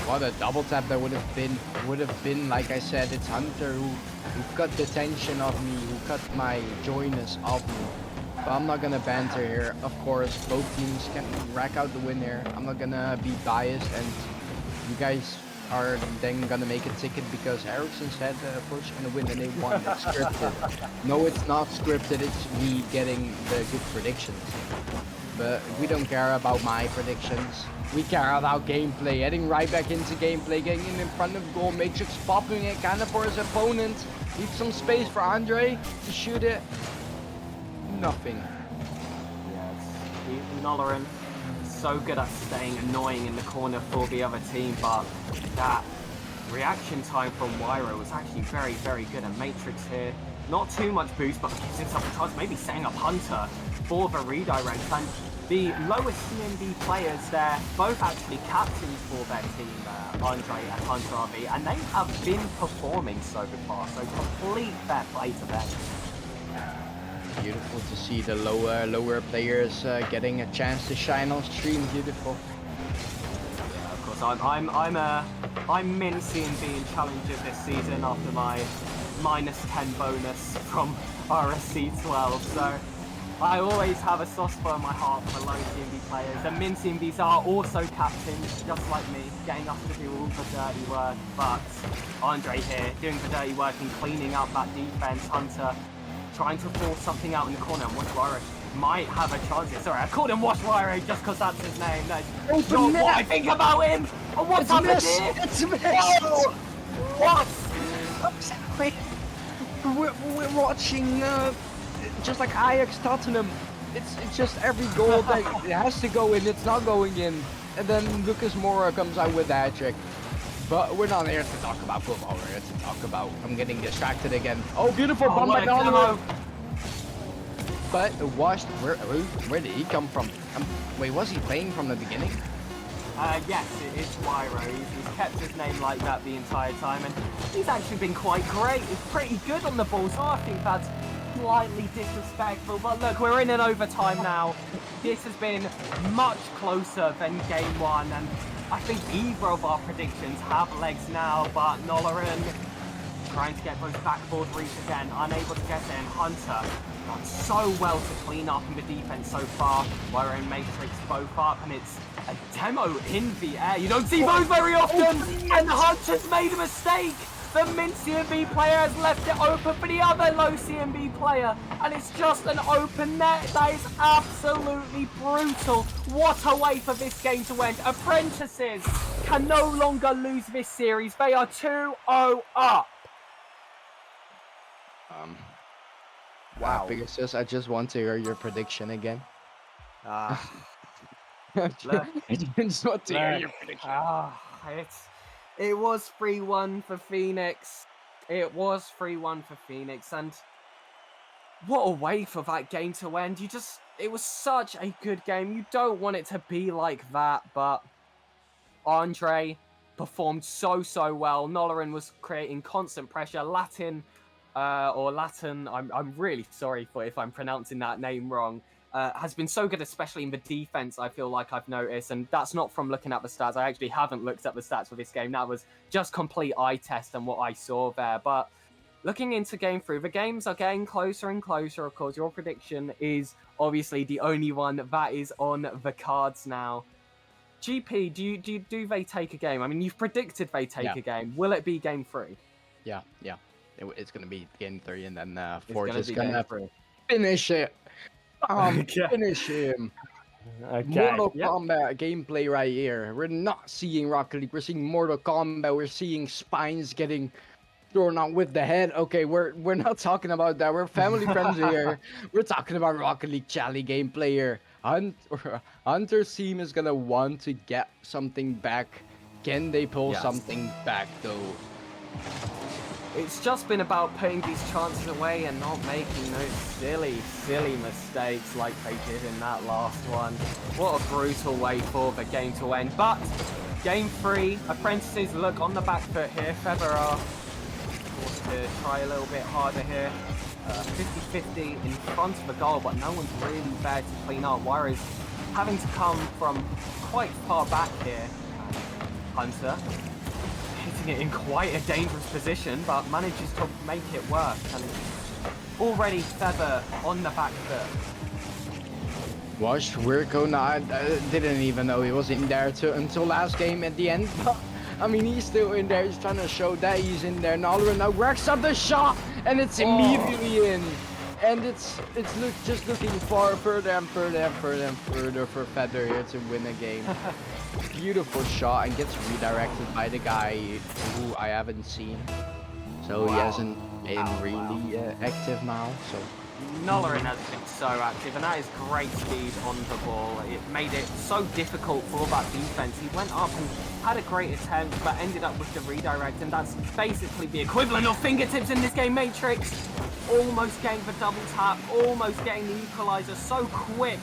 What a double tap that would have been, like I said, it's Hunter who cut the tension of me, who cut my joyness of me. But I'm not gonna banter here. Of course, both teams can rack out the win here. I'm not gonna be biased, and you guys are then gonna make a ticket because Ericsson said Push gonna win and they won. It's scripted. No, it's not scripted. It's me getting the good predictions. But we don't care about my predictions. We care about gameplay. Heading right back into gameplay, getting in front of goal. Matrix popping it kind of for his opponent. Leave some space for Andre to shoot it. Nothing. Yes, Nolarin so good at staying annoying in the corner for the other team, but that reaction time from Wyro was actually very good. And Matrix here, not too much boost, but gives himself a chance, maybe setting up Hunter for the redirect. And the lowest CMB players there, both actually captains for their team, Andre and Hunter RB, and they have been performing so far, so complete fair play to them. Beautiful to see the lower players getting a chance to shine on stream. Beautiful. Yeah, of course, I'm min CMB in Challenger this season after my -10 bonus from RSC13, so I always have a soft spot in my heart for low CMB players. And min CMBs are also captains, just like me, getting us to do all the dirty work. But Andre here doing the dirty work and cleaning up that defense. Hunter trying to force something out in the corner, and Wyro might have a chance here. Sorry, I called him Wyro just because that's his name. That's not what I think about him. And what's happened here? It's a miss. Whoa! What? We're watching just like Ajax Tottenham. It's just every goal that it has to go in, it's not going in, and then Lucas Moura comes out with that trick. But we're not here to talk about football. We're here to talk about. I'm getting distracted again. Oh, beautiful bomb by Ronaldo. But washed. Where did he come from? Wait, was he playing from the beginning? Yes, it's Wyro. He's kept his name like that the entire time, and he's actually been quite great. He's pretty good on the ball, so I think that's slightly disrespectful. But look, we're in an overtime now. This has been much closer than game one, and I think either of our predictions have legs now, but Nolarin trying to get those backboard reach again, unable to get it, and Hunter done so well to clean up in the defense so far. Wyro and Matrix both up, and it's a demo in the air. You don't see those very often, and Hunter's made a mistake. The min CMB player has left it open for the other low CMB player, and it's just an open net. That is absolutely brutal. What a way for this game to end. Apprentices can no longer lose this series. They are 2-0 up. Wow. Pegasus, I just want to hear your prediction again. Look. I just want to hear Look. your prediction. It was 3-1 for Phoenix. It was 3-1 for Phoenix, and what a way for that game to end. It was such a good game. You don't want it to be like that, but Andre performed so well. Nolorin was creating constant pressure. Latin, I'm really sorry for if I'm pronouncing that name wrong, has been so good, especially in the defense, I feel like I've noticed. And that's not from looking at the stats. I actually haven't looked at the stats for this game. That was just complete eye test and what I saw there. But looking into game 3, the games are getting closer and closer. Of course, your prediction is obviously the only one that is on the cards now. GP, do they take a game? I mean, you've predicted they take a game. Will it be game 3? Yeah. It's gonna be game 3, and then It's Forge is be gonna game 3. finish it. Okay. Finish him. Mortal Kombat gameplay right here. We're not seeing Rocket League. We're seeing Mortal Kombat. We're seeing spines getting thrown out with the head. Okay, we're not talking about that. We're family friends here. We're talking about Rocket League Chally gameplay here. Hunter's team is gonna want to get something back. Can they pull something back though? It's just been about putting these chances away and not making those silly mistakes like they did in that last one. What a brutal way for the game to end. But game 3, Apprentices look on the back foot here. Feather are forced to try a little bit harder here. 50-50 in front of the goal, but no one's really there to clean up. Warriors having to come from quite far back here. Hunter hitting it in quite a dangerous position, but manages to make it work. And already Feather on the back foot. Watch Wirko. No, I didn't even know he was in there until last game at the end. I mean, he's still in there. He's trying to show that he's in there. Nolorin now works up the shot, and it's immediately in. And it's just looking further and further for Feather here to win a game. Beautiful shot, and gets redirected by the guy who I haven't seen. So he hasn't been really active now. So Nolorin has been so active, and that is great speed on the ball. It made it so difficult for that defense. He went up and had a great attempt, but ended up with the redirect, and that's basically the equivalent of fingertips in this game. Matrix almost getting the double tap, almost getting the equalizer so quick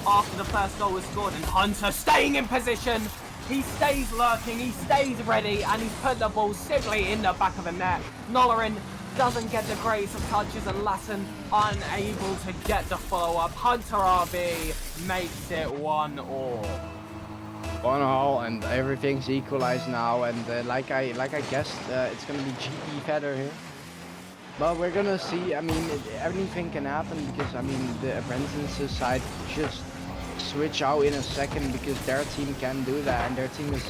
after the first goal was scored, and Hunter staying in position. He stays lurking, he stays ready, and he's put the ball simply in the back of the net. Nolorin doesn't get the greatest of touches, and Latin unable to get the follow-up. Hunter RB makes it 1-1. 1-1, and everything's equalized now. And like I guessed, it's gonna be GP Feather here. But we're gonna see. I mean, everything can happen because I mean the Apprentices side just switch out in a second because their team can do that, and their team is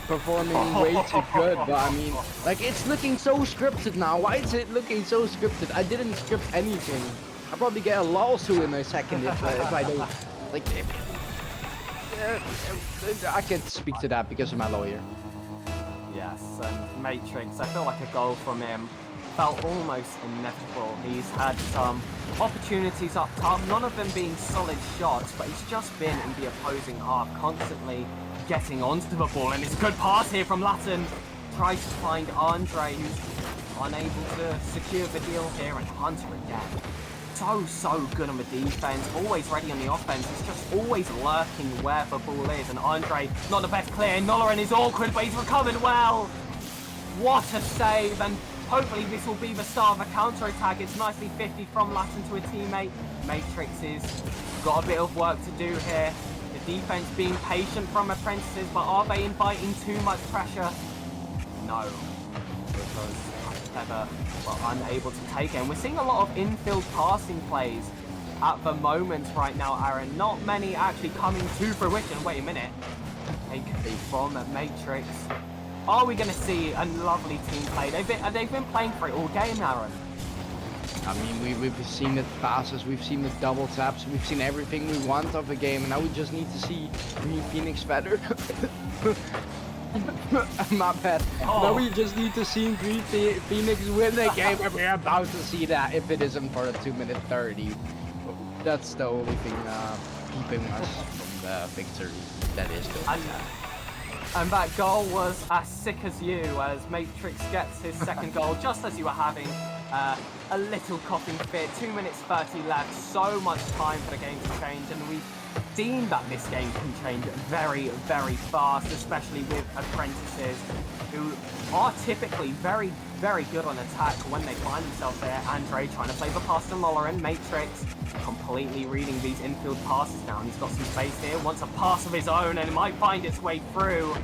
performing way too good. But I mean, like, it's looking so scripted now. Why is it looking so scripted? I didn't script anything. I'll probably get a lawsuit in a second if I don't. Like, I can't speak to that because of my lawyer. Yes, and Matrix, I feel like a goal from him felt almost inevitable. He's had some opportunities up top, none of them being solid shots, but he's just been in the opposing half, constantly getting onto the ball, and it's a good pass here from Latin. Tries to find Andre, who's unable to secure the deal here, and Hunter again. So good on the defense, always ready on the offense. He's just always lurking where the ball is, and Andre, not the best clear. Nolorin is awkward, but he's recovered well. What a save, and hopefully this will be the start of a counter-attack. It's nicely 50 from Latin to a teammate. Matrix has got a bit of work to do here. The defense being patient from Apprentices, but are they inviting too much pressure? No, because Feather were unable to take it. And we're seeing a lot of infield passing plays at the moment right now, Aaron. Not many actually coming to fruition. Wait a minute. Take from Matrix. Are we going to see a lovely team play? They've been playing for it all game, Aaron. I mean, we've seen the passes, we've seen the double taps, we've seen everything we want of a game, and now we just need to see Green Phoenix better. My bad. Oh. Now we just need to see Green Phoenix win the game, and we're about to see that if it isn't for a 2-minute 30. That's the only thing keeping us from victory. That is the And that goal was as sick as you, as Matrix gets his second goal just as you were having a little coughing fit. 2 minutes 30 left, so much time for the game to change, and we've seen that this game can change very, very fast, especially with apprentices who are typically very, very good on attack when they find themselves there. Andre trying to play the pass to Lollerin. Matrix completely reading these infield passes now, and he's got some space here, wants a pass of his own, and it might find its way through.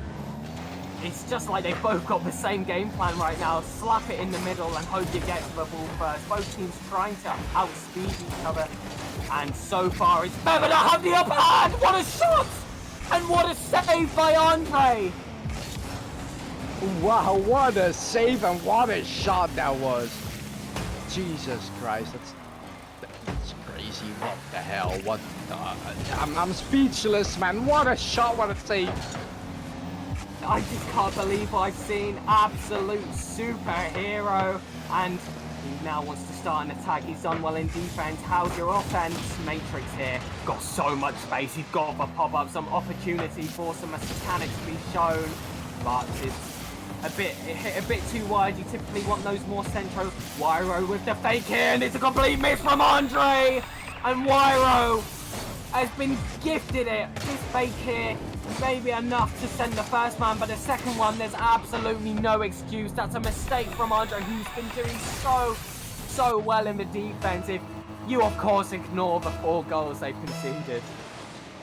It's just like they've both got the same game plan right now. Slap it in the middle and hope you get to the ball first. Both teams trying to outspeed each other. And so far, it's Bever to have the upper hand. What a shot! And what a save by Andre! Wow, what a save and what a shot that was. Jesus Christ, that's crazy. What the hell? What the... I'm speechless, man. What a shot, what a save. I just can't believe what I've seen. Absolute superhero. And he now wants to start an attack. He's done well in defense. How's your offense? Matrix here. Got so much space. He's got a pop-up, some opportunity for some mechanics to be shown. But it's a bit too wide. You typically want those more centro. Wyro with the fake here, and it's a complete miss from Andre. And Wyro has been gifted it. This fake here maybe enough to send the first man, but the second one, there's absolutely no excuse. That's a mistake from Andre, who's been doing so well in the defense. If you, of course, ignore the 4 goals they've conceded.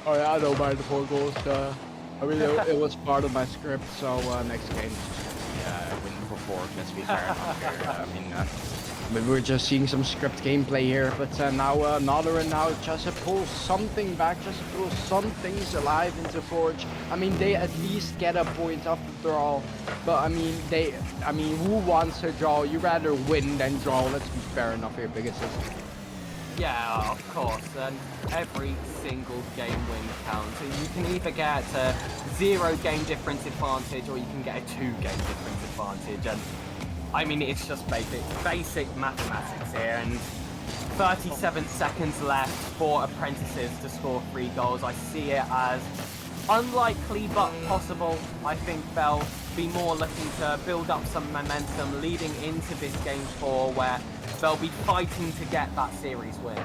Oh yeah, I don't mind the 4 goals. I mean, it was part of my script, so next game, win for 4. Let's be fair. I mean, we're just seeing some script gameplay here, but now Nodder now just pulls something back, just pulls some things alive into Forge. I mean, they at least get a point off the draw, but I mean, who wants to draw? You rather win than draw. Let's be fair enough here, because yeah, of course, and every single game win counts. So you can either get a 0 game difference advantage, or you can get a 2 game difference advantage, and I mean, it's just basic mathematics here, and 37 seconds left for apprentices to score 3 goals. I see it as unlikely but possible. I think they'll be more looking to build up some momentum leading into this game 4, where they'll be fighting to get that series win.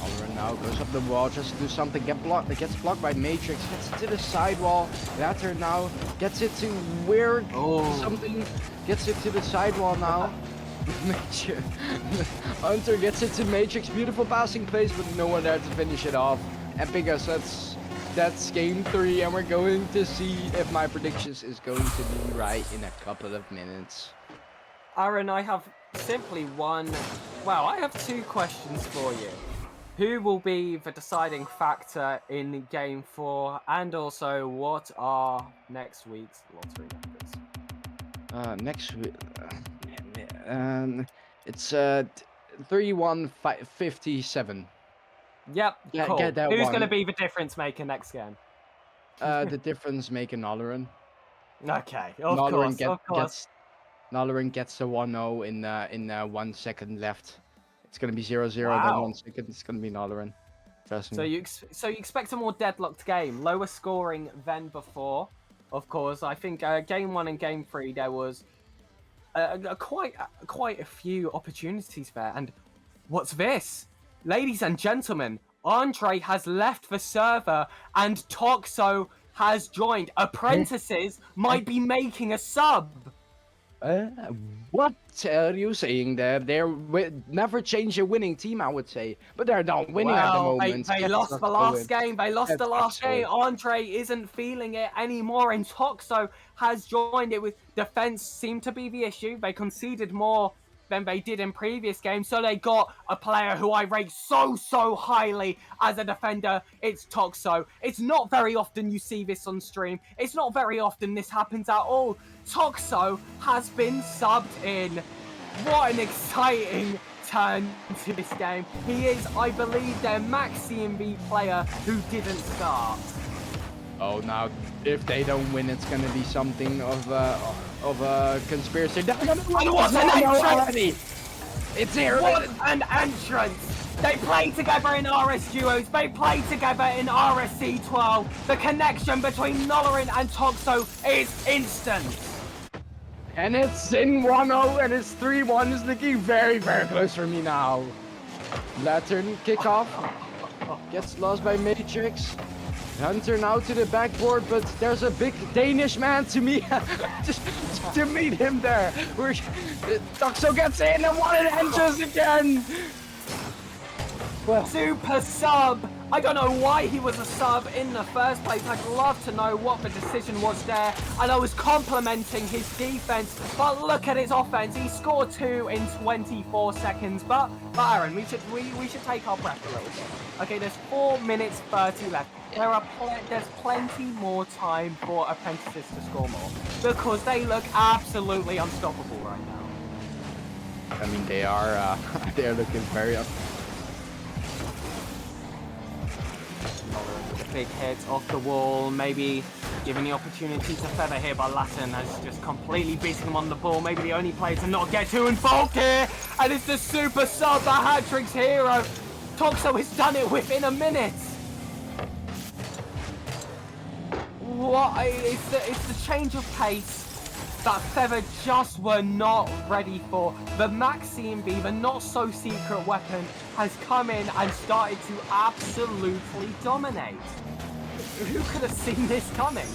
Oliver now goes up the wall just to do something, gets blocked by Matrix, gets it to the sidewall. Latter now gets it to where something, gets it to the sidewall now. Hunter gets it to Matrix, beautiful passing plays, but no one there to finish it off. And because that's game 3, and we're going to see if my predictions is going to be right in a couple of minutes. Aaron, I have simply I have 2 questions for you. Who will be the deciding factor in game 4, and also what are next week's lottery numbers? Next week, it's 3157. Yep, Yeah, cool. get that Who's one. going to be the difference maker next game? The difference making Nollerin. Okay, of course. Nollerin gets the 1-0 in 1 second left. It's gonna be 0-0. Wow. Then 1 second. It's gonna be Nollerin. Trust me. So you expect a more deadlocked game, lower scoring than before. Of course, I think game 1 and game 3 there was quite a few opportunities there. And what's this, ladies and gentlemen? Andre has left the server and Toxo has joined. Apprentices might be making a sub. What are you saying there? They're never change a winning team, I would say. But they're not winning at the moment. They lost the last game. They lost the last game. Andre isn't feeling it anymore, and Toxo has joined it. With defense seemed to be the issue. They conceded more than they did in previous games, so they got a player who I rate so highly as a defender. It's Toxo. It's not very often you see this on stream. It's not very often this happens at all. Toxo has been subbed in. What an exciting turn to this game. He is, I believe, their max CMV player who didn't start. Oh, now if they don't win, it's gonna be something of a conspiracy. And what an entrance! It's here. What an entrance! They play together in RS Duos, they play together in RSC12. The connection between Nolorin and Toxo is instant. And it's in 1-0 and it's 3-1. It's looking very, very close for me now. Lantern kickoff. Gets lost by Matrix. Hunter now to the backboard, but there's a big Danish man to me just to meet him there. Toxo gets in and one it enters again. Well, Super sub! I don't know why he was a sub in the first place. I'd love to know what the decision was there. And I was complimenting his defense, but look at his offense. He scored 2 in 24 seconds. But Aaron, we should take our breath a little bit. Okay, there's 4 minutes 30 left. There's plenty more time for apprentices to score more because they look absolutely unstoppable right now. I mean, they are they're looking very up. Big hit off the wall, maybe giving the opportunity to feather here, but Latin has just completely beaten him on the ball. Maybe the only player to not get too involved here, and it's the super sub, the hat-trick's hero. Toxo has done it within a minute. What? It's the change of pace that Feather just were not ready for. The Maxime B, the not-so-secret weapon, has come in and started to absolutely dominate. Who could have seen this coming?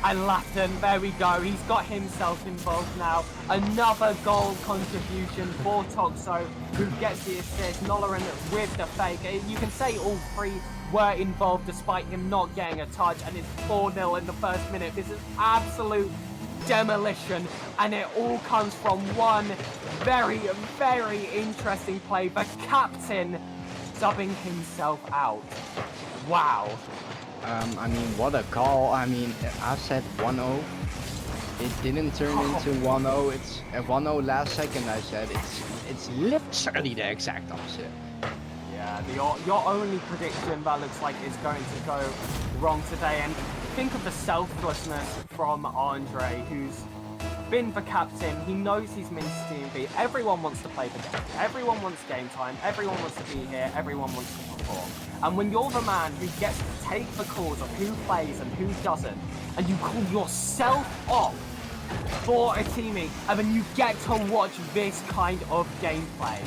And Latin, there we go, he's got himself involved now. Another goal contribution for Toxo, who gets the assist. Nolorin with the fake. You can say all three were involved despite him not getting a touch, and it's 4-0 in the first minute. This is absolute demolition, and it all comes from one very, very interesting play. The captain subbing himself out. Wow. I mean, what a call. I mean, I said 1-0. It didn't turn into 1-0. It's a 1-0 last second, I said. It's literally the exact opposite. Yeah, your only prediction that looks like it's going to go wrong today, and think of the selflessness from Andre, who's been the captain. He knows he's missed Team B. Everyone wants to play the game. Everyone wants game time. Everyone wants to be here. Everyone wants to perform. And when you're the man who gets to take the calls of who plays and who doesn't, and you call yourself off for a teammate, and then you get to watch this kind of gameplay,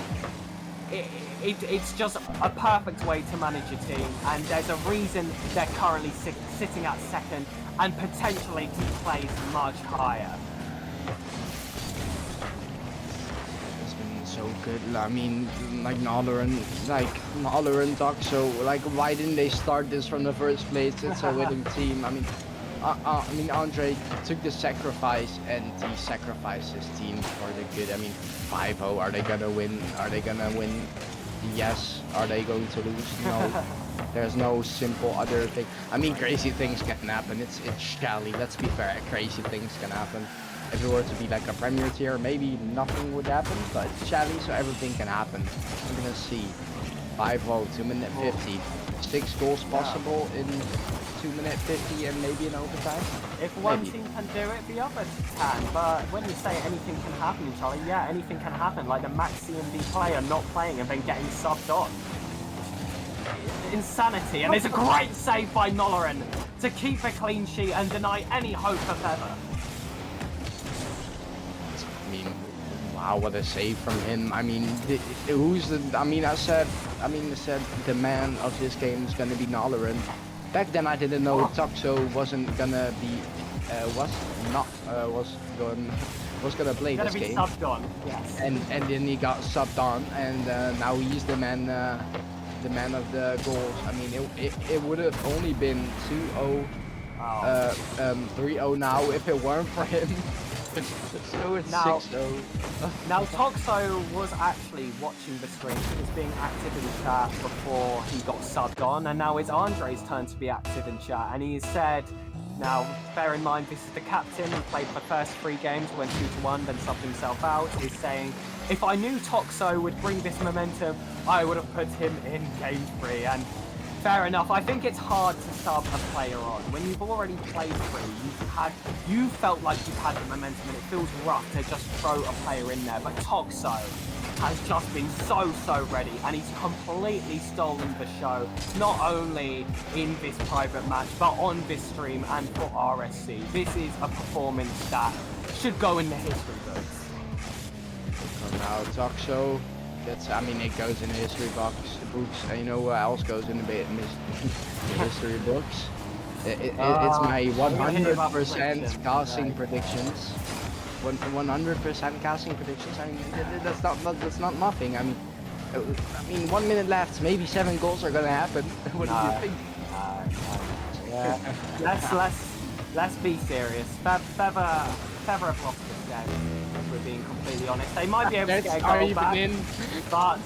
it's just a perfect way to manage your team, and there's a reason they're currently sitting at second and potentially to place much higher. It's been so good. I mean, like Nolorin Toxo, like why didn't they start this from the first place? It's a winning team. I mean, Andre took the sacrifice and he sacrificed his team for the good. I mean, 5-0, are they gonna win? Are they gonna win? Yes. Are they going to lose? No. There's no simple other thing. I mean, crazy things can happen. It's Shally. Let's be fair. Crazy things can happen. If it were to be like a Premier tier, maybe nothing would happen. But it's Shally, so everything can happen. We're gonna see 5-0, 2 minute 50, 6 goals possible in 2 minute 50, and maybe in overtime. If one team can do it, the other can. But when you say anything can happen, Charlie, yeah, anything can happen. Like the Max CMB player not playing and then getting subbed on. Insanity. And it's a great save by Nolorin to keep a clean sheet and deny any hope of Feather. I mean, wow, what a save from him. I mean, I said the man of this game is gonna be Nolorin. Back then I didn't know Toxo wasn't gonna be was gonna play this game. Subbed on, yes. And then he got subbed on, and now he's the man of the goals. I mean, it would have only been 2-0, 3-0 now if it weren't for him. So it's 6-0. Now Toxo was actually watching the screen. He was being active in chat before he got subbed on, and now it's Andre's turn to be active in chat. And he said, now bear in mind this is the captain who played the first 3 games, went 2-1, then subbed himself out. He's saying, if I knew Toxo would bring this momentum, I would have put him in game 3. And fair enough. I think it's hard to sub a player on. When you've already played 3, you felt like you've had the momentum, and it feels rough to just throw a player in there. But Toxo, has just been so ready, and he's completely stolen the show, not only in this private match, but on this stream and for RSC. This is a performance that should go in the history books. So now talk show. I mean, it goes in the history books, and you know what else goes in the history books? It's my 100% casting predictions. 100% casting predictions. I mean, that's not nothing. I mean, 1 minute left. Maybe 7 goals are gonna happen. What do you think? Yeah. Let's be serious. Feather have lost this game. If we're being completely honest, they might be able to get a goal back, but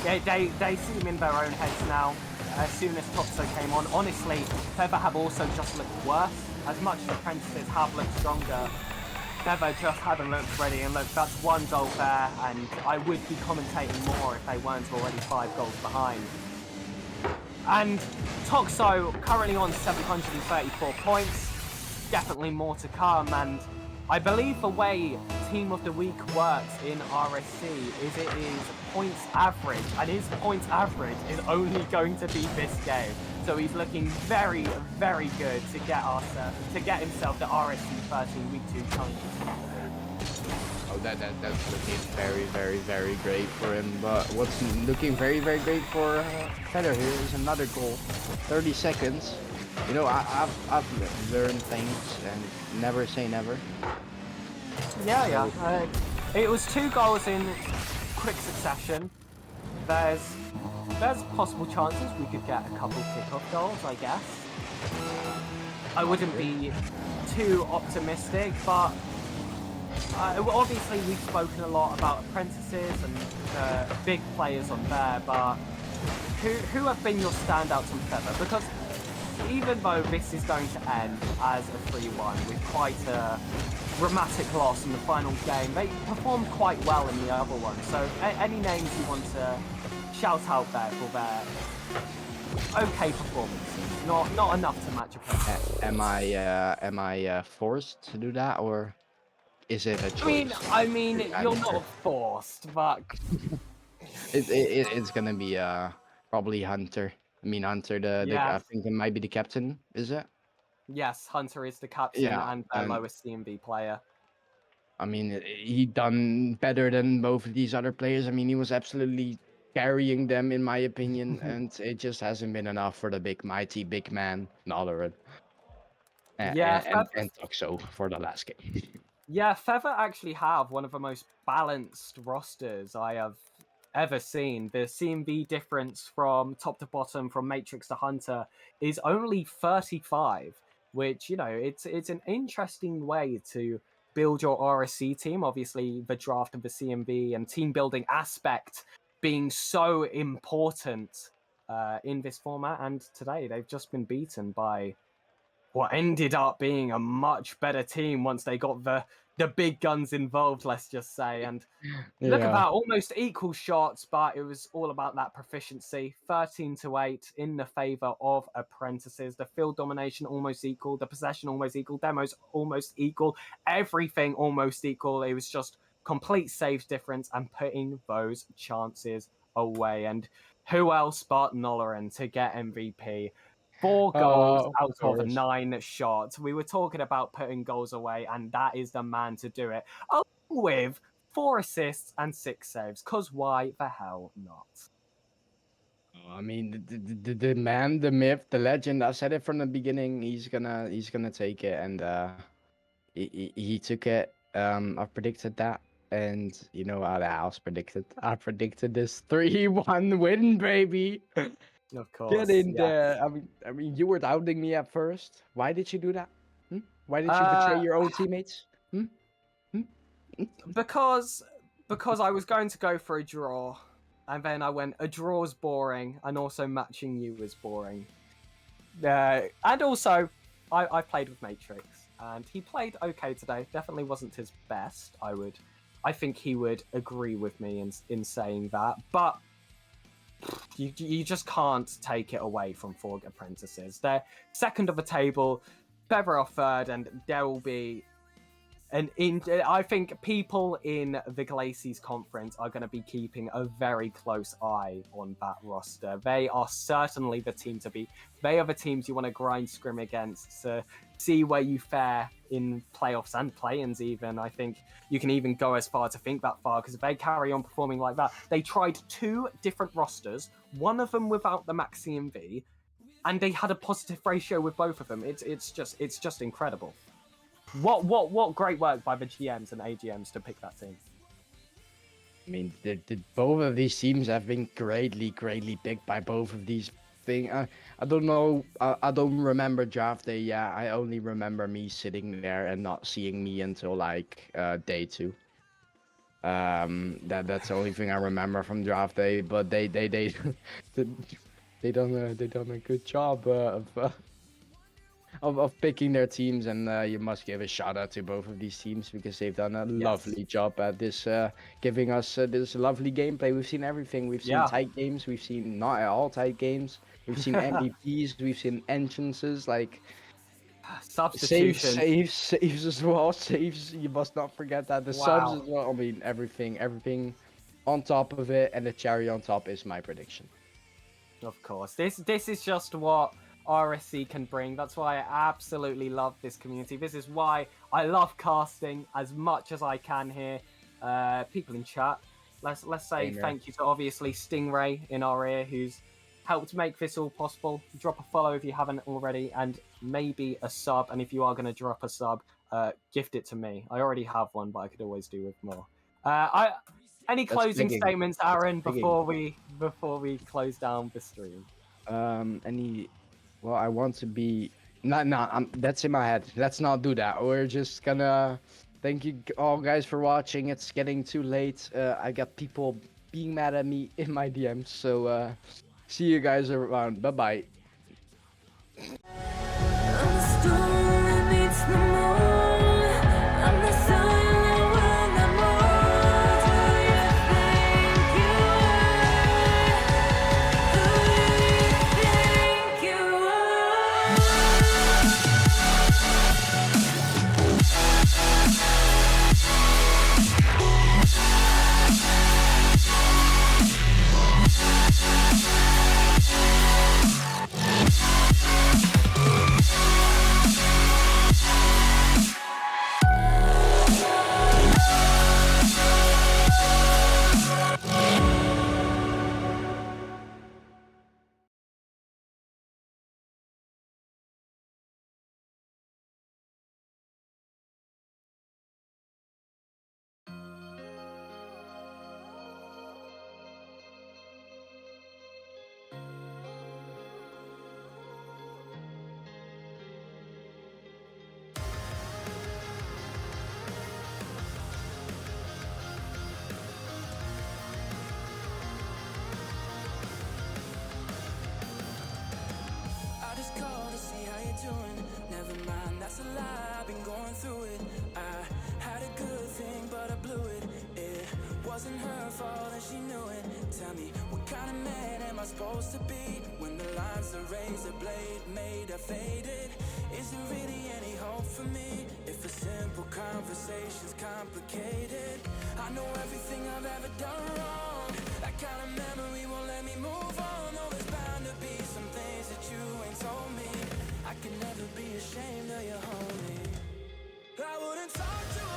they seem in their own heads now. As soon as Toxo came on, honestly, Feather have also just looked worse. As much as Apprentices have looked stronger, Feather just haven't looked ready. And look, that's 1 goal there, and I would be commentating more if they weren't already 5 goals behind. And Toxo currently on 734 points. Definitely more to come, and I believe the way Team of the Week works in RSC is it is points average, and his points average is only going to be this game. So he's looking very good to get himself the RSC13 Week 2 challenge. Oh, that's looking very great for him. But what's looking very great for Feather here is another goal. 30 seconds. You know, I've learned things, and never say never. Yeah. It was 2 goals in quick succession. There's possible chances we could get a couple kickoff goals, I guess. I wouldn't be too optimistic, but obviously we've spoken a lot about Apprentices and big players on there, but who have been your standouts on Feather? Because even though this is going to end as a 3-1 with quite a dramatic loss in the final game, they performed quite well in the other one. So any names you want to shout out there for their okay performances? Not enough to match a Am I forced to do that, or is it a choice? I mean, you're not forced, but it's gonna be probably Hunter. I mean, Hunter, I think it might be the captain, is it? yes, Hunter is the captain and their lowest CMV player. I mean, he done better than both of these other players. I mean, he was absolutely carrying them, in my opinion, and it just hasn't been enough for the mighty big man, Nalaran. And Toxo for the last game. Yeah, Feather actually have one of the most balanced rosters I have ever seen. The CMV difference from top to bottom, from Matrix to Hunter, is only 35, which, you know, it's an interesting way to build your RSC team. Obviously, the draft of the CMV and team building aspect being so important in this format. And today, they've just been beaten by what ended up being a much better team once they got the big guns involved, let's just say. And look at that, almost equal shots, but it was all about that proficiency. 13-8 in the favor of Apprentices. The field domination almost equal, the possession almost equal, demos almost equal, everything almost equal. It was just complete saves difference and putting those chances away. And who else but Nolaran to get MVP? 4 goals out of 9 shots. We were talking about putting goals away, and that is the man to do it. Along with 4 assists and 6 saves, because why the hell not? I mean, the man, the myth, the legend. I said it from the beginning. He's gonna take it, and he took it. I predicted that, and you know what else predicted? I predicted this 3-1 win, baby. Of course. Get in there. I mean, you were doubting me at first. Why did you do that? Why did you betray your own teammates? Because I was going to go for a draw, and then I went, a draw's boring, and also matching you was boring. And also, I played with Matrix, and he played okay today. Definitely wasn't his best. I think he would agree with me in saying that, but you just can't take it away from 4 Apprentices. They're second of the table, Feather are third, and there will be I think people in the Glacies conference are going to be keeping a very close eye on that roster. They are certainly the team to beat. They are the teams you want to grind scrim against to see where you fare in playoffs and play-ins even. I think you can even go as far to think that far, because if they carry on performing like that, they tried 2 different rosters, one of them without the max CMV, and they had a positive ratio with both of them. It's just incredible. What great work by the GMs and AGMs to pick that team. I mean, both of these teams have been greatly picked by both of these things. I don't know. I don't remember draft day. Yeah, I only remember me sitting there and not seeing me until like day 2. That's the only thing I remember from draft day. But they done a good job of picking their teams, and you must give a shout out to both of these teams because they've done a lovely job at this, giving us this lovely gameplay. We've seen everything. We've seen tight games. We've seen not at all tight games. We've seen MVPs. We've seen entrances, like substitutions, saves as well. Saves. You must not forget that the subs as well. I mean, everything on top of it, and the cherry on top is my prediction. Of course, this is just what RSC can bring. That's why I absolutely love this community. This is why I love casting as much as I can here. People in chat, let's say thank you to obviously Stingray in our ear, who's helped make this all possible. Drop a follow if you haven't already, and maybe a sub. And if you are going to drop a sub, gift it to me. I already have one, but I could always do with more. Any closing statements, Aaron, before we close down the stream? Well, I want to be... that's in my head. Let's not do that. We're just gonna... Thank you all guys for watching. It's getting too late. I got people being mad at me in my DMs. So, see you guys around. Bye-bye. I'm the storm that meets the moon. I'm the sun that will not move. Who you think you are? Who you think you I just called to see how you're doing. Never mind, that's a lie, I've been going through it. I had a good thing, but I blew it. It wasn't her fault and she knew it. Tell me, what kind of man am I supposed to be when the lines, the razor blade made her faded? Is there really any hope for me if a simple conversation's complicated? I know everything I've ever done wrong. That kind of memory won't let me move on. Though there's bound to be some things that you ain't told me. I can never be ashamed of your homie. I wouldn't talk to